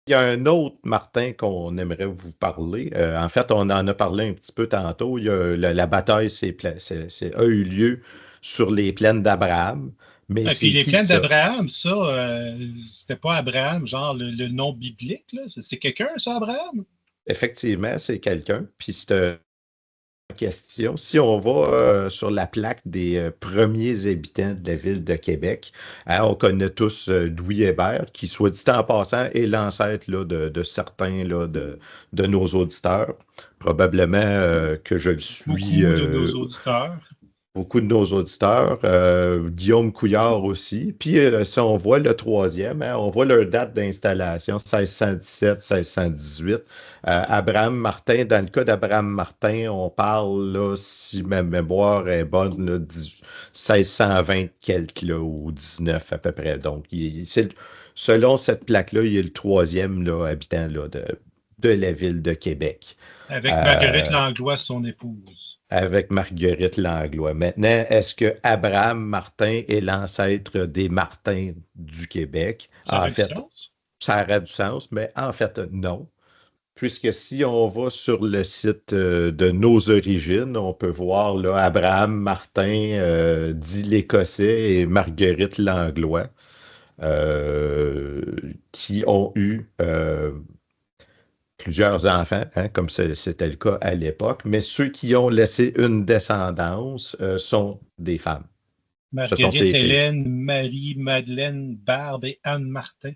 il y a un autre Martin qu'on aimerait vous parler. En fait, on en a parlé un petit peu tantôt. Il y a la bataille a eu lieu sur les plaines d'Abraham. Mais Puis c'est les qui plaines ça? d'Abraham, ça, c'était pas Abraham, genre le nom biblique, là. C'est quelqu'un, ça, Abraham? Effectivement, c'est quelqu'un. Puis c'est question. Si on va sur la plaque des premiers habitants de la ville de Québec, hein, on connaît tous Louis Hébert, qui, soit dit en passant, est l'ancêtre là, de certains là, de nos auditeurs. Probablement que je le suis. Beaucoup de nos auditeurs. Beaucoup de nos auditeurs, Guillaume Couillard aussi. Puis si on voit le troisième, hein, on voit leur date d'installation, 1617-1618. Abraham Martin, dans le cas d'Abraham Martin, on parle, là, si ma mémoire est bonne, là, 1620 quelques, là, ou 19 à peu près. Donc, selon cette plaque-là, il est le troisième là, habitant là, de la ville de Québec. Avec Marguerite Langlois, son épouse. Avec Marguerite Langlois. Maintenant, est-ce que Abraham Martin est l'ancêtre des Martins du Québec? Ça aurait du sens? Ça aurait du sens, mais en fait, non. Puisque si on va sur le site de nos origines, on peut voir là, Abraham Martin, dit l'Écossais, et Marguerite Langlois, qui ont eu plusieurs enfants, hein, comme c'était le cas à l'époque, mais ceux qui ont laissé une descendance sont des femmes. Marguerite, Hélène, Marie, Madeleine, Barbe et Anne Martin.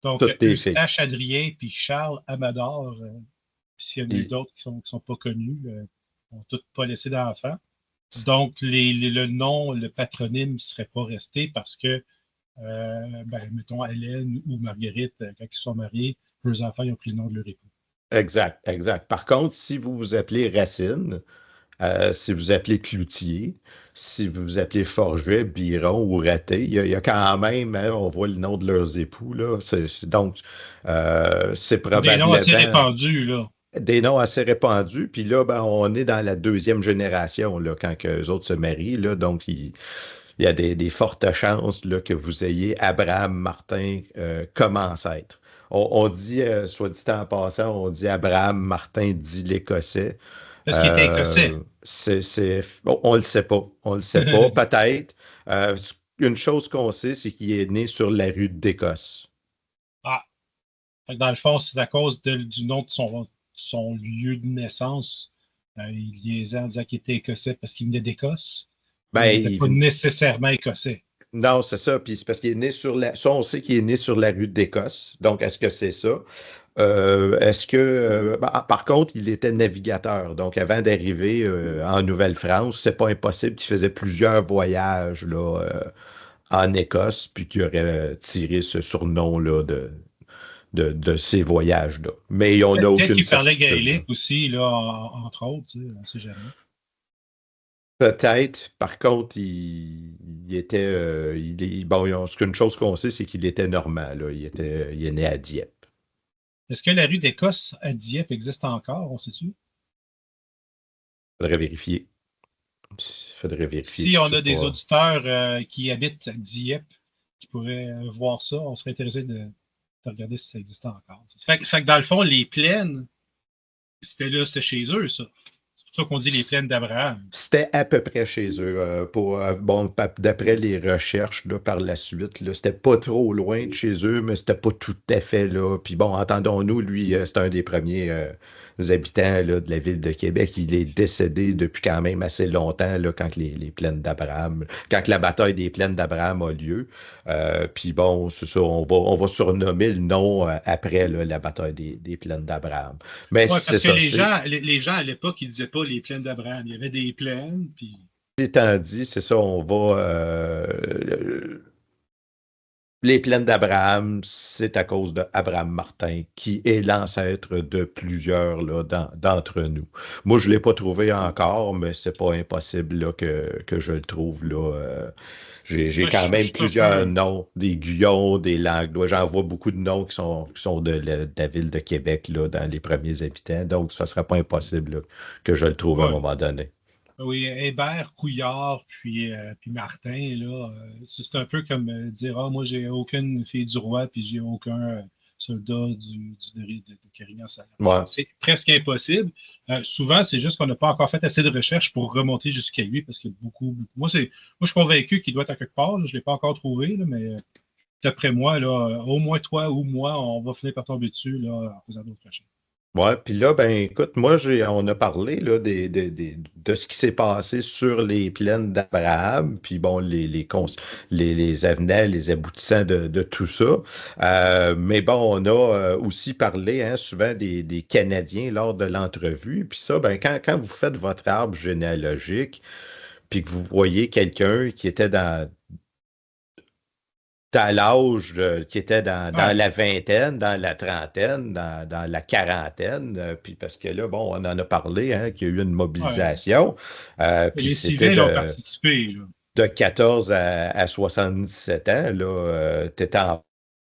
Donc, Eustache Adrien puis Charles Amador, puis s'il y en a d'autres qui sont pas connus, n'ont tous pas laissé d'enfants. Donc, le nom, le patronyme ne serait pas resté parce que, mettons, Hélène ou Marguerite, quand ils sont mariés, leurs enfants ils ont pris le nom de leur époux. Exact, exact. Par contre, si vous vous appelez Racine, si vous appelez Cloutier, si vous vous appelez Forget, Biron ou Raté, il y a quand même, hein, on voit le nom de leurs époux, là. Donc, c'est probablement... Des noms assez répandus, là. Des noms assez répandus. Puis là, ben, on est dans la deuxième génération, là, quand eux autres se marient, là. Donc, il y a des fortes chances là, que vous ayez Abraham Martin comme ancêtre. On dit, soit dit en passant, on dit Abraham Martin dit l'Écossais. Parce qu'il était écossais. On le sait pas. On le sait pas. Peut-être. Une chose qu'on sait, c'est qu'il est né sur la rue d'Écosse. Ah. Dans le fond, c'est à cause du nom de son lieu de naissance. Il liaisait en disant qu'il était écossais parce qu'il venait d'Écosse. Il n'était pas nécessairement écossais. Non, c'est ça. Puis c'est parce qu'il est né sur la... Ça, on sait qu'il est né sur la rue d'Écosse. Donc, est-ce que c'est ça? Est-ce que... par contre, il était navigateur. Donc, avant d'arriver en Nouvelle-France, c'est pas impossible qu'il faisait plusieurs voyages là, en Écosse, puis qu'il aurait tiré ce surnom-là de ces voyages-là. Mais on n'a aucune certitude. Peut-être qu'il parlait gaélique aussi, là, entre autres. Tu sais, on ne sait jamais. Peut-être. Par contre, il était... une chose qu'on sait, c'est qu'il était normand. Là. Il est né à Dieppe. Est-ce que la rue d'Écosse à Dieppe existe encore, on sait-tu? Faudrait vérifier. Si on a des auditeurs qui habitent à Dieppe, qui pourraient voir ça, on serait intéressé de regarder si ça existe encore. Fait que dans le fond, les plaines, c'était chez eux, ça. C'est pour C'est ça qu'on dit les plaines d'Abraham. C'était à peu près chez eux. D'après les recherches là, par la suite, là, c'était pas trop loin de chez eux, mais c'était pas tout à fait là. Puis bon, entendons-nous, lui, c'est un des premiers habitants là, de la ville de Québec. Il est décédé depuis quand même assez longtemps là, quand les plaines d'Abraham, quand la bataille des plaines d'Abraham a lieu. Puis bon, c'est ça, on va surnommer le nom après là, la bataille des plaines d'Abraham. Mais Ouais, c'est parce que ça. les gens à l'époque, ils disaient pas les plaines d'Abraham. Il y avait des plaines, puis. Étant dit, c'est ça, on va. Les plaines d'Abraham, c'est à cause d'Abraham Martin, qui est l'ancêtre de plusieurs là, d'entre nous. Moi, je ne l'ai pas trouvé encore, mais c'est pas impossible là, que je le trouve là. J'ai Moi, quand même je suis un plusieurs peu. noms, des Guyons, des Langlois. J'en vois beaucoup de noms qui sont de la ville de Québec là, dans les premiers habitants. Donc, ça ne sera pas impossible là, que je le trouve à un Ouais. moment donné. Oui, Hébert, Couillard, puis Martin, là, c'est un peu comme dire ah, moi, j'ai aucune fille du roi, puis j'ai aucun soldat de Carignan-Salon. Ouais. C'est presque impossible. Souvent, c'est juste qu'on n'a pas encore fait assez de recherches pour remonter jusqu'à lui, parce qu'il y a beaucoup. Moi, je suis convaincu qu'il doit être à quelque part. Là, je ne l'ai pas encore trouvé, là, mais d'après moi, là, au moins toi ou moi, on va finir par tomber dessus là, en faisant d'autres recherches. Ouais, puis là, ben écoute, moi, on a parlé là, de ce qui s'est passé sur les plaines d'Abraham, puis bon, les avenants, les aboutissants de tout ça. Mais bon, on a aussi parlé hein, souvent des Canadiens lors de l'entrevue. Puis ça, ben, quand vous faites votre arbre généalogique, puis que vous voyez quelqu'un qui était dans l'âge qui était dans Ouais, la vingtaine, dans la trentaine, dans la quarantaine, puis parce que là, bon, on en a parlé, hein, qu'il y a eu une ouais. mobilisation, puis Les c'était civils ont participé, là. de 14 à 77 ans, là,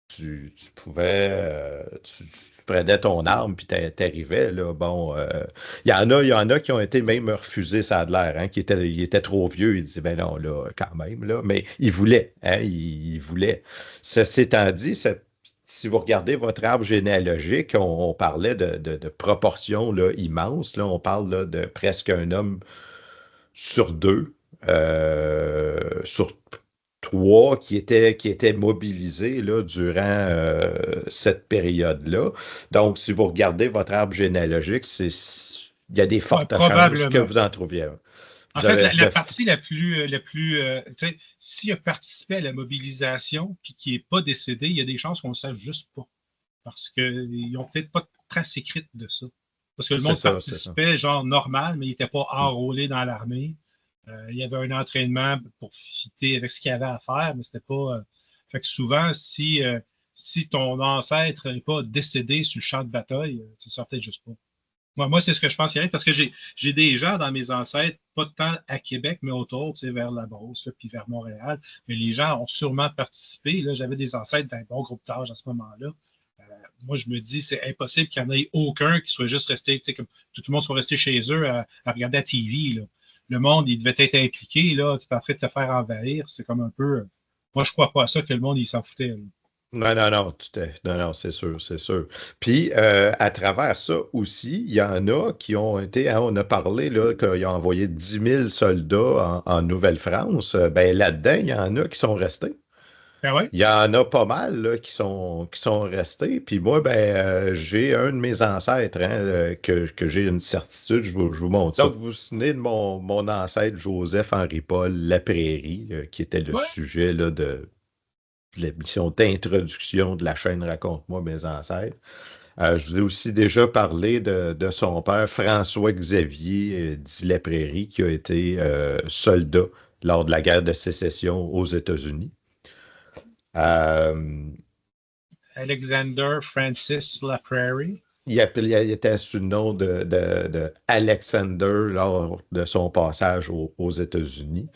tu pouvais, tu prenais ton arme puis t'arrivais, là. Bon, il y en a qui ont été même refusés, ça a de l'air, hein, ils étaient trop vieux. Ils disaient, ben non, là, quand même, là. Mais ils voulaient, hein, ils voulaient. Ceci étant dit, si vous regardez votre arbre généalogique, on parlait de proportions là, immenses. Là, on parle là, de presque un homme sur deux, sur trois qui étaient mobilisés là, durant cette période-là. Donc, si vous regardez votre arbre généalogique, il y a des Ouais, fortes chances que probablement. vous en trouviez un. En Vous fait, avez la partie tu sais, s'il a participé à la mobilisation puis qu'il n'est pas décédé, il y a des chances qu'on ne le sache juste pas. Parce qu'ils n'ont peut-être pas de trace écrite de ça. Parce que le c'est monde ça, c'est ça. participait genre normal, mais il n'était pas enrôlé dans l'armée. Il y avait un entraînement pour fitter avec ce qu'il y avait à faire, mais c'était pas. Fait que souvent, si ton ancêtre n'est pas décédé sur le champ de bataille, tu ne sors peut-être juste pas. Moi c'est ce que je pense qu'il y a, parce que j'ai des gens dans mes ancêtres, pas tant à Québec, mais autour, tu sais, vers la Beauce, là, puis vers Montréal. Mais les gens ont sûrement participé. Là, j'avais des ancêtres d'un bon groupe d'âge à ce moment-là. Euh, Moi, je me dis, c'est impossible qu'il n'y en ait aucun qui soit juste resté, tu sais, comme tout le monde soit resté chez eux à regarder la TV. Là. Le monde, il devait être impliqué, là. Tu es en train de te faire envahir. C'est comme un peu. Moi, je crois pas à ça que le monde, il s'en foutait. Là. Non, non, non, non, non, c'est sûr, c'est sûr. Puis, à travers ça aussi, il y en a qui ont été, hein, on a parlé là, qu'ils ont envoyé 10 000 soldats en Nouvelle-France. Ben, là-dedans, il y en a qui sont restés. Ben ouais. Il y en a pas mal là, qui sont restés. Puis moi, ben, j'ai un de mes ancêtres hein, que j'ai une certitude, je vous montre ça. Donc, vous vous souvenez de mon ancêtre Joseph-Henri Paul Laprairie, qui était le Ouais. sujet là, de l'émission d'introduction de la chaîne Raconte-moi mes ancêtres. Je vous ai aussi déjà parlé de son père François-Xavier dit Laprairie, qui a été soldat lors de la guerre de sécession aux États-Unis. Alexander Francis Laprairie. Il était sous le nom de Alexander lors de son passage aux États-Unis,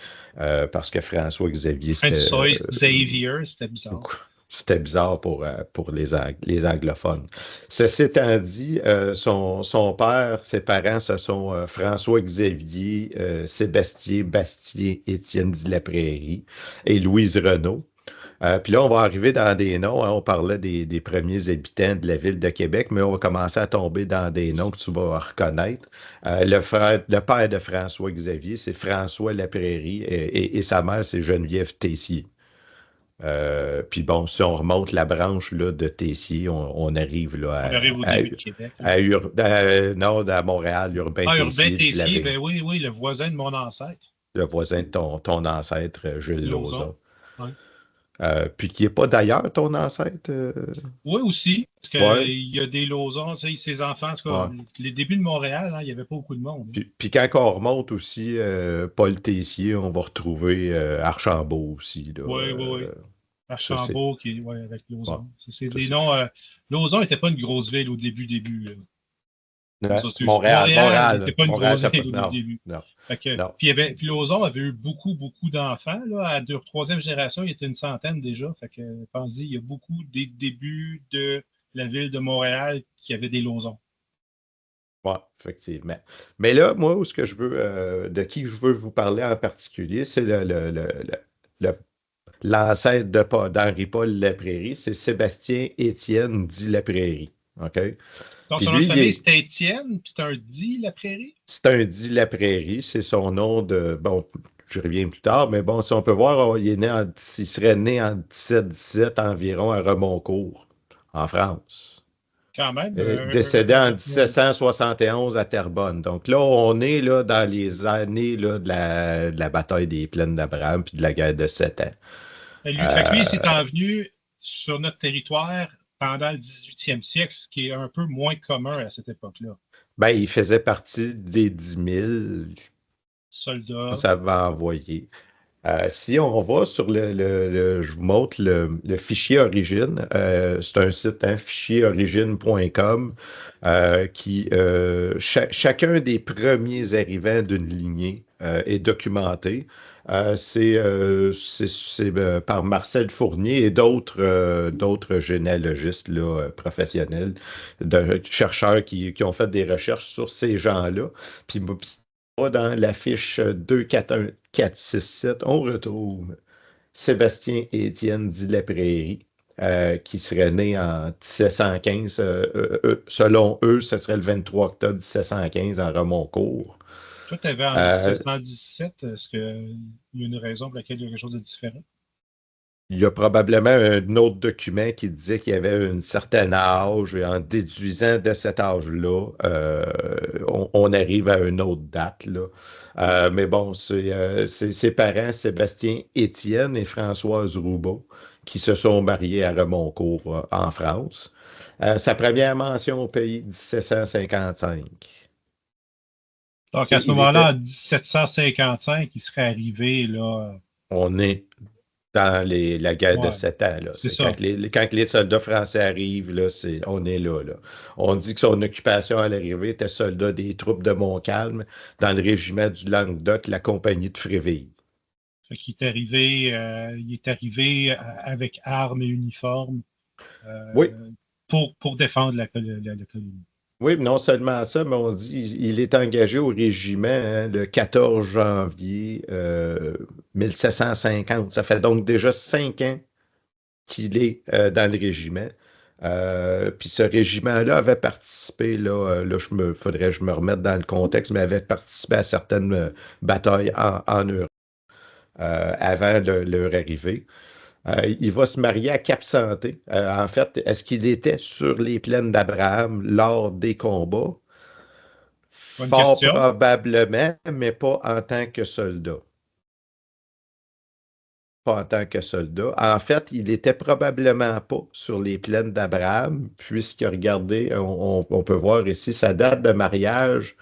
parce que François-Xavier, François Xavier, c'était bizarre. C'était bizarre pour les anglophones. Ceci étant dit, son père, ses parents, ce sont François-Xavier, Sébastien Bastien, Étienne de la Prairie et Louise Renaud. Puis là, on va arriver dans des noms, hein, on parlait des premiers habitants de la ville de Québec, mais on va commencer à tomber dans des noms que tu vas reconnaître. Le père de François Xavier, c'est François Laprairie et sa mère, c'est Geneviève Tessier. Puis bon, si on remonte la branche là, de Tessier, on arrive là, On arrive au début de Québec. non, à Montréal, Urbain Urbain Tessier. Tessier, ben oui, le voisin de mon ancêtre. Le voisin de ton ancêtre, Jules Lauzon. Ouais. Puis qui n'est pas d'ailleurs ton ancêtre. Oui, aussi, parce qu'il y a des Lauzons, ses enfants, les débuts de Montréal, hein, il n'y avait pas beaucoup de monde. Puis quand on remonte aussi, Paul Tessier, on va retrouver Archambault aussi. Oui. Archambault, avec Lauzon. C'est des noms. Lauzon n'était pas une grosse ville au début. Montréal n'était pas une grosse ville au début. Non. Puis Lauzon avait eu beaucoup d'enfants. Là, à troisième génération, il était une centaine déjà. Fait que, pensez, il y a beaucoup des débuts de la ville de Montréal qui avaient des Lauzons. Oui, effectivement. Mais là, moi, de qui je veux vous parler en particulier, c'est l'ancêtre d'Henri-Paul Laprairie, c'est Sébastien-Étienne dit Laprairie. OK? Donc, son nom de famille, c'était Étienne, puis c'est un dit Laprairie? C'est un dit Laprairie, c'est son nom de... Bon, je reviens plus tard, mais bon, si on peut voir, il serait né en 1717 environ à Remoncourt, en France. Quand même. Décédé en 1771 à Terrebonne. Donc là, on est là, dans les années là, de la bataille des Plaines d'Abraham puis de la guerre de 7 ans. Lui, il s'est envenu sur notre territoire pendant le 18e siècle, ce qui est un peu moins commun à cette époque-là. Ben, il faisait partie des 10 000 soldats. Ça va envoyer. Si on va sur je vous montre le fichier origine, c'est un site, hein, fichierorigine.com, qui chacun des premiers arrivants d'une lignée est documenté. C'est par Marcel Fournier et d'autres généalogistes là, professionnels, chercheurs qui ont fait des recherches sur ces gens-là. Puis dans la fiche 241467, on retrouve Sébastien-Étienne dit Laprairie, qui serait né en 1715. Selon eux, ce serait le 23 octobre 1715 en Remoncourt. Toi, tu avais en 1717. Est-ce qu'il y a une raison pour laquelle il y a quelque chose de différent? Il y a probablement un autre document qui disait qu'il y avait un certain âge, et en déduisant de cet âge-là, on arrive à une autre date, là. Mais bon, c'est ses parents, Sébastien-Étienne et Françoise Roubaud, qui se sont mariés à Remoncourt, en France. Sa première mention au pays, 1755. Donc, à ce moment-là, en 1755, il serait arrivé, là... On est dans la guerre de 7 ans. Là. C'est ça. Quand les soldats français arrivent, là, on est là. On dit que son occupation à l'arrivée était soldat des troupes de Montcalm dans le régiment du Languedoc, la compagnie de Fréville. Il est arrivé avec armes et uniformes oui. pour défendre la colonie. Oui, non seulement ça, mais on dit qu'il est engagé au régiment, hein, le 14 janvier 1750. Ça fait donc déjà 5 ans qu'il est dans le régiment. Puis ce régiment-là avait participé, faudrait que je me remette dans le contexte, mais avait participé à certaines batailles en Europe avant leur arrivée. Il va se marier à Cap-Santé. En fait, est-ce qu'il était sur les plaines d'Abraham lors des combats? Fort probablement, mais pas en tant que soldat. Pas en tant que soldat. En fait, il n'était probablement pas sur les plaines d'Abraham, puisque, regardez, on peut voir ici sa date de mariage,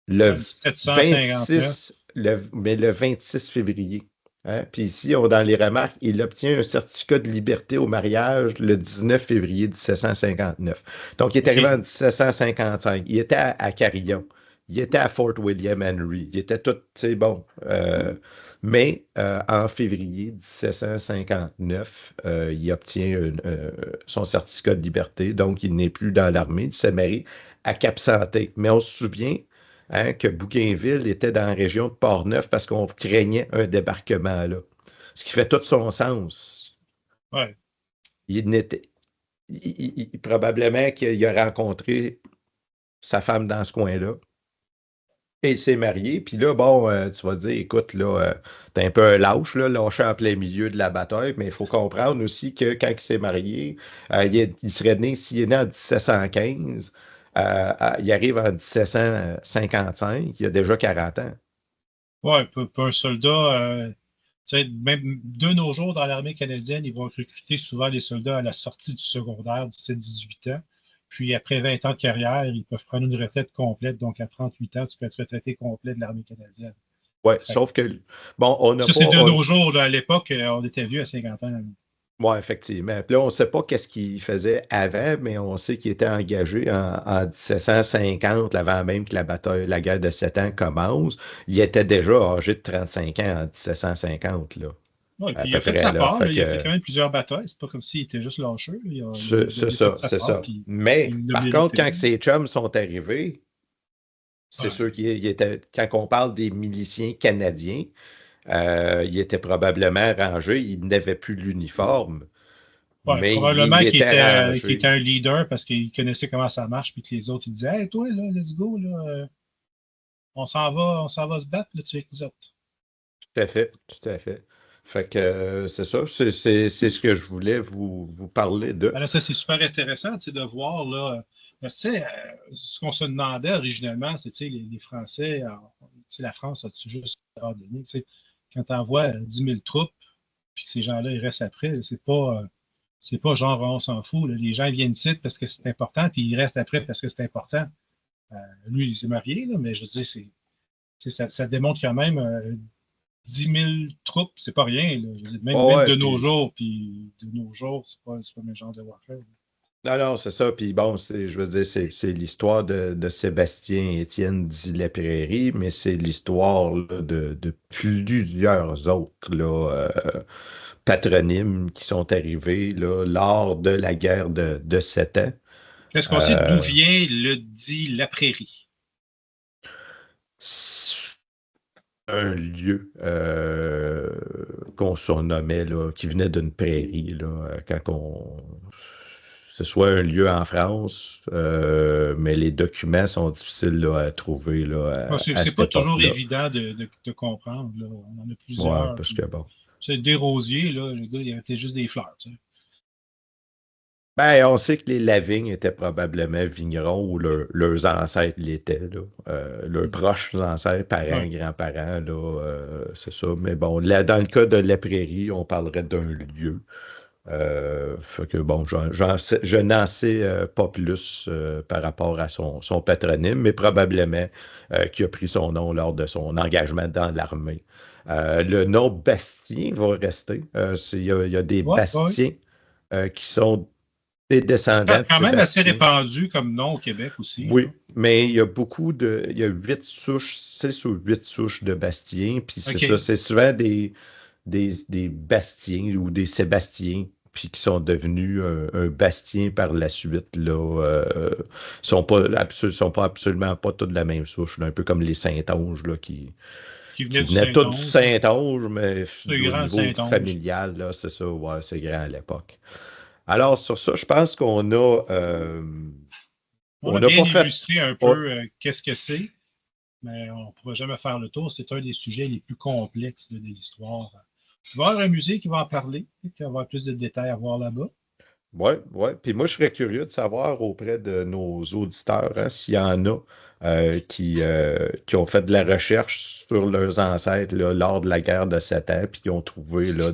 le 26, le 26 février. Hein? Puis ici, dans les remarques, il obtient un certificat de liberté au mariage le 19 février 1759. Donc, il est arrivé en 1755. Il était à Carillon. Il était à Fort William Henry. Il était tout, tu sais, bon. Mais en février 1759, il obtient son certificat de liberté. Donc, il n'est plus dans l'armée. Il s'est marié à Cap-Santé. Mais on se souvient, hein, que Bougainville était dans la région de Port-Neuf parce qu'on craignait un débarquement là. Ce qui fait tout son sens. Ouais. Probablement qu'il a rencontré sa femme dans ce coin-là. Et il s'est marié. Puis là, bon, tu vas dire, écoute, là, t'es un peu un lâche, là, lâché en plein milieu de la bataille, mais il faut comprendre aussi que quand il s'est marié, il serait né, s'il est né en 1715, il arrive en 1755, il a déjà 40 ans. Ouais, pour un soldat, tu sais, même de nos jours, dans l'armée canadienne, ils vont recruter souvent les soldats à la sortie du secondaire, 17-18 ans. Puis après 20 ans de carrière, ils peuvent prendre une retraite complète. Donc à 38 ans, tu peux être retraité complet de l'armée canadienne. Oui, sauf que, bon, on n'a ça, pas. c'est de nos jours. Là, à l'époque, on était vieux à 50 ans. Oui, effectivement. Puis là, on ne sait pas qu'est-ce qu'il faisait avant, mais on sait qu'il était engagé en 1750, avant même que la guerre de 7 ans commence. Il était déjà âgé de 35 ans en 1750, là. Oui, À puis il peu a fait près, sa là. part. Fait Il a que fait quand même plusieurs batailles. C'est pas comme s'il était juste lâcheux. c'est ça, c'est ça. Mais il l'a par mérité. contre, quand ses chums sont arrivés, c'est Ouais. sûr qu'il était, quand on parle des miliciens canadiens, il était probablement rangé, il n'avait plus l'uniforme, Ouais, mais probablement il qu'il était était rangé. un leader parce qu'il connaissait comment ça marche, puis que les autres, ils disaient Hey, toi, là, let's go, là, on s'en va se battre, là, tu es avec nous autres. Tout à fait, tout à fait. Fait que c'est ça, c'est ce que je voulais vous parler de. Alors, ça, c'est super intéressant, tu sais, de voir, là. Tu sais, ce qu'on se demandait originellement, c'est, tu sais, les Français, tu sais, la France a-tu juste abandonné, tu sais, quand tu envoies 10 000 troupes, puis que ces gens-là, ils restent après, c'est pas genre on s'en fout, là. Les gens viennent ici parce que c'est important, puis ils restent après parce que c'est important. Lui, il s'est marié, là, mais je veux dire, ça démontre quand même 10 000 troupes, c'est pas rien. Là. Je veux dire, même Ouais, de nos puis jours, puis de nos jours, c'est pas le même genre de warfare. non, non, c'est ça. Puis bon, je veux dire, c'est l'histoire de Sébastien Étienne dit La Prairie, mais c'est l'histoire là, de plusieurs autres là, patronymes qui sont arrivés là, lors de la guerre de 7 ans. Est-ce qu'on sait d'où Euh, vient le dit La Prairie? c'est un lieu qu'on surnommait, là, qui venait d'une prairie, là, ce soit un lieu en France, mais les documents sont difficiles là, à trouver là, à C'est cette pas toujours époque-là. évident de comprendre. Là. On en a Ouais, plusieurs. parce que bon. C'est des rosiers, là, le gars, il avait juste des fleurs. Tu sais. Ben, on sait que les Lavignes étaient probablement vignerons ou leurs ancêtres l'étaient, là. Leurs proches ancêtres, parents, Ouais. grands-parents, là, c'est ça. Mais bon, là, dans le cas de la prairie, on parlerait d'un lieu. Fait que bon, je n'en sais pas plus par rapport à son patronyme, mais probablement qu'il a pris son nom lors de son engagement dans l'armée. Le nom Bastien va rester. Il y a des Ouais. Bastiens qui sont des descendants de Quand même assez Sébastien. répandu comme nom au Québec aussi. Là. Oui, mais il y a il y a 8 souches, 6 ou 8 souches de Bastien, puis c'est OK. ça, c'est souvent des Bastiens ou des Sébastiens, puis qui sont devenus un Bastien par la suite, là. Sont pas absolument pas tous de la même souche, là, un peu comme les Saint-Onge, là, Qui venait qui du venaient tous du Saint-Onge. Saint-Onge, mais Le au grand niveau Saint-Onge. familial, là, c'est ça, ouais, c'est grand à l'époque. Alors, sur ça, je pense On on a n'a bien pas fait. illustré un Ouais, peu qu'est-ce que c'est, mais on ne pourra jamais faire le tour. C'est un des sujets les plus complexes de l'histoire. Il va y avoir un musée qui va en parler, qui va avoir plus de détails à voir là-bas. ouais, ouais. Puis moi, je serais curieux de savoir auprès de nos auditeurs, hein, s'il y en a qui ont fait de la recherche sur leurs ancêtres là, lors de la guerre de 7 ans, puis qui ont trouvé là,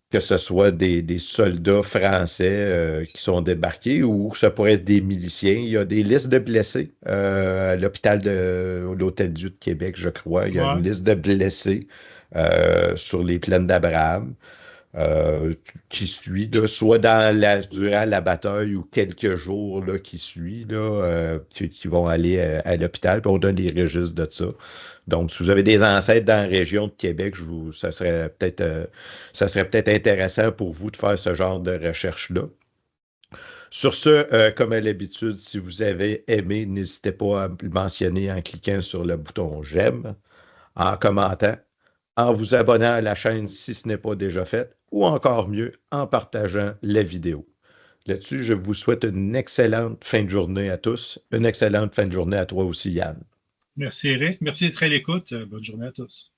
que ce soit des soldats français qui sont débarqués ou que ça pourrait être des miliciens. Il y a des listes de blessés à l'Hôtel-Dieu de Québec, je crois. Il y a Ouais. une liste de blessés sur les plaines d'Abraham. Qui suit, là, soit durant la bataille ou quelques jours là, qui suit, là, qui vont aller à l'hôpital, puis on donne les registres de ça. Donc, si vous avez des ancêtres dans la région de Québec, ça serait peut-être intéressant pour vous de faire ce genre de recherche-là. Sur ce, comme à l'habitude, si vous avez aimé, n'hésitez pas à le mentionner en cliquant sur le bouton j'aime, en commentant en vous abonnant à la chaîne si ce n'est pas déjà fait, ou encore mieux, en partageant la vidéo. Là-dessus, je vous souhaite une excellente fin de journée à tous. Une excellente fin de journée à toi aussi, Yann. Merci, Eric. Merci d'être à l'écoute. Bonne journée à tous.